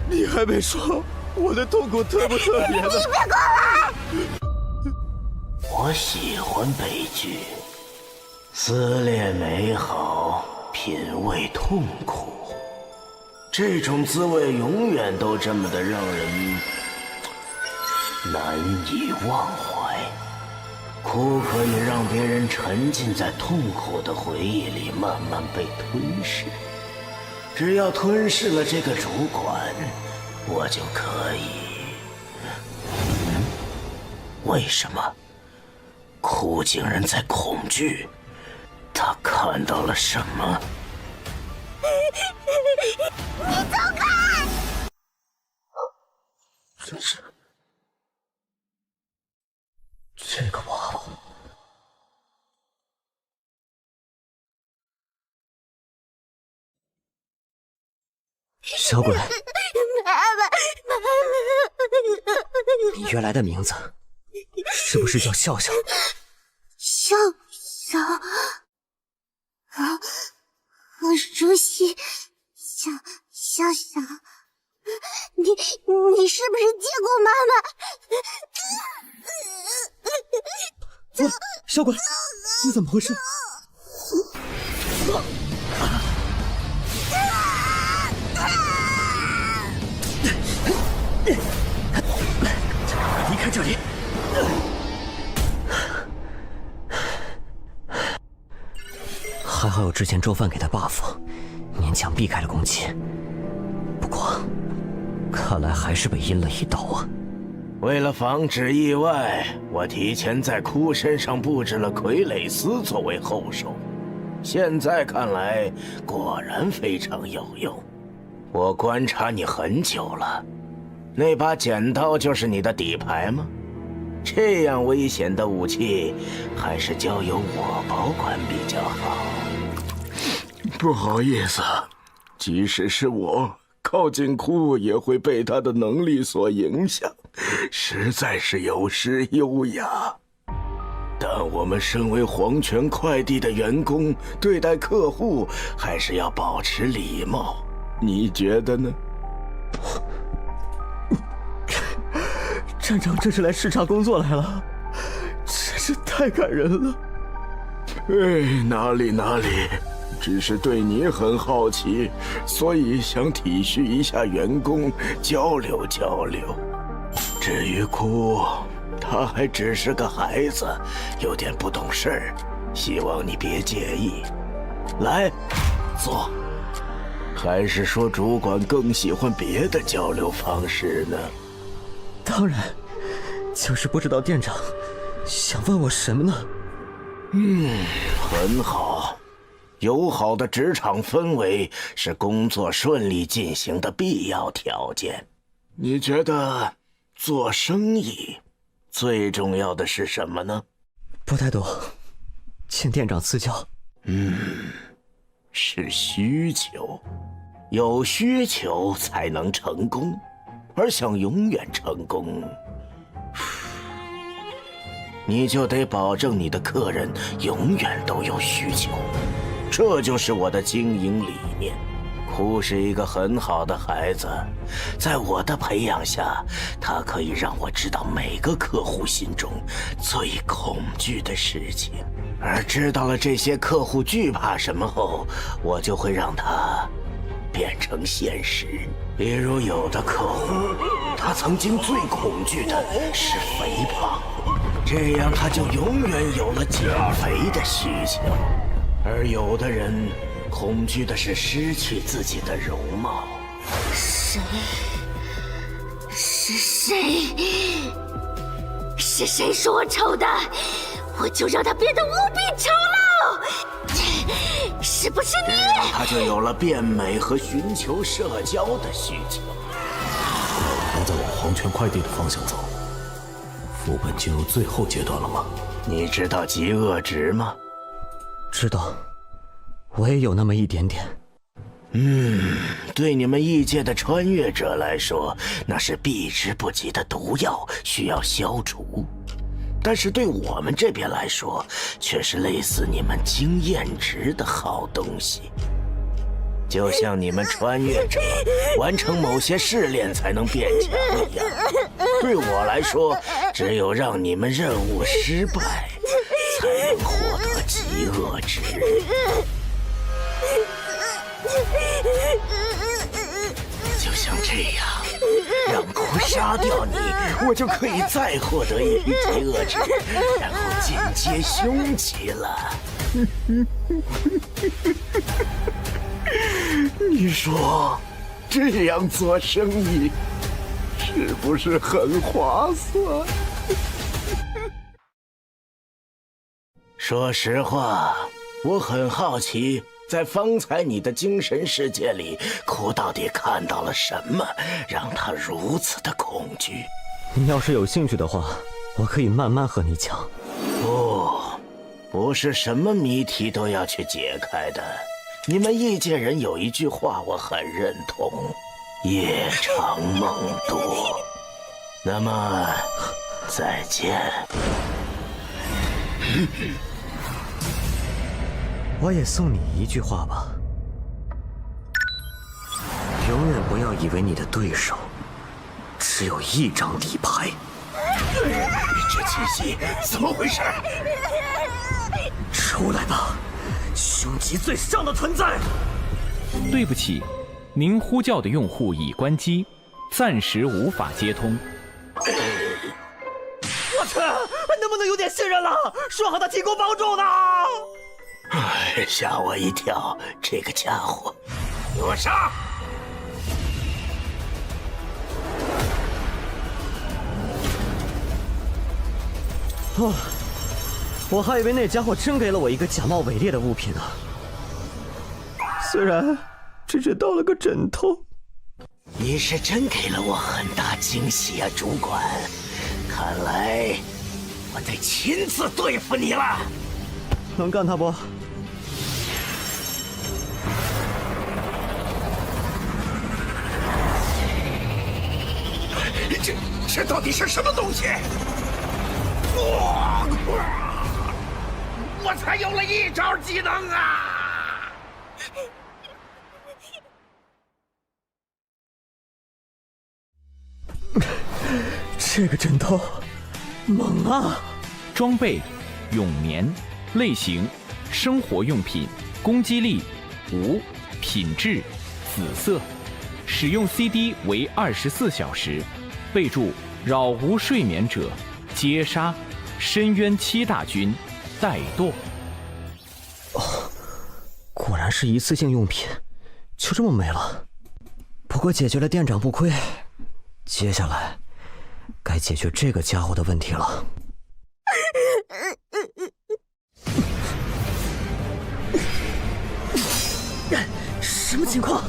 你还没说我的痛苦特不特别呢？你别过来！我喜欢悲剧，撕裂美好，品味痛苦。这种滋味永远都这么的让人难以忘怀。苦可以让别人沉浸在痛苦的回忆里，慢慢被吞噬。只要吞噬了这个主管，我就可以。为什么？苦竟然在恐惧？他看到了什么？你走开！真是这个娃娃，小鬼，你原来的名字是不是叫笑笑？笑笑啊，好熟悉，笑笑，你是不是见过妈妈？小鬼，你怎么回事？离开这里！还好有之前周范给的 buff， 勉强避开了攻击。不过，看来还是被阴了一刀啊！为了防止意外，我提前在哭身上布置了傀儡丝作为后手。现在看来，果然非常有用。我观察你很久了，那把剪刀就是你的底牌吗？这样危险的武器，还是交由我保管比较好。不好意思，即使是我靠近库也会被他的能力所影响，实在是有失优雅。但我们身为黄泉快递的员工，对待客户还是要保持礼貌，你觉得呢？站长这是来视察工作来了，真是太感人了。哪里，只是对你很好奇，所以想体恤一下员工，交流交流。至于哭，他还只是个孩子，有点不懂事儿，希望你别介意。来，坐。还是说主管更喜欢别的交流方式呢？当然，就是不知道店长想问我什么呢？很好。友好的职场氛围是工作顺利进行的必要条件。你觉得做生意最重要的是什么呢？不太多，请店长赐教。是需求。有需求才能成功，而想永远成功，你就得保证你的客人永远都有需求。这就是我的经营理念。库是一个很好的孩子，在我的培养下，他可以让我知道每个客户心中最恐惧的事情，而知道了这些客户惧怕什么后，我就会让他变成现实。比如有的客户，他曾经最恐惧的是肥胖，这样他就永远有了减肥的需求。而有的人恐惧的是失去自己的容貌。谁？是谁？是谁说我丑的？我就让他变得无比丑陋！是不是你？他就有了变美和寻求社交的需求。都在往黄泉快递的方向走。副本进入最后阶段了吗？你知道极恶值吗？知道，我也有那么一点点。对你们异界的穿越者来说，那是避之不及的毒药，需要消除。但是对我们这边来说，却是类似你们经验值的好东西。就像你们穿越者完成某些试炼才能变强一样，对我来说，只有让你们任务失败，才能获得极恶值。就像这样，让库杀掉你，我就可以再获得一批极恶值，然后进阶凶级了。你说，这样做生意是不是很划算？说实话，我很好奇，在方才你的精神世界里，库到底看到了什么，让他如此的恐惧？你要是有兴趣的话，我可以慢慢和你讲。不是什么谜题都要去解开的。你们异界人有一句话我很认同：夜长梦多。那么，再见。我也送你一句话吧，永远不要以为你的对手只有一张底牌。这气息怎么回事？出来吧，凶级最上的存在！对不起，您呼叫的用户已关机，暂时无法接通。我去，能不能有点信任了？说好的提供帮助呢？吓我一跳，这个家伙！给我杀！我还以为那家伙真给了我一个假冒伪劣的物品呢。虽然只是到了个枕头。你是真给了我很大惊喜啊，主管！看来我得亲自对付你了。能干他不？这到底是什么东西？我才有了一招技能啊！这个枕头猛啊！装备：永眠，类型：生活用品，攻击力5，品质紫色，使用 CD 为24小时。备注：扰无睡眠者，皆杀。深渊7大军，怠惰。果然是一次性用品，就这么没了。不过解决了店长不亏，接下来该解决这个家伙的问题了。什么情况？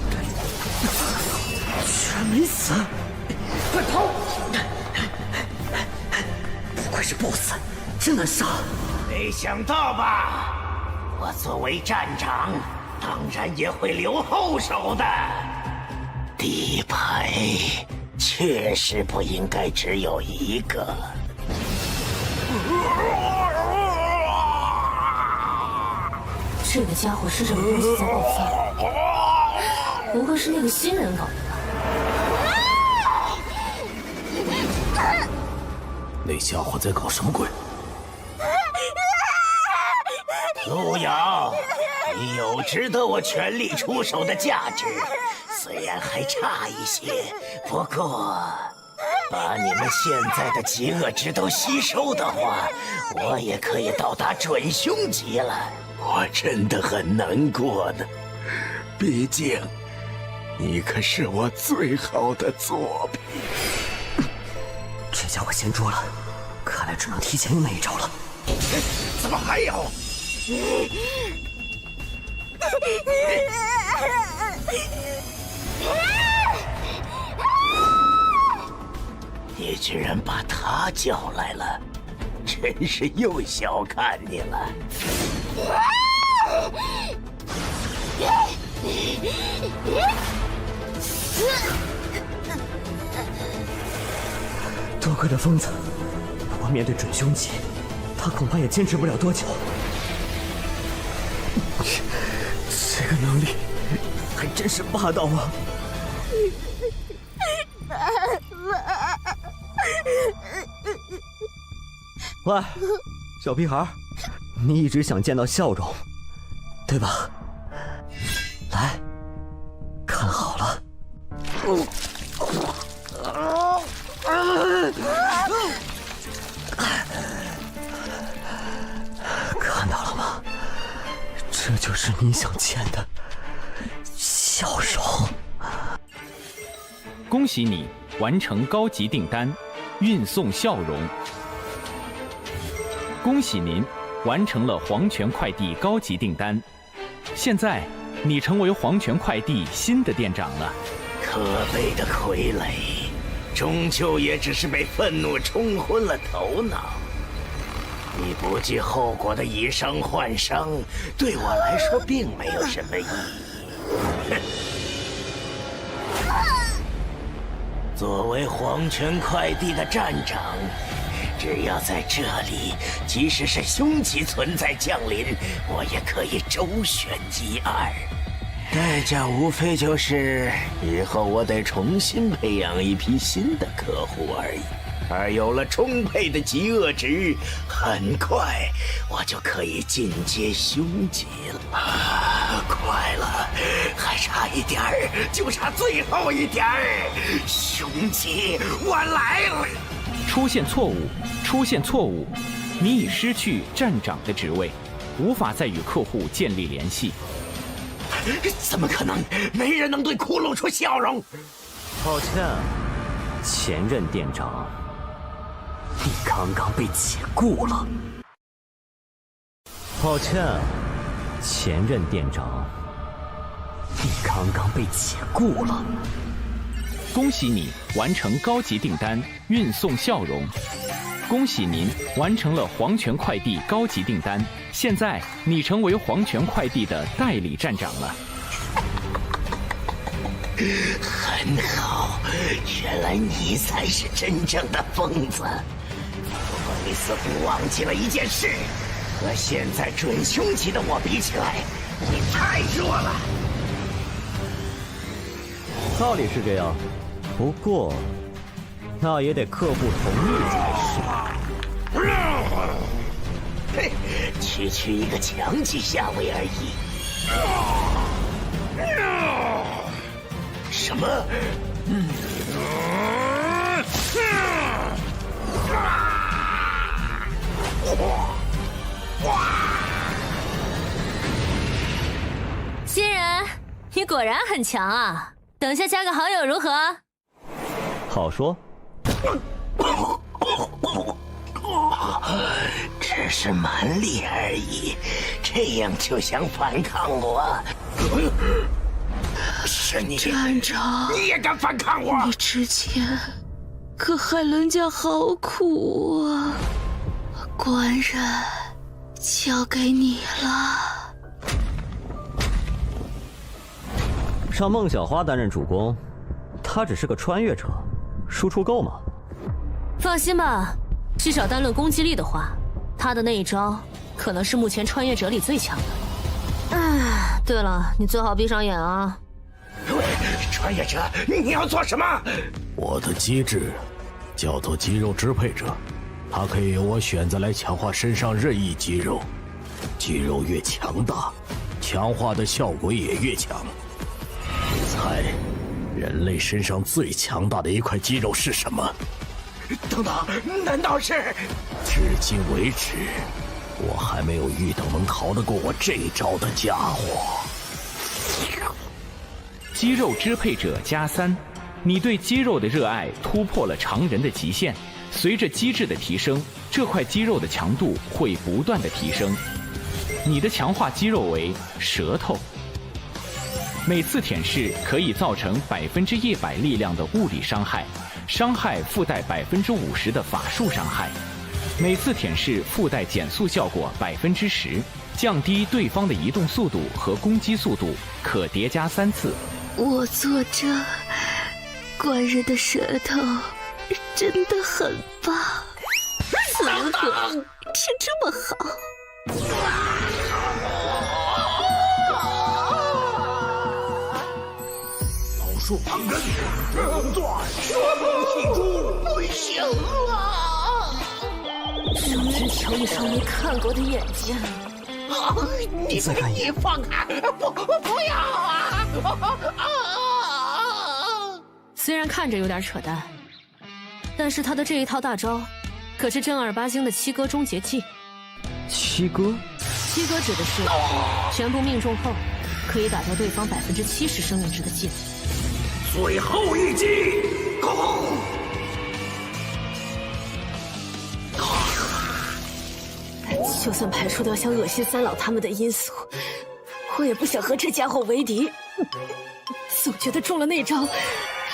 居然没死！快跑！不愧是 BOSS， 真难杀。没想到吧？我作为站长，当然也会留后手的。底牌确实不应该只有一个。这个家伙是什么东西在爆发？不会是那个新人搞的吧？那家伙在搞什么鬼？路遥，你有值得我全力出手的价值，虽然还差一些，不过把你们现在的极恶值都吸收的话，我也可以到达准凶级了。我真的很难过呢，毕竟你可是我最好的作品。这家伙先捉了，看来只能提前用那一招了。怎么还有？你居然把他叫来了，真是又小看你了。多亏了疯子，不过面对准凶级，他恐怕也坚持不了多久。这个能力还真是霸道啊！喂，小屁孩，你一直想见到笑容，对吧？来，看好了。看到了吗？这就是你想见的笑容。恭喜你完成高级订单，运送笑容。恭喜您完成了黄泉快递高级订单，现在你成为黄泉快递新的店长了。可悲的傀儡，终究也只是被愤怒冲昏了头脑。你不计后果的以伤换伤，对我来说并没有什么意义。作为黄泉快递的站长，只要在这里，即使是凶级存在降临，我也可以周旋一二。代价无非就是以后我得重新培养一批新的客户而已。而有了充沛的极恶值，很快我就可以进阶凶级了。快了，还差一点儿，就差最后一点儿。凶级，我来了！出现错误，出现错误，你已失去站长的职位，无法再与客户建立联系。怎么可能？没人能对骷髅出笑容。抱歉，前任店长，你刚刚被解雇了。抱歉，前任店长，你刚刚被解雇了。恭喜你完成高级订单，运送笑容。恭喜您完成了黄泉快递高级订单，现在你成为黄泉快递的代理站长了。很好，原来你才是真正的疯子。不过你似乎忘记了一件事，和现在准凶级的我比起来，你太弱了。道理是这样，不过那也得客户同意才是。嘿，区区一个强级下位而已。什么？新人，你果然很强啊！等下加个好友如何？好说。只是蛮力而已，这样就想反抗我？是你，站长，你也敢反抗我？你之前可害人家好苦啊！官人交给你了。让孟小花担任主攻，她只是个穿越者，输出够吗？放心吧，至少单论攻击力的话，他的那一招可能是目前穿越者里最强的。哎，对了，你最好闭上眼啊！穿越者，你要做什么？我的机制叫做肌肉支配者，它可以由我选择来强化身上任意肌肉，肌肉越强大，强化的效果也越强。你猜，人类身上最强大的一块肌肉是什么？等等，难道是？至今为止，我还没有遇到能逃得过我这一招的家伙。肌肉支配者+3，你对肌肉的热爱突破了常人的极限。随着机制的提升，这块肌肉的强度会不断的提升。你的强化肌肉为舌头，每次舔舐可以造成100%力量的物理伤害，伤害附带50%的法术伤害。每次舔舐附带减速效果10%，降低对方的移动速度和攻击速度，可叠加3次。我做这官人的舌头真的很棒，怎么吃这么好？老树旁根，中断，说不起猪，不行了！手指瞧你双没看过的眼睛。你放开！不要啊！虽然看着有点扯淡，但是他的这一套大招，可是正儿八经的七哥终结技。七哥？七哥指的是全部命中后，可以打掉对方70%生命值的技能。最后一击，攻！就算排除掉像恶心三老他们的因素，我也不想和这家伙为敌。总觉得中了那招，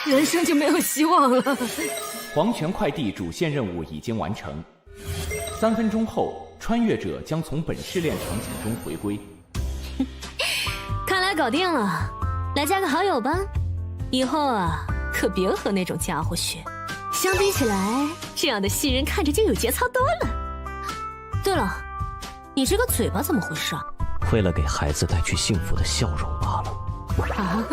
人生就没有希望了。黄泉快递主线任务已经完成，3分钟后，穿越者将从本试炼场景中回归。看来搞定了，来加个好友吧。以后啊，可别和那种家伙学。相比起来，这样的新人看着就有节操多了。对了，你这个嘴巴怎么回事啊？为了给孩子带去幸福的笑容罢了。啊！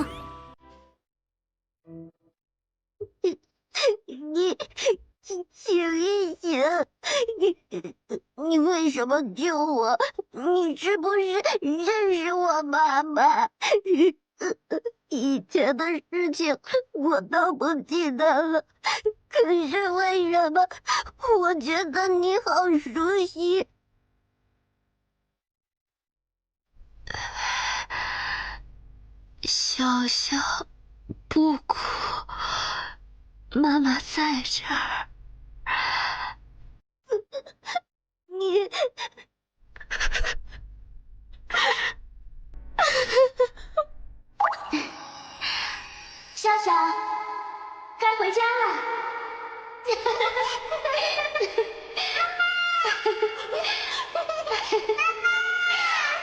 你醒一醒！你为什么救我？你是不是认识我妈妈？以前的事情我都不记得了，可是为什么我觉得你好熟悉？小小，不哭，妈妈在这儿。你，笑笑，该回家了。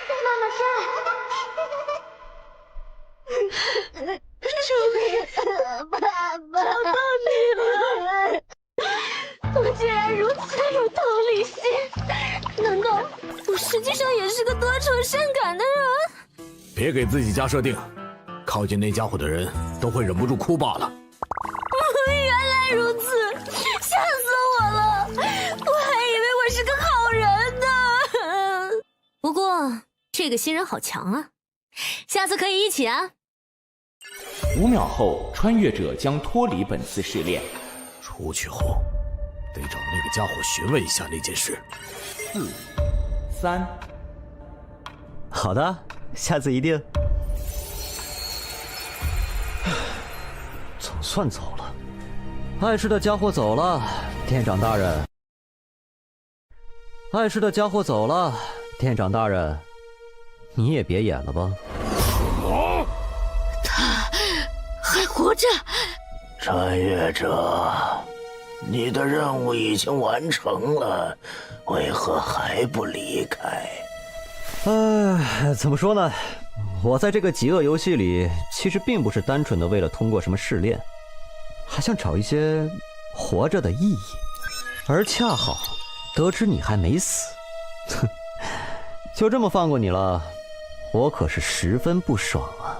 妈妈在。爸爸，找到你了！我竟然如此有同理心，难道我实际上也是个多愁善感的人？别给自己加设定，靠近那家伙的人都会忍不住哭罢了。原来如此，吓死我了！我还以为我是个好人呢。不过这个新人好强啊，下次可以一起啊。 5秒后，穿越者将脱离本次试炼。出去后，得找那个家伙询问一下那件事。4、3，好的，下次一定。总算走了，碍事的家伙走了，店长大人。碍事的家伙走了，店长大人，你也别演了吧。还活着，穿越者，你的任务已经完成了，为何还不离开？怎么说呢？我在这个极恶游戏里，其实并不是单纯的为了通过什么试炼，还想找一些活着的意义。而恰好得知你还没死，哼，就这么放过你了，我可是十分不爽啊！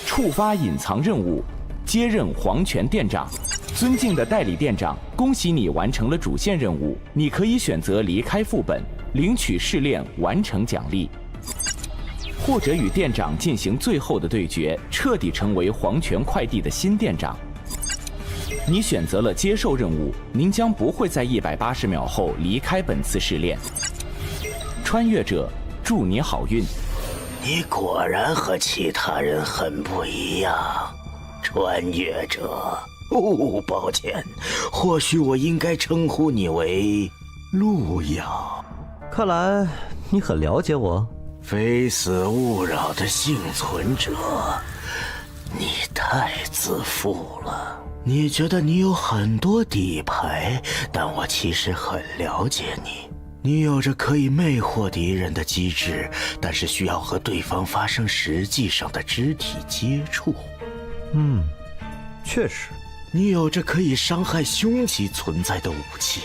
触发隐藏任务，接任黄泉店长。尊敬的代理店长，恭喜你完成了主线任务。你可以选择离开副本，领取试炼完成奖励，或者与店长进行最后的对决，彻底成为黄泉快递的新店长。你选择了接受任务，您将不会在180秒后离开本次试炼。穿越者，祝你好运。 你果然和其他人很不一样，穿越者。抱歉，或许我应该称呼你为路遥。看来你很了解我。非死勿扰的幸存者，你太自负了。你觉得你有很多底牌，但我其实很了解你。 你有着可以魅惑敌人的机制，但是需要和对方发生实际上的肢体接触。确实，你有着可以伤害凶级存在的武器，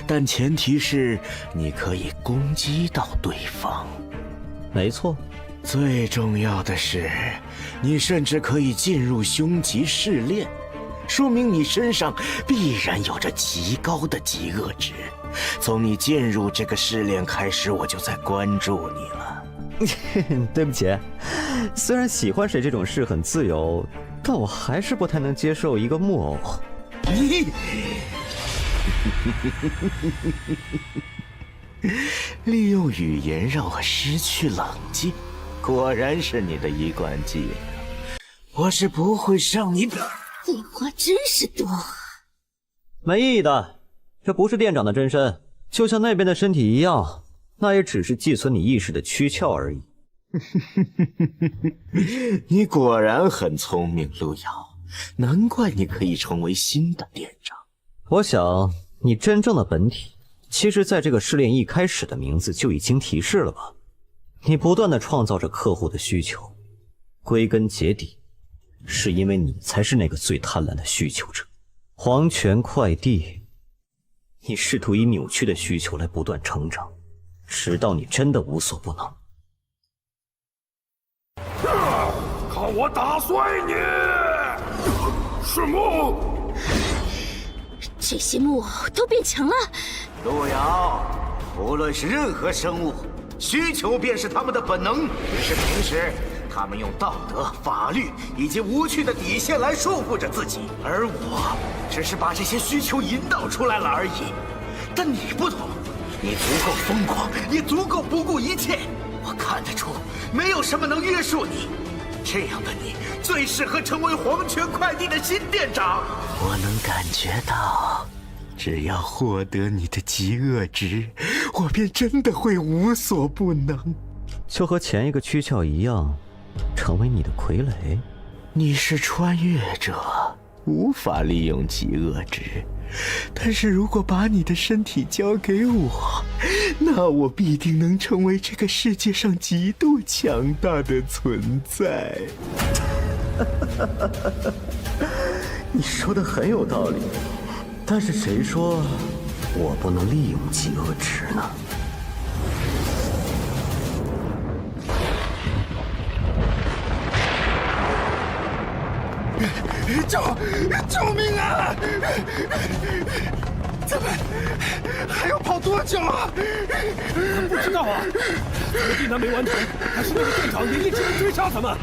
但前提是你可以攻击到对方。没错，最重要的是，你甚至可以进入凶级试炼，说明你身上必然有着极高的极恶值。 从你进入这个试炼开始，我就在关注你了。对不起，虽然喜欢谁这种事很自由，但我还是不太能接受一个木偶。利用语言让我失去冷静，果然是你的一贯技能。我是不会上你的。废话真是多。没意义的。 这不是店长的真身，就像那边的身体一样，那也只是寄存你意识的躯壳而已。你果然很聪明，路遥，难怪你可以成为新的店长。我想，你真正的本体，其实在这个试炼一开始的名字就已经提示了吧？你不断的创造着客户的需求，归根结底，是因为你才是那个最贪婪的需求者。黄泉快递。 你试图以扭曲的需求来不断成长，直到你真的无所不能。看我打碎你！是木偶，这些木偶都变强了。路遥，无论是任何生物，需求便是他们的本能，只是平时他们用道德、法律以及无趣的底线来束缚着自己，而我只是把这些需求引导出来了而已。但你不同，你足够疯狂，也足够不顾一切。我看得出，没有什么能约束你。这样的你，最适合成为黄泉快递的新店长。我能感觉到，只要获得你的极恶值，我便真的会无所不能。就和前一个躯壳一样，成为你的傀儡。你是穿越者，无法利用极恶值。但是如果把你的身体交给我，那我必定能成为这个世界上极度强大的存在。你说的很有道理，但是谁说我不能利用极恶值呢？救命啊！咱们还要跑多久啊？不知道啊，我们订单没完成，还是那个店长也一直在追杀咱们。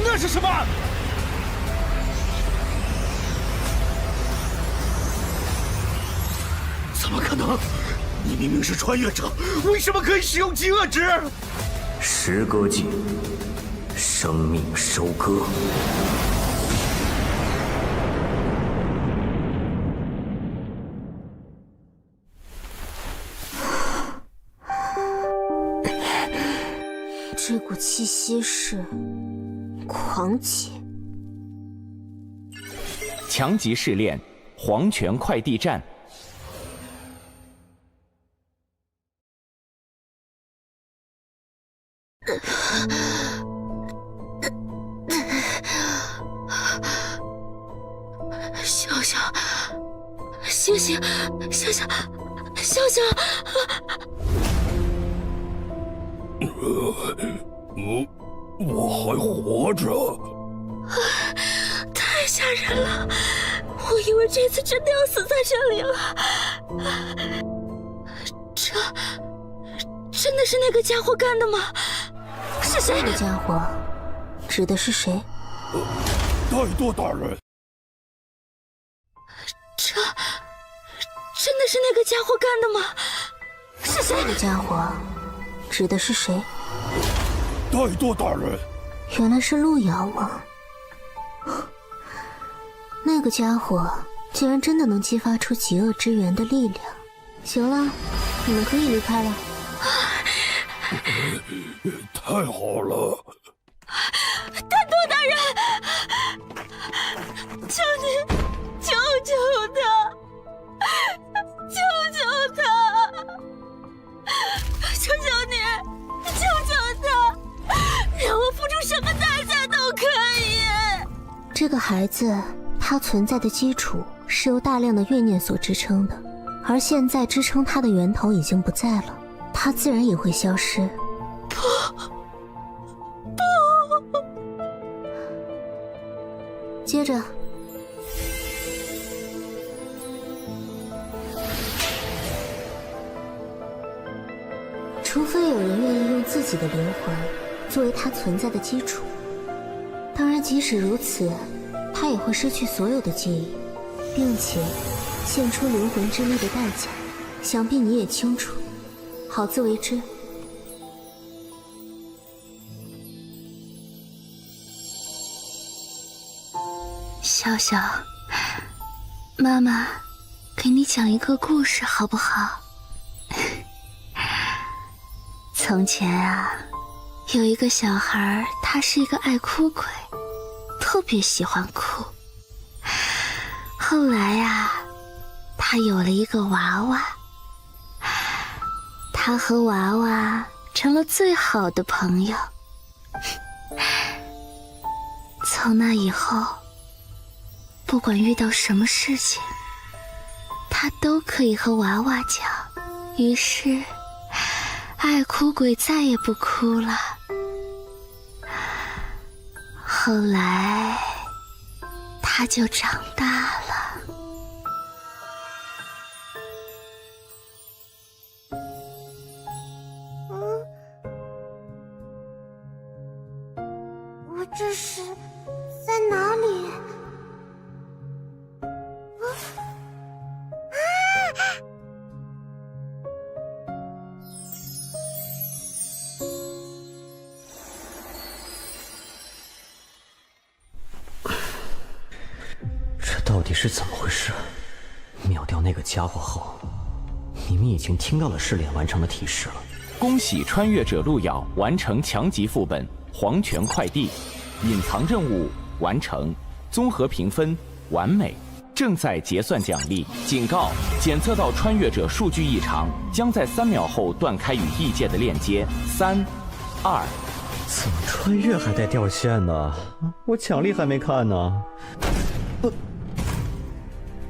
那是什么？怎么可能？你明明是穿越者，为什么可以使用极恶值？时割技，生命收割。这股气息是狂气。强级试炼，黄泉快递站。笑笑，醒醒，笑笑，笑笑。我还活着，太吓人了！我以为这次真的要死在这里了。这真的是那个家伙干的吗？是谁？那个家伙指的是谁？太多大人。这真的是那个家伙干的吗？是谁？那个家伙指的是谁？太多大人。原来是路遥吗？那个家伙竟然真的能激发出极恶之源的力量。行了，你们可以离开了。太好了！太多大人，求你救救他，救救他，求求你，救救他，让我付出什么代价都可以。这个孩子，他存在的基础是由大量的怨念所支撑的，而现在支撑他的源头已经不在了，他自然也会消失。不，接着，除非有人愿意用自己的灵魂作为他存在的基础，当然即使如此，他也会失去所有的记忆，并且献出灵魂之力的代价，想必你也清楚，好自为之。笑笑，妈妈给你讲一个故事好不好？从前啊，有一个小孩，他是一个爱哭鬼，特别喜欢哭。后来啊，他有了一个娃娃，他和娃娃成了最好的朋友。从那以后，不管遇到什么事情，他都可以和娃娃讲。于是爱哭鬼再也不哭了。后来他就长大了。我这是在哪里？这到底是怎么回事？秒掉那个家伙后，你们已经听到了试炼完成的提示了。恭喜穿越者路遥完成强级副本黄泉快递，隐藏任务完成，综合评分完美，正在结算奖励。警告：检测到穿越者数据异常，将在3秒后断开与异界的链接。3、2、怎么穿越还带掉线呢？我奖励还没看呢。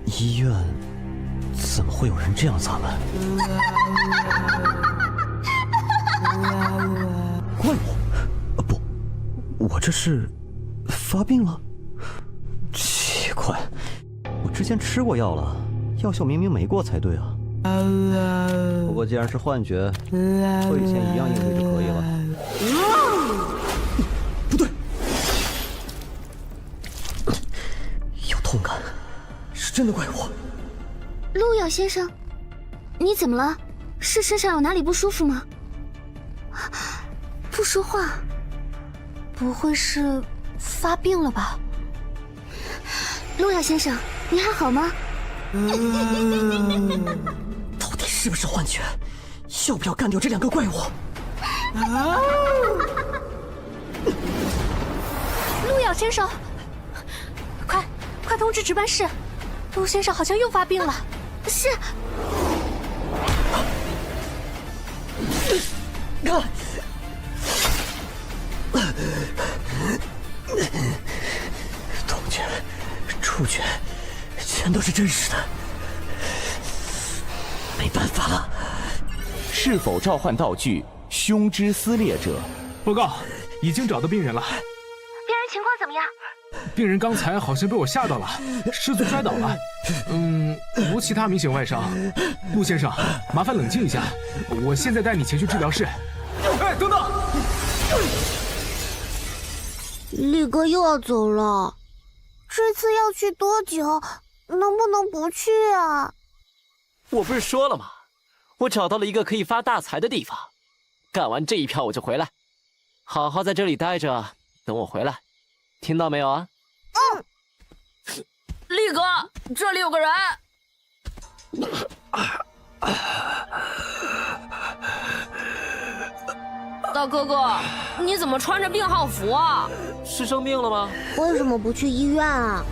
医院怎么会有人这样砸门？怪我？不，我这是发病了？奇怪，我之前吃过药了，药效明明没过才对啊。不过既然是幻觉，和以前一样应对就可以了。不对，有痛感，是真的怪我。路遥先生，你怎么了？是身上有哪里不舒服吗？不说话，不会是发病了吧？路遥先生，你还好吗？到底是不是幻觉？要不要干掉这2个怪物？路遥先生，快通知值班室，陆先生好像又发病了。是。痛觉、触觉，全都是真实的，没办法了。是否召唤道具胸之撕裂者？报告，已经找到病人了。病人情况怎么样？病人刚才好像被我吓到了，失足摔倒了。无其他明显外伤。陆先生，麻烦冷静一下，我现在带你前去治疗室。哎，等等！力哥又要走了，这次要去多久？能不能不去啊？我不是说了吗？我找到了一个可以发大财的地方，干完这一票我就回来，好好在这里待着，等我回来，听到没有啊？力哥，这里有个人。大哥哥，你怎么穿着病号服啊？是生病了吗？为什么不去医院啊？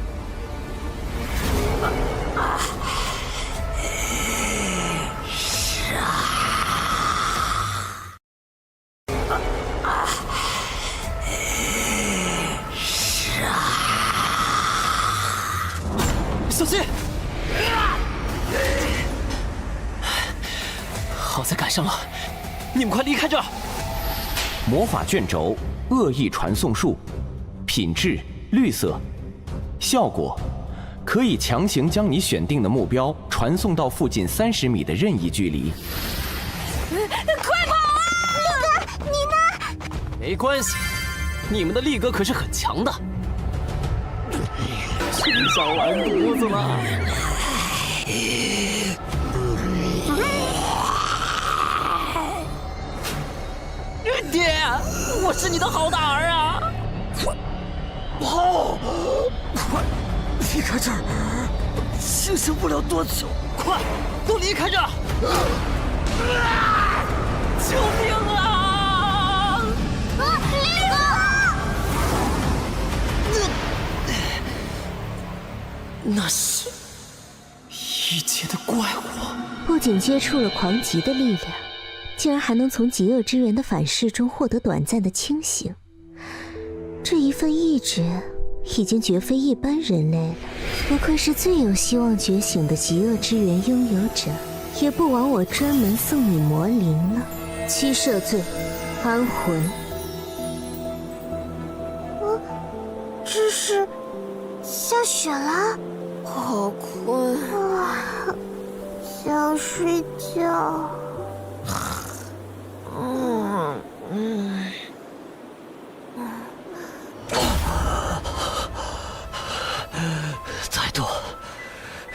小心！好在赶上了，你们快离开这儿！魔法卷轴恶意传送术，品质绿色，效果可以强行将你选定的目标传送到附近30米的任意距离。快跑啊！力哥，你呢？没关系，你们的力哥可是很强的。吃上完犊子了。爹，我是你的好大儿啊！跑！快离开这儿！清醒不了多久，快都离开这儿！救命啊！力哥！那是一阶的怪物，不仅接触了狂极的力量，竟然还能从极恶之源的反噬中获得短暂的清醒。这一份意志已经绝非一般人类了，不愧是最有希望觉醒的极恶之源拥有者，也不枉我专门送你魔灵了。七赦罪，安魂。这是下雪了，好困啊，想睡觉。再多，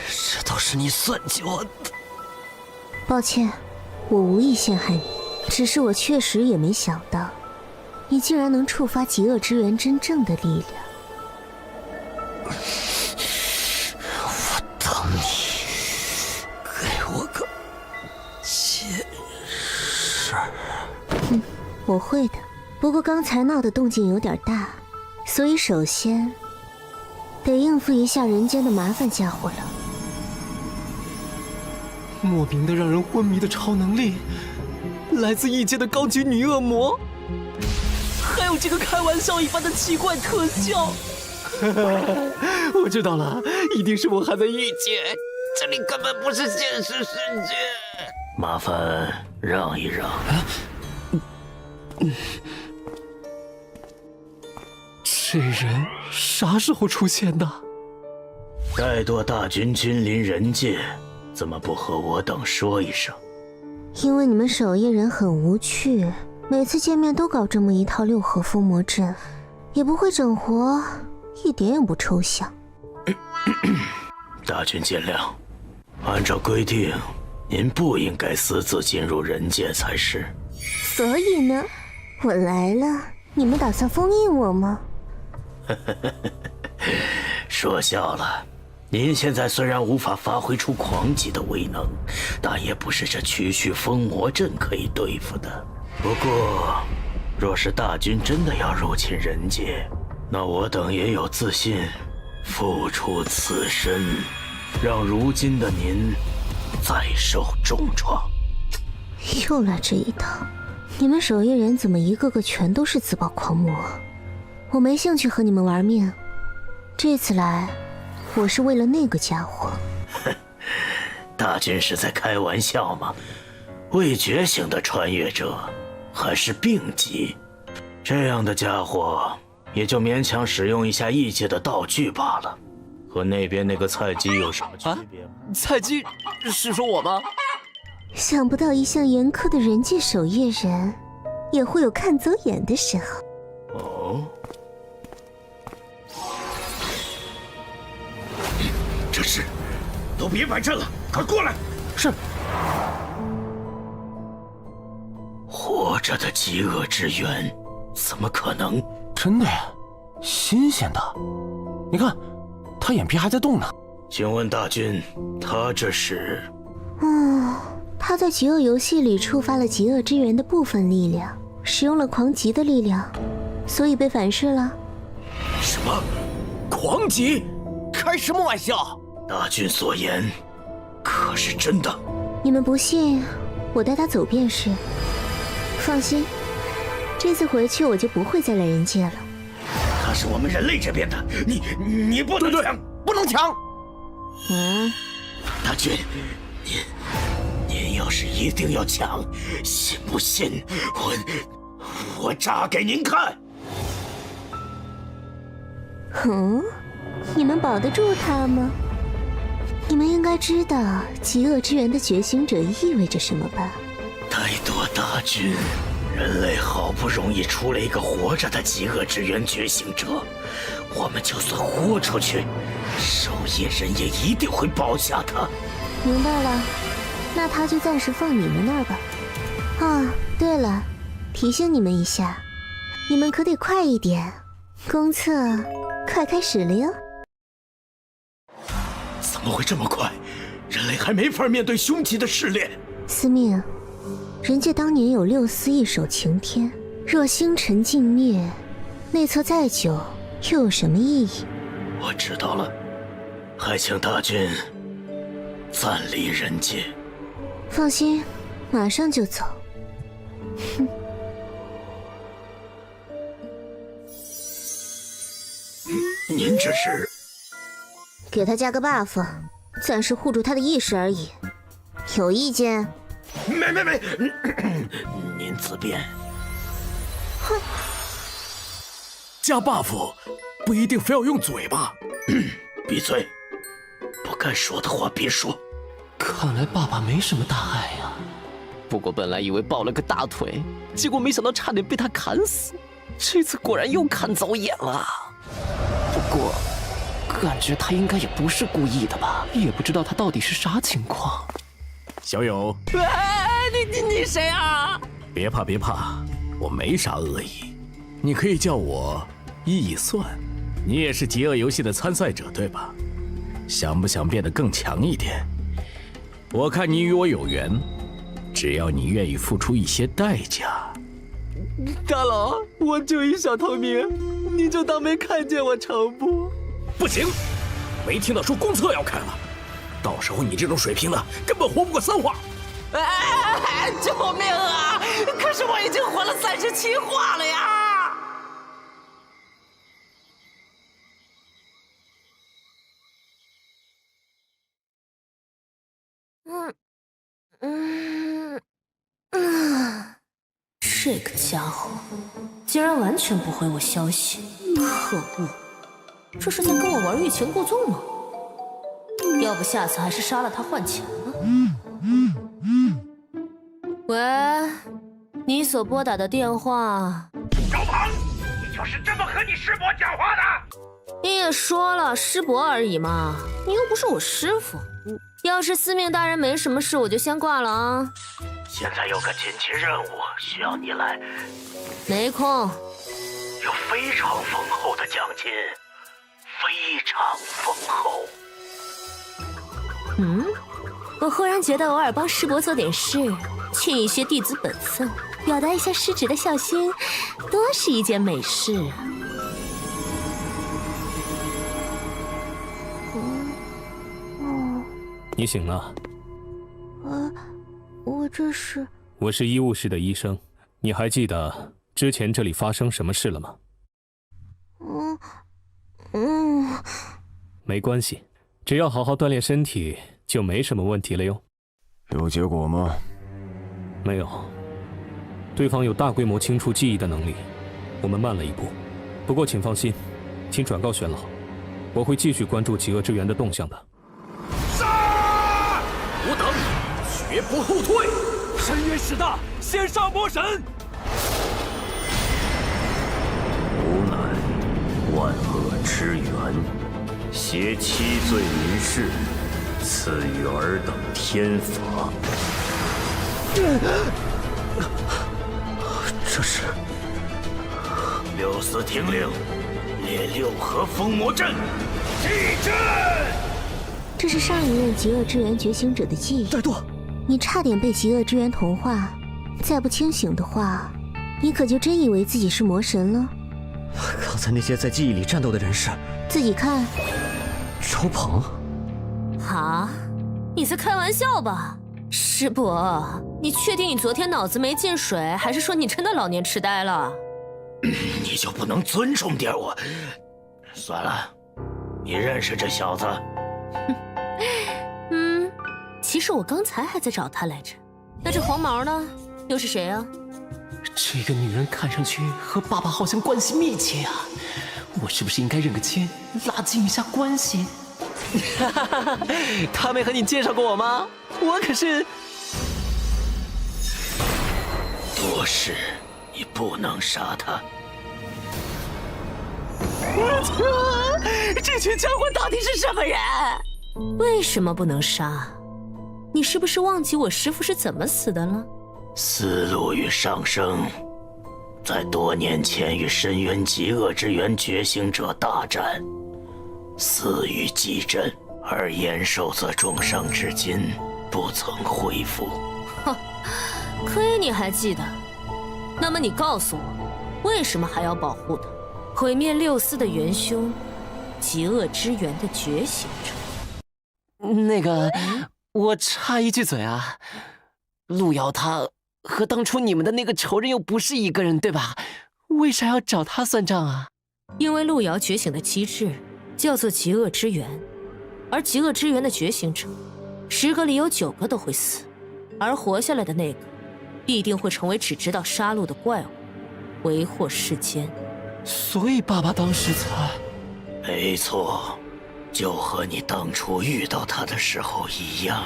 这都是你算计我的。抱歉，我无意陷害你，只是我确实也没想到，你竟然能触发极恶之源真正的力量。我等你，给我个解释。我会的，不过刚才闹的动静有点大，所以首先得应付一下人间的麻烦家伙了。莫名的让人昏迷的超能力，来自异界的高级女恶魔，还还有这个开玩笑一般的奇怪特效。我知道了，一定是我还在异界，这里根本不是现实世界。麻烦让一让。这人啥时候出现的？怠惰大军君临人界，怎么不和我等说一声？因为你们守夜人很无趣，每次见面都搞这么一套六合封魔阵，也不会整活，一点也不抽象。大军见谅，按照规定，您不应该私自进入人界才是。所以呢，我来了，你们打算封印我吗？说笑了。您现在虽然无法发挥出狂级的威能，但也不是这区区封魔阵可以对付的。不过，若是大军真的要入侵人界，那我等也有自信付出此身，让如今的您再受重创。又来这一套，你们守夜人怎么一个个全都是自爆狂魔？我没兴趣和你们玩命，这次来我是为了那个家伙。大军是在开玩笑吗？未觉醒的穿越者还是病级，这样的家伙也就勉强使用一下异界的道具罢了，和那边那个菜鸡有什么区别吗？菜鸡是说我吗？想不到一向严苛的人界守夜人，也会有看走眼的时候。哦。这是，都别摆阵了，快过来！是。活着的极恶之源，怎么可能？真的呀，新鲜的。你看，他眼皮还在动呢。请问大军，他这是？他在极恶游戏里触发了极恶之源的部分力量，使用了狂极的力量，所以被反噬了。什么？狂极？开什么玩笑？大军所言可是真的？你们不信，我带他走便是。放心，这次回去我就不会再来人界了。他是我们人类这边的，你不能抢，不能抢。大军，您要是一定要抢，信不信我炸给您看？你们保得住他吗？你们应该知道极恶之源的觉醒者意味着什么吧？怠惰大军，人类好不容易出了一个活着的极恶之源觉醒者，我们就算豁出去，守夜人也一定会保下他。明白了，那他就暂时放你们那儿吧。对了，提醒你们一下，你们可得快一点，公测快开始了哟。怎么会这么快？人类还没法面对凶极的试炼。司命，人界当年有6司一手擎天，若星辰尽灭，内测再久又有什么意义？我知道了，还请大军暂离人界。放心，马上就走。您这是？给他加个 buff， 暂时护住他的意识而已。有意见？没，您自便。哼，加 buff 不一定非要用嘴巴。闭嘴，不该说的话别说。看来爸爸没什么大碍呀。不过本来以为抱了个大腿，结果没想到差点被他砍死。这次果然又看走眼了。不过感觉他应该也不是故意的吧，也不知道他到底是啥情况。小友，你谁啊？别怕，我没啥恶意，你可以叫我易算。你也是极恶游戏的参赛者对吧？想不想变得更强一点？我看你与我有缘，只要你愿意付出一些代价。大佬，我就一小透明，你就当没看见我成不？不行，没听到说公测要开了，到时候你这种水平的根本活不过3话。救命啊！可是我已经活了37话了呀！这个家伙竟然完全不回我消息，可恶！这是在跟我玩欲擒故纵吗？要不下次还是杀了他换钱吧。喂，你所拨打的电话。小庞，你就是这么和你师伯讲话的？你也说了，师伯而已嘛，你又不是我师傅。要是司命大人没什么事，我就先挂了啊。现在有个紧急任务需要你来，没空。有非常丰厚的奖金，非常丰厚。我忽然觉得偶尔帮师伯做点事，尽一些弟子本分，表达一下师侄的孝心，多是一件美事啊。你醒了？我这是……我是医务室的医生，你还记得之前这里发生什么事了吗？没关系，只要好好锻炼身体，就没什么问题了哟。有结果吗？没有，对方有大规模清除记忆的能力，我们慢了一步。不过请放心，请转告玄老，我会继续关注极恶之源的动向的。吾等绝不后退！深渊势大，先杀魔神！吾乃万恶之源，挟七罪民士，赐予尔等天罚。这是六司听令，列六合封魔阵，祭阵。这是上一任极恶之源觉醒者的记忆。怠惰，你差点被极恶之源同化，再不清醒的话，你可就真以为自己是魔神了。刚才那些在记忆里战斗的人是……自己看。周鹏。啊，你在开玩笑吧？师伯，你确定你昨天脑子没进水，还是说你真的老年痴呆了？你就不能尊重点我？算了，你认识这小子？其实我刚才还在找他来着。那这黄毛呢？又是谁啊？这个女人看上去和爸爸好像关系密切啊，我是不是应该认个亲，拉近一下关系？他没和你介绍过我吗？我可是……多事，你不能杀他。这群家伙到底是什么人？为什么不能杀？你是不是忘记我师父是怎么死的了？思路与上升，在多年前与深渊极恶之源觉醒者大战，死于极阵，而延寿则重伤至今不曾恢复。哼，亏你还记得。那么你告诉我，为什么还要保护他？毁灭六司的元凶，极恶之源的觉醒者。那个，我插一句嘴啊，路遥他和当初你们的那个仇人又不是一个人，对吧？为啥要找他算账啊？因为路遥觉醒的机制叫做极恶之源，而极恶之源的觉醒者，10个里有9个都会死，而活下来的那个，必定会成为只知道杀戮的怪物，为祸世间。所以爸爸当时才……没错，就和你当初遇到他的时候一样。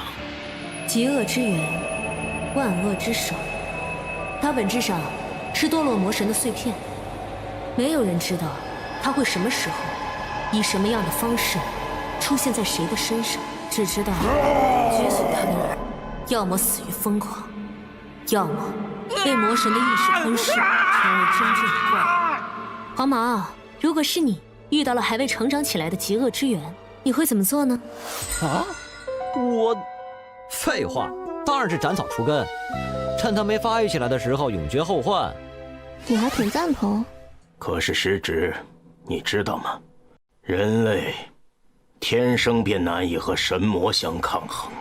极恶之源，万恶之首，它本质上是堕落魔神的碎片。没有人知道它会什么时候，以什么样的方式出现在谁的身上，只知道觉醒他的人，要么死于疯狂，要么被魔神的意识吞噬，成为真正的怪物。黄毛，如果是你遇到了还未成长起来的极恶之源，你会怎么做呢？啊，我……废话，当然是斩草除根，趁他没发育起来的时候永绝后患。你还挺赞同。可是师侄，你知道吗？人类天生便难以和神魔相抗衡，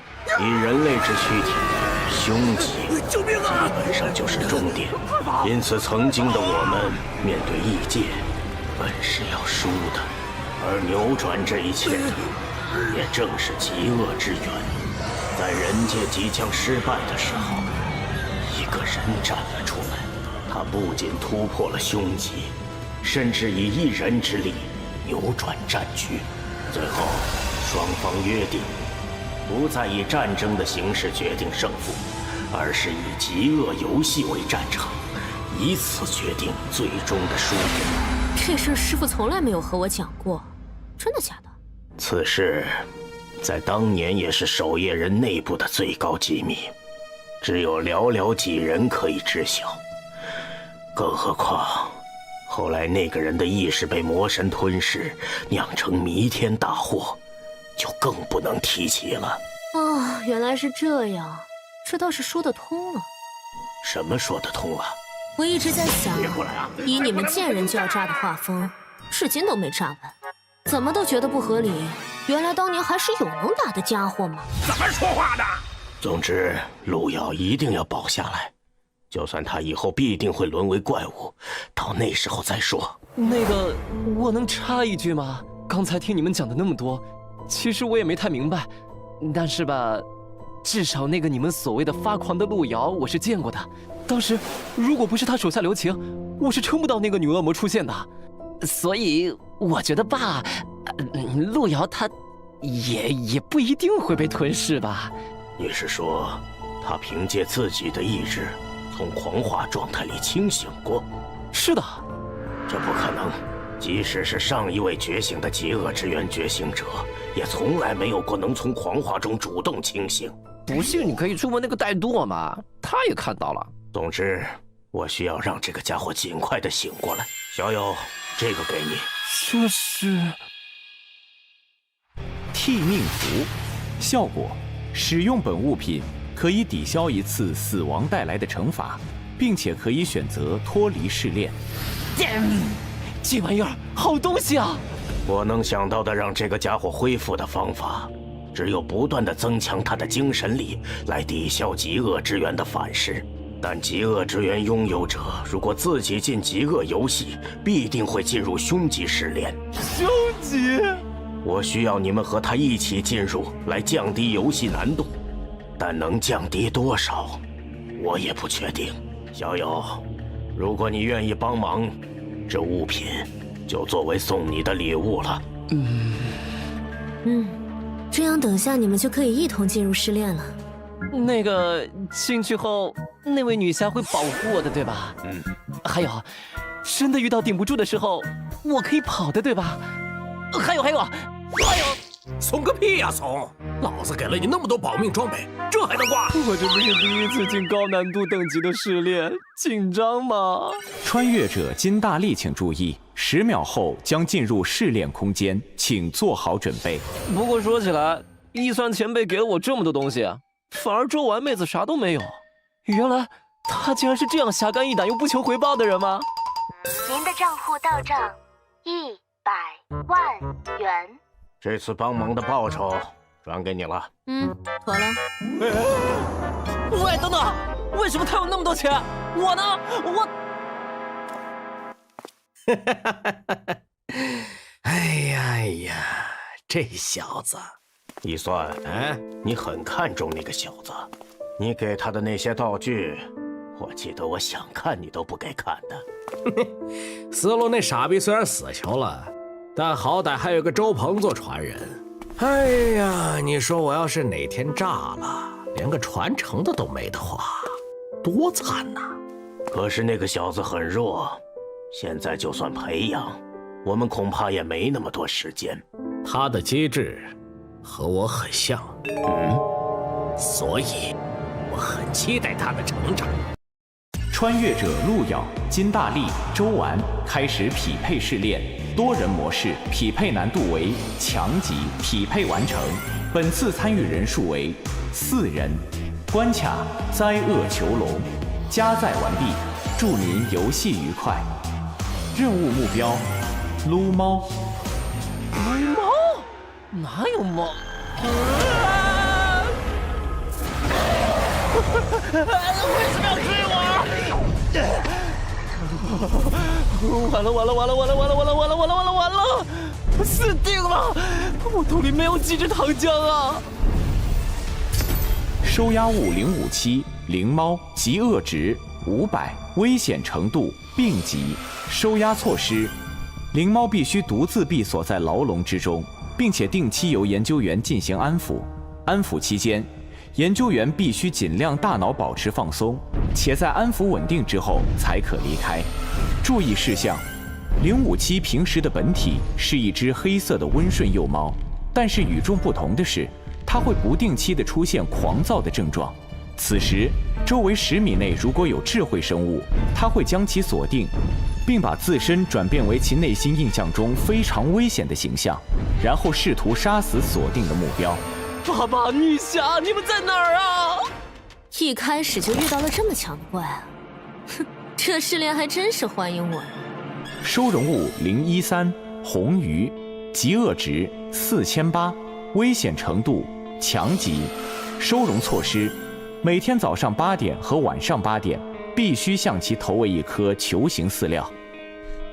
以人类之躯体，凶吉基本上就是终点。因此，曾经的我们面对异界，本是要输的，而扭转这一切的，也正是极恶之源。在人界即将失败的时候，一个人站了出来，他不仅突破了凶吉，甚至以一人之力扭转战局。最后，双方约定，不再以战争的形式决定胜负，而是以极恶游戏为战场，以此决定最终的输赢。这事师父从来没有和我讲过，真的假的？此事在当年也是守夜人内部的最高机密，只有寥寥几人可以知晓。更何况，后来那个人的意识被魔神吞噬，酿成弥天大祸，就更不能提起了。哦，原来是这样，这倒是说得通了。什么说得通了？我一直在想，别过来啊！以你们见人就要炸的画风，至今都没炸完，怎么都觉得不合理。原来当年还是有能打的家伙嘛！怎么说话的？总之，路遥一定要保下来，就算他以后必定会沦为怪物，到那时候再说。那个，我能插一句吗？刚才听你们讲的那么多，其实我也没太明白，但是吧，至少那个你们所谓的发狂的路遥，我是见过的。当时如果不是他手下留情，我是撑不到那个女恶魔出现的。所以我觉得吧，路遥他也不一定会被吞噬吧。你是说，他凭借自己的意志从狂化状态里清醒过？是的。这不可能，即使是上一位觉醒的极恶之源觉醒者，也从来没有过能从狂化中主动清醒。不信你可以去问那个戴舵嘛，他也看到了。总之，我需要让这个家伙尽快的醒过来。小友，这个给你。这是替命符，效果：使用本物品可以抵消一次死亡带来的惩罚，并且可以选择脱离试炼。这玩意儿好东西啊！我能想到的让这个家伙恢复的方法，只有不断的增强他的精神力，来抵消极恶之源的反噬。但极恶之源拥有者如果自己进极恶游戏，必定会进入凶级试炼。凶级？我需要你们和他一起进入，来降低游戏难度，但能降低多少，我也不确定。小友，如果你愿意帮忙，这物品就作为送你的礼物了。这样等下你们就可以一同进入试炼了。那个进去后，那位女侠会保护我的，对吧？还有，真的遇到顶不住的时候，我可以跑的，对吧？还有，怂个屁呀怂！老子给了你那么多保命装备，这还能挂？我这不是第一次进高难度等级的试炼，紧张吗？穿越者金大力，请注意，10秒后将进入试炼空间，请做好准备。不过说起来，一酸前辈给了我这么多东西，反而周丸妹子啥都没有。原来她竟然是这样侠肝义胆又不求回报的人吗？您的账户到账100万元。这次帮忙的报酬转给你了。妥了。喂，等等，为什么他有那么多钱？我呢？哎呀，这小子，一算，你很看重那个小子，你给他的那些道具，我记得我想看你都不给看的。死路那傻逼虽然死球了，但好歹还有个周鹏做传人。哎呀，你说我要是哪天炸了，连个传承的都没的话，多惨呐！可是那个小子很弱，现在就算培养，我们恐怕也没那么多时间。他的机制和我很像，所以我很期待他的成长。穿越者路遥、金大力、周丸开始匹配试炼，多人模式，匹配难度为强级，匹配完成。本次参与人数为4人。关卡灾厄囚笼，加载完毕，祝您游戏愉快。任务目标：撸猫。撸猫？哪有猫？为什么要追我？完了！死定了！我兜里没有几支糖浆啊！收押物057灵猫极恶值500危险程度、病疾、收押措施。灵猫必须独自闭锁在牢笼之中，并且定期由研究员进行安抚。安抚期间，研究员必须尽量大脑保持放松，且在安抚稳定之后才可离开。注意事项：057平时的本体是一只黑色的温顺幼猫，但是与众不同的是，它会不定期地出现狂躁的症状。此时，周围10米内如果有智慧生物，它会将其锁定，并把自身转变为其内心印象中非常危险的形象，然后试图杀死锁定的目标。爸爸、女侠，你们在哪儿啊？一开始就遇到了这么强的怪啊！哼，这试炼还真是欢迎我。收容物013红鱼，极恶值4800，危险程度强级。收容措施：每天早上8点和晚上8点必须向其投喂一颗球形饲料。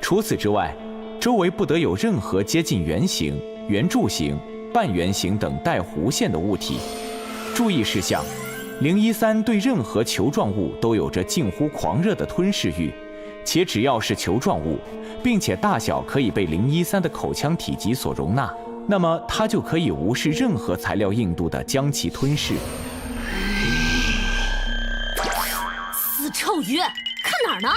除此之外，周围不得有任何接近圆形、圆柱形、半圆形等带弧线的物体。注意事项：013对任何球状物都有着近乎狂热的吞噬欲，且只要是球状物，并且大小可以被013的口腔体积所容纳，那么它就可以无视任何材料硬度的将其吞噬。死臭鱼，看哪儿呢？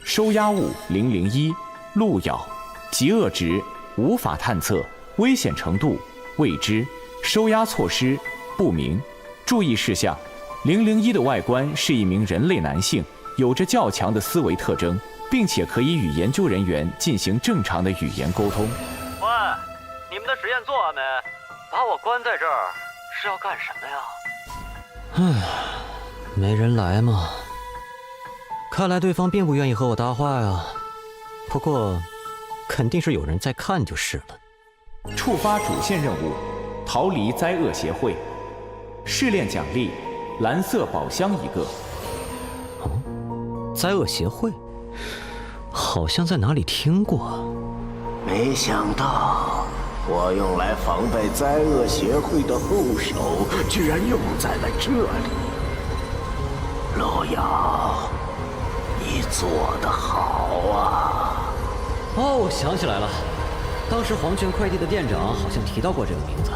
收押物001路咬，极恶值无法探测，危险程度未知，收押措施不明。注意事项：001的外观是一名人类男性，有着较强的思维特征，并且可以与研究人员进行正常的语言沟通。喂，你们的实验做完没？把我关在这儿是要干什么呀？没人来嘛。看来对方并不愿意和我搭话呀。不过，肯定是有人在看就是了。触发主线任务，逃离灾厄协会。试炼奖励：蓝色宝箱1个。灾厄协会，好像在哪里听过。没想到我用来防备灾厄协会的后手，居然用在了这里。路遥，你做得好啊！哦，我想起来了，当时黄泉快递的店长好像提到过这个名字，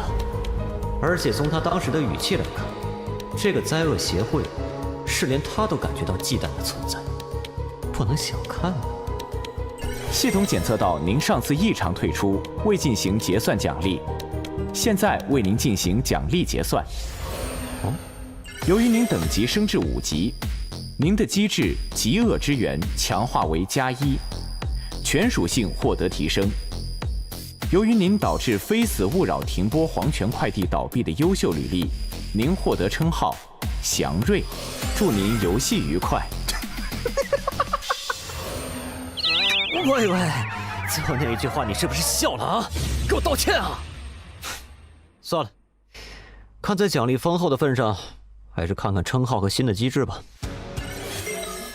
而且从他当时的语气来看，这个灾厄协会是连他都感觉到忌惮的存在，不能小看啊。系统检测到您上次异常退出，未进行结算奖励，现在为您进行奖励结算。由于您等级升至5级，您的机制极恶之源强化为+1，全属性获得提升。由于您导致非死勿扰停播黄泉快递倒闭的优秀履历，您获得称号祥瑞，祝您游戏愉快。喂，最后那一句话你是不是笑了啊？给我道歉啊！算了，看在奖励丰厚的份上，还是看看称号和新的机制吧。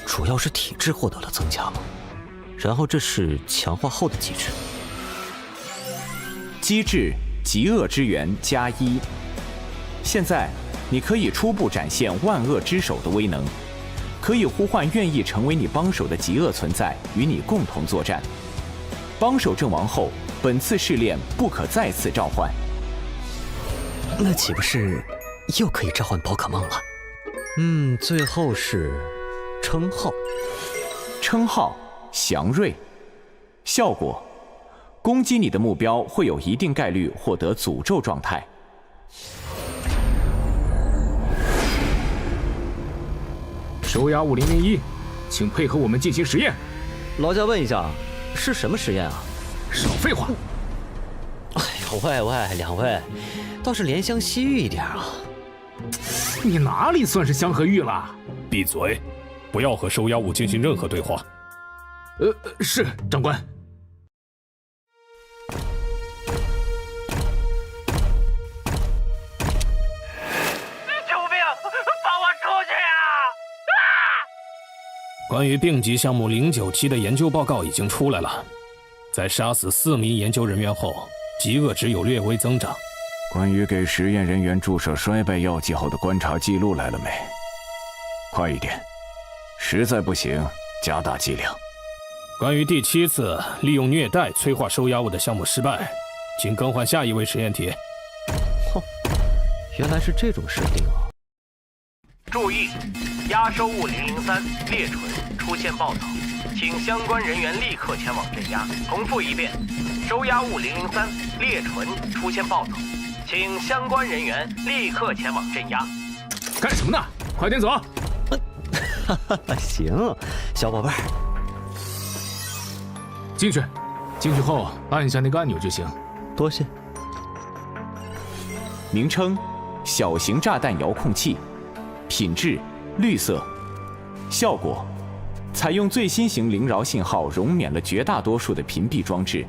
主要是体质获得了增加嘛，然后这是强化后的机制。机制极恶之源+1，现在你可以初步展现万恶之手的威能，可以呼唤愿意成为你帮手的极恶存在与你共同作战。帮手阵亡后，本次试炼不可再次召唤。那岂不是又可以召唤宝可梦了？最后是称号，称号祥瑞，效果攻击你的目标会有一定概率获得诅咒状态。收押物001，请配合我们进行实验。劳驾问一下，是什么实验啊？少废话！哎呦喂，两位，倒是怜香惜玉一点啊！你哪里算是香和玉了？闭嘴，不要和收押物进行任何对话。是长官。关于病级项目097的研究报告已经出来了，在杀死4名研究人员后，极恶值有略微增长，关于给实验人员注射衰败药剂后的观察记录来了没？快一点，实在不行加大剂量。关于第7次利用虐待催化收押物的项目失败，请更换下一位实验体。原来是这种设定啊！注意，押收物003猎纯出现暴走，请相关人员立刻前往镇压。重复一遍，收押物003猎纯出现暴走，请相关人员立刻前往镇压。干什么呢？快点走！行，小宝贝儿，进去。进去后按一下那个按钮就行。多谢。名称：小型炸弹遥控器，品质：绿色，效果：采用最新型灵饶信号，容免了绝大多数的屏蔽装置，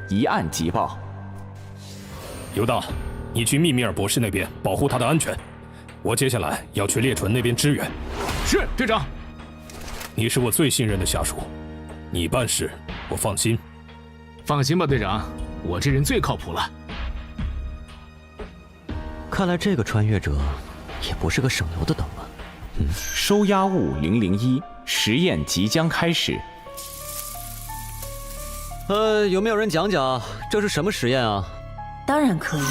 一按即爆。犹大，你去密米尔博士那边保护他的安全。我接下来要去猎纯那边支援。是，队长。你是我最信任的下属，你办事我放心。放心吧，队长，我这人最靠谱了。看来这个穿越者也不是个省油的灯啊。收押物001，实验即将开始。有没有人讲讲这是什么实验啊？当然可以，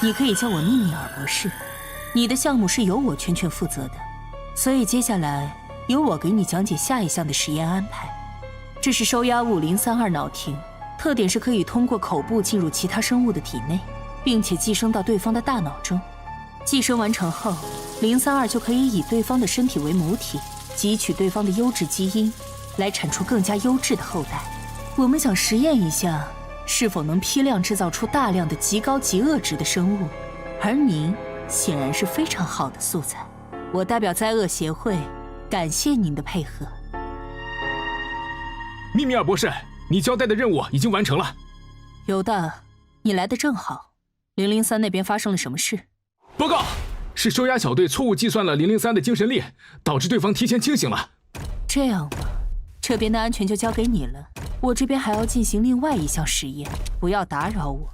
你可以叫我密米尔博士。你的项目是由我全权负责的，所以接下来由我给你讲解下一项的实验安排。这是收押物032脑庭，特点是可以通过口部进入其他生物的体内，并且寄生到对方的大脑中。寄生完成后，032就可以以对方的身体为母体，汲取对方的优质基因，来产出更加优质的后代。我们想实验一下，是否能批量制造出大量的极高极恶值的生物，而您显然是非常好的素材。我代表灾厄协会感谢您的配合。密米尔博士，你交代的任务已经完成了。犹大，你来的正好。003那边发生了什么事？报告，是收押小队错误计算了003的精神力，导致对方提前清醒了。这样吧，这边的安全就交给你了，我这边还要进行另外一项实验，不要打扰我。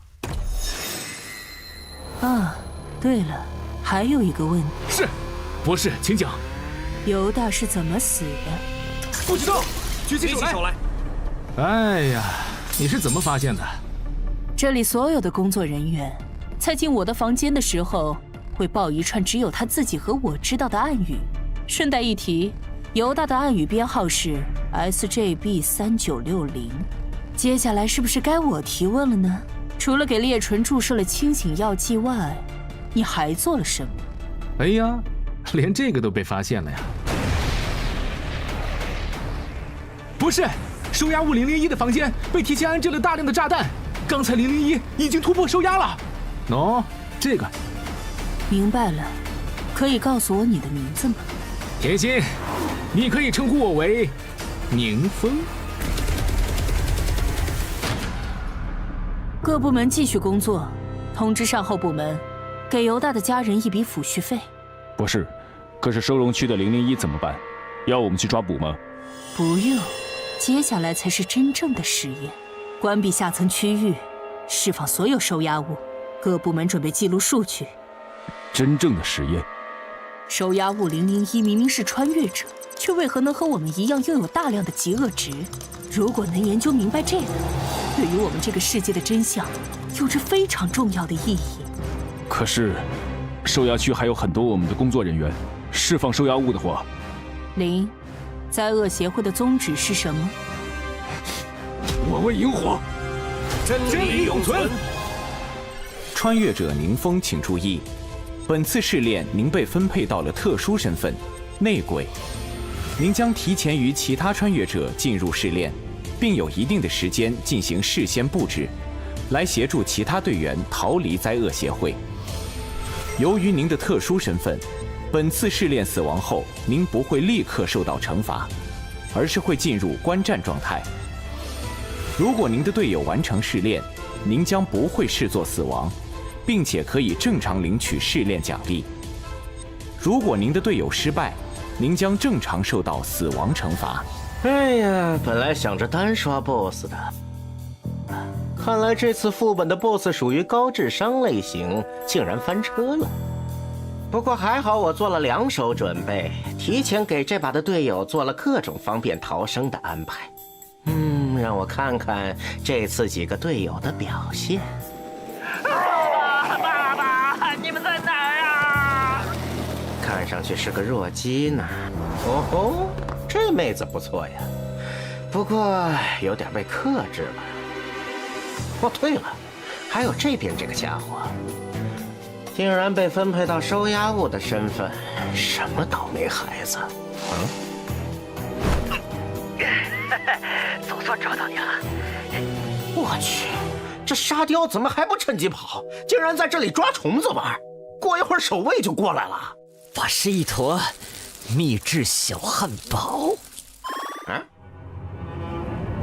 啊，对了，还有一个问题。是，博士，请讲。犹大是怎么死的？不知道，举起手来。哎呀，你是怎么发现的？这里所有的工作人员在进我的房间的时候，会报一串只有他自己和我知道的暗语。顺带一提，犹大的暗语编号是 SJB3960。接下来是不是该我提问了呢？除了给猎纯注射了清醒药剂外，你还做了什么？哎呀，连这个都被发现了呀！不是，收押物001的房间被提前安置了大量的炸弹，刚才001已经突破收押了。喏，这个。明白了，可以告诉我你的名字吗？甜心，你可以称呼我为宁风。各部门继续工作，通知善后部门，给犹大的家人一笔抚恤费。博士，可是收容区的001怎么办？要我们去抓捕吗？不用，接下来才是真正的实验。关闭下层区域，释放所有收押物，各部门准备记录数据。真正的实验？收押物001明明是穿越者，却为何能和我们一样拥有大量的极恶值？如果能研究明白这个，对于我们这个世界的真相有着非常重要的意义。可是，收押区还有很多我们的工作人员，释放收押物的话，灾厄协会的宗旨是什么？我为萤火，真理永存。穿越者宁风，请注意，本次试炼您被分配到了特殊身份——内鬼。您将提前于其他穿越者进入试炼，并有一定的时间进行事先布置，来协助其他队员逃离灾厄协会。由于您的特殊身份，本次试炼死亡后，您不会立刻受到惩罚，而是会进入观战状态。如果您的队友完成试炼，您将不会视作死亡，并且可以正常领取试炼奖励。如果您的队友失败，您将正常受到死亡惩罚。哎呀，本来想着单刷 BOSS 的，看来这次副本的 BOSS 属于高智商类型，竟然翻车了。不过还好我做了2手准备，提前给这把的队友做了各种方便逃生的安排。让我看看这次几个队友的表现。爸爸，你们在哪儿啊？看上去是个弱鸡呢。哦吼，这妹子不错呀，不过有点被克制了。哦，对了，还有这边这个家伙，竟然被分配到收押物的身份，什么倒霉孩子？总算找到你了！我去，这沙雕怎么还不趁机跑？竟然在这里抓虫子玩！过一会儿守卫就过来了。我是一坨秘制小汉堡。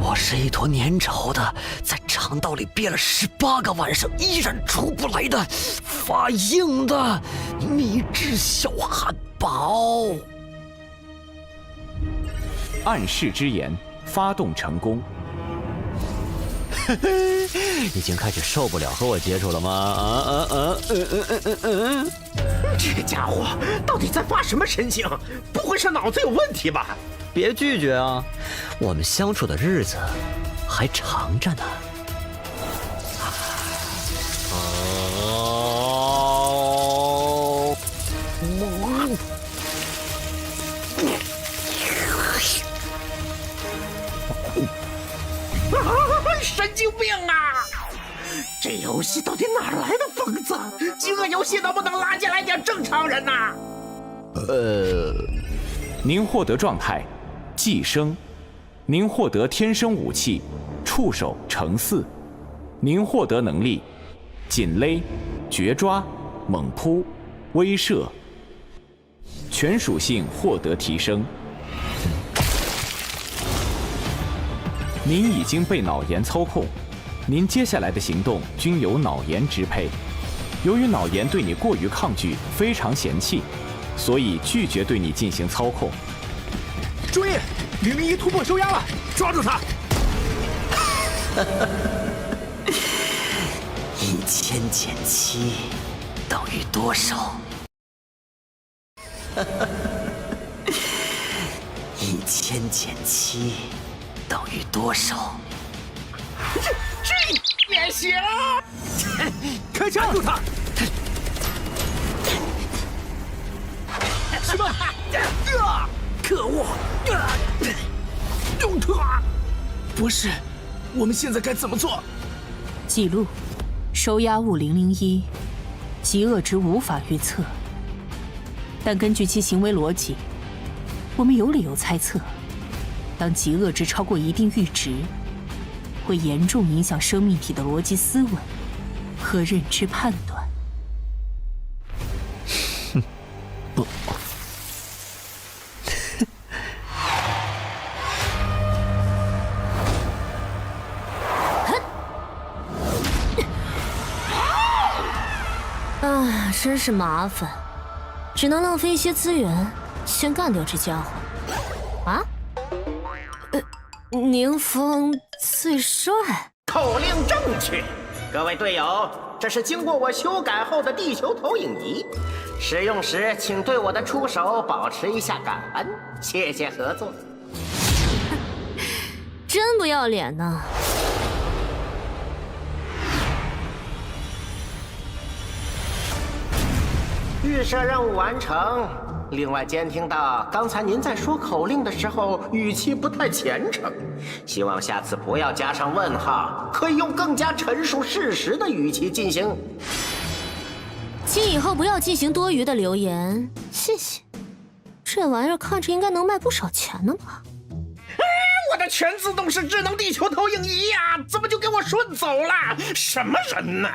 我是一坨粘稠的，在肠道里憋了18个晚上依然出不来的发硬的秘制小汉堡。暗示之言发动成功。已经开始受不了和我接触了吗？这个家伙到底在发什么神经？不会是脑子有问题吧？别拒绝啊，我们相处的日子还长着呢。神经病啊！这游戏到底哪来的疯子？饥饿游戏能不能拉进来点正常人呐？您获得状态寄生，您获得天生武器触手乘4，您获得能力紧勒、绝抓、猛扑、威慑，全属性获得提升。您已经被脑炎操控，您接下来的行动均由脑炎支配。由于脑炎对你过于抗拒，非常嫌弃，所以拒绝对你进行操控。注意，001突破收押了，抓住他！1000减7等于多少？1000减7等于多少？这也行！开枪！住他！什么？可恶！用他！博士，我们现在该怎么做？记录：收押物001，极恶值无法预测，但根据其行为逻辑，我们有理由猜测，当极恶值超过一定阈值，会严重影响生命体的逻辑思维和认知判断。不。啊，真是麻烦，只能浪费一些资源，先干掉这家伙。啊？宁风最帅。口令正确，各位队友，这是经过我修改后的地球投影仪，使用时请对我的出手保持一下感恩，谢谢合作。真不要脸呢！预设任务完成。另外，监听到刚才您在说口令的时候语气不太虔诚，希望下次不要加上问号，可以用更加陈述事实的语气进行。请以后不要进行多余的留言，谢谢。这玩意儿看着应该能卖不少钱呢吧？我的全自动式智能地球投影仪呀，怎么就给我顺走了？什么人呢？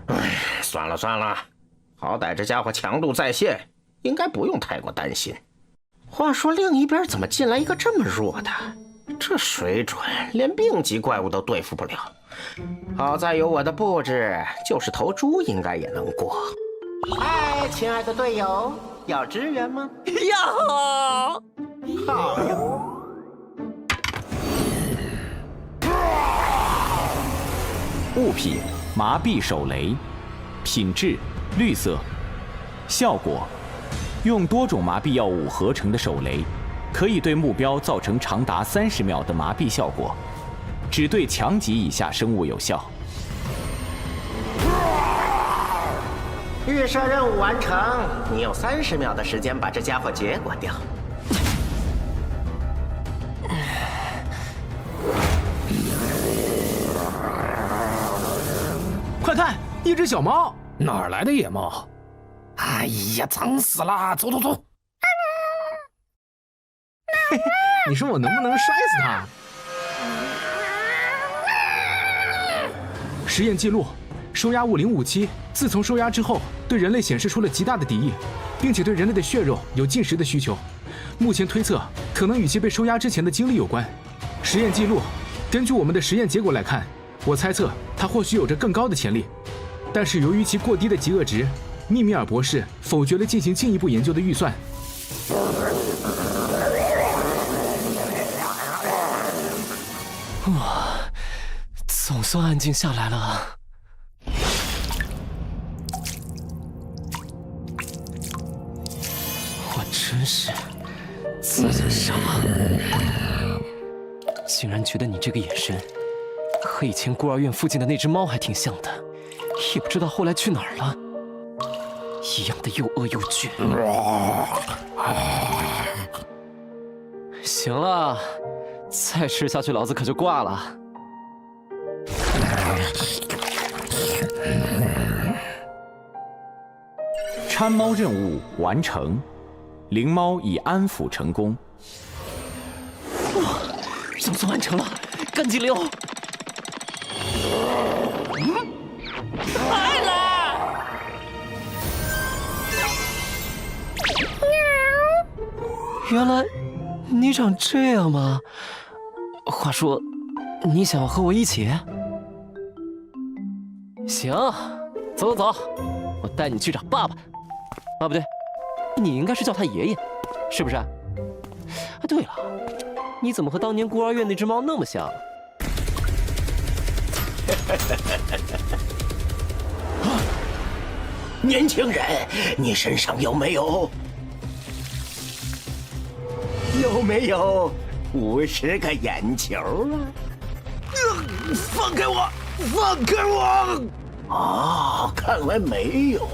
哎，算了算了，好歹这家伙强度在线，应该不用太过担心。话说另一边怎么进来一个这么弱的？这水准连病级怪物都对付不了。好在有我的布置，就是头猪应该也能过。嗨，亲爱的队友，要支援吗？要。好呀。物品：麻痹手雷，品质：绿色，效果：用多种麻痹药物合成的手雷，可以对目标造成长达30秒的麻痹效果，只对强级以下生物有效。预设任务完成，你有30秒的时间把这家伙结果掉。快看，一只小猫！哪儿来的野猫？哎呀，脏死了！走走走！你说我能不能摔死它？实验记录：收押物057，自从收押之后，对人类显示出了极大的敌意，并且对人类的血肉有进食的需求。目前推测，可能与其被收押之前的经历有关。实验记录：根据我们的实验结果来看，我猜测它或许有着更高的潜力，但是由于其过低的极恶值，密米尔博士否决了进行进一步研究的预算。哇，总算安静下来了。我真是自己傻，竟然觉得你这个眼神和以前孤儿院附近的那只猫还挺像的，也不知道后来去哪儿了，一样的又恶又倔。行了，再吃下去老子可就挂了。搀猫任务完成，灵猫已安抚成功。哇，总算完成了，赶紧溜！来了！原来你长这样吗？话说，你想要和我一起？行，走走走，我带你去找爸爸。啊，不对，你应该是叫他爷爷，是不是？啊，对了，你怎么和当年孤儿院那只猫那么像？年轻人，你身上有没有50个眼球啊？放开我！放开我！哦，看来没有。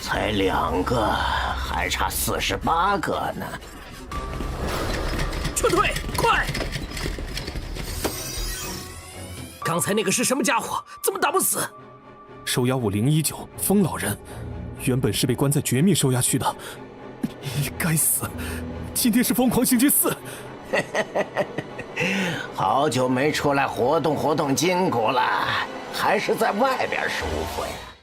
才2个，还差48个呢。撤退，快！刚才那个是什么家伙？怎么打不死？收押物019，疯老人，原本是被关在绝密收押区的。该死！今天是疯狂星期4。好久没出来活动活动筋骨了，还是在外边舒服呀。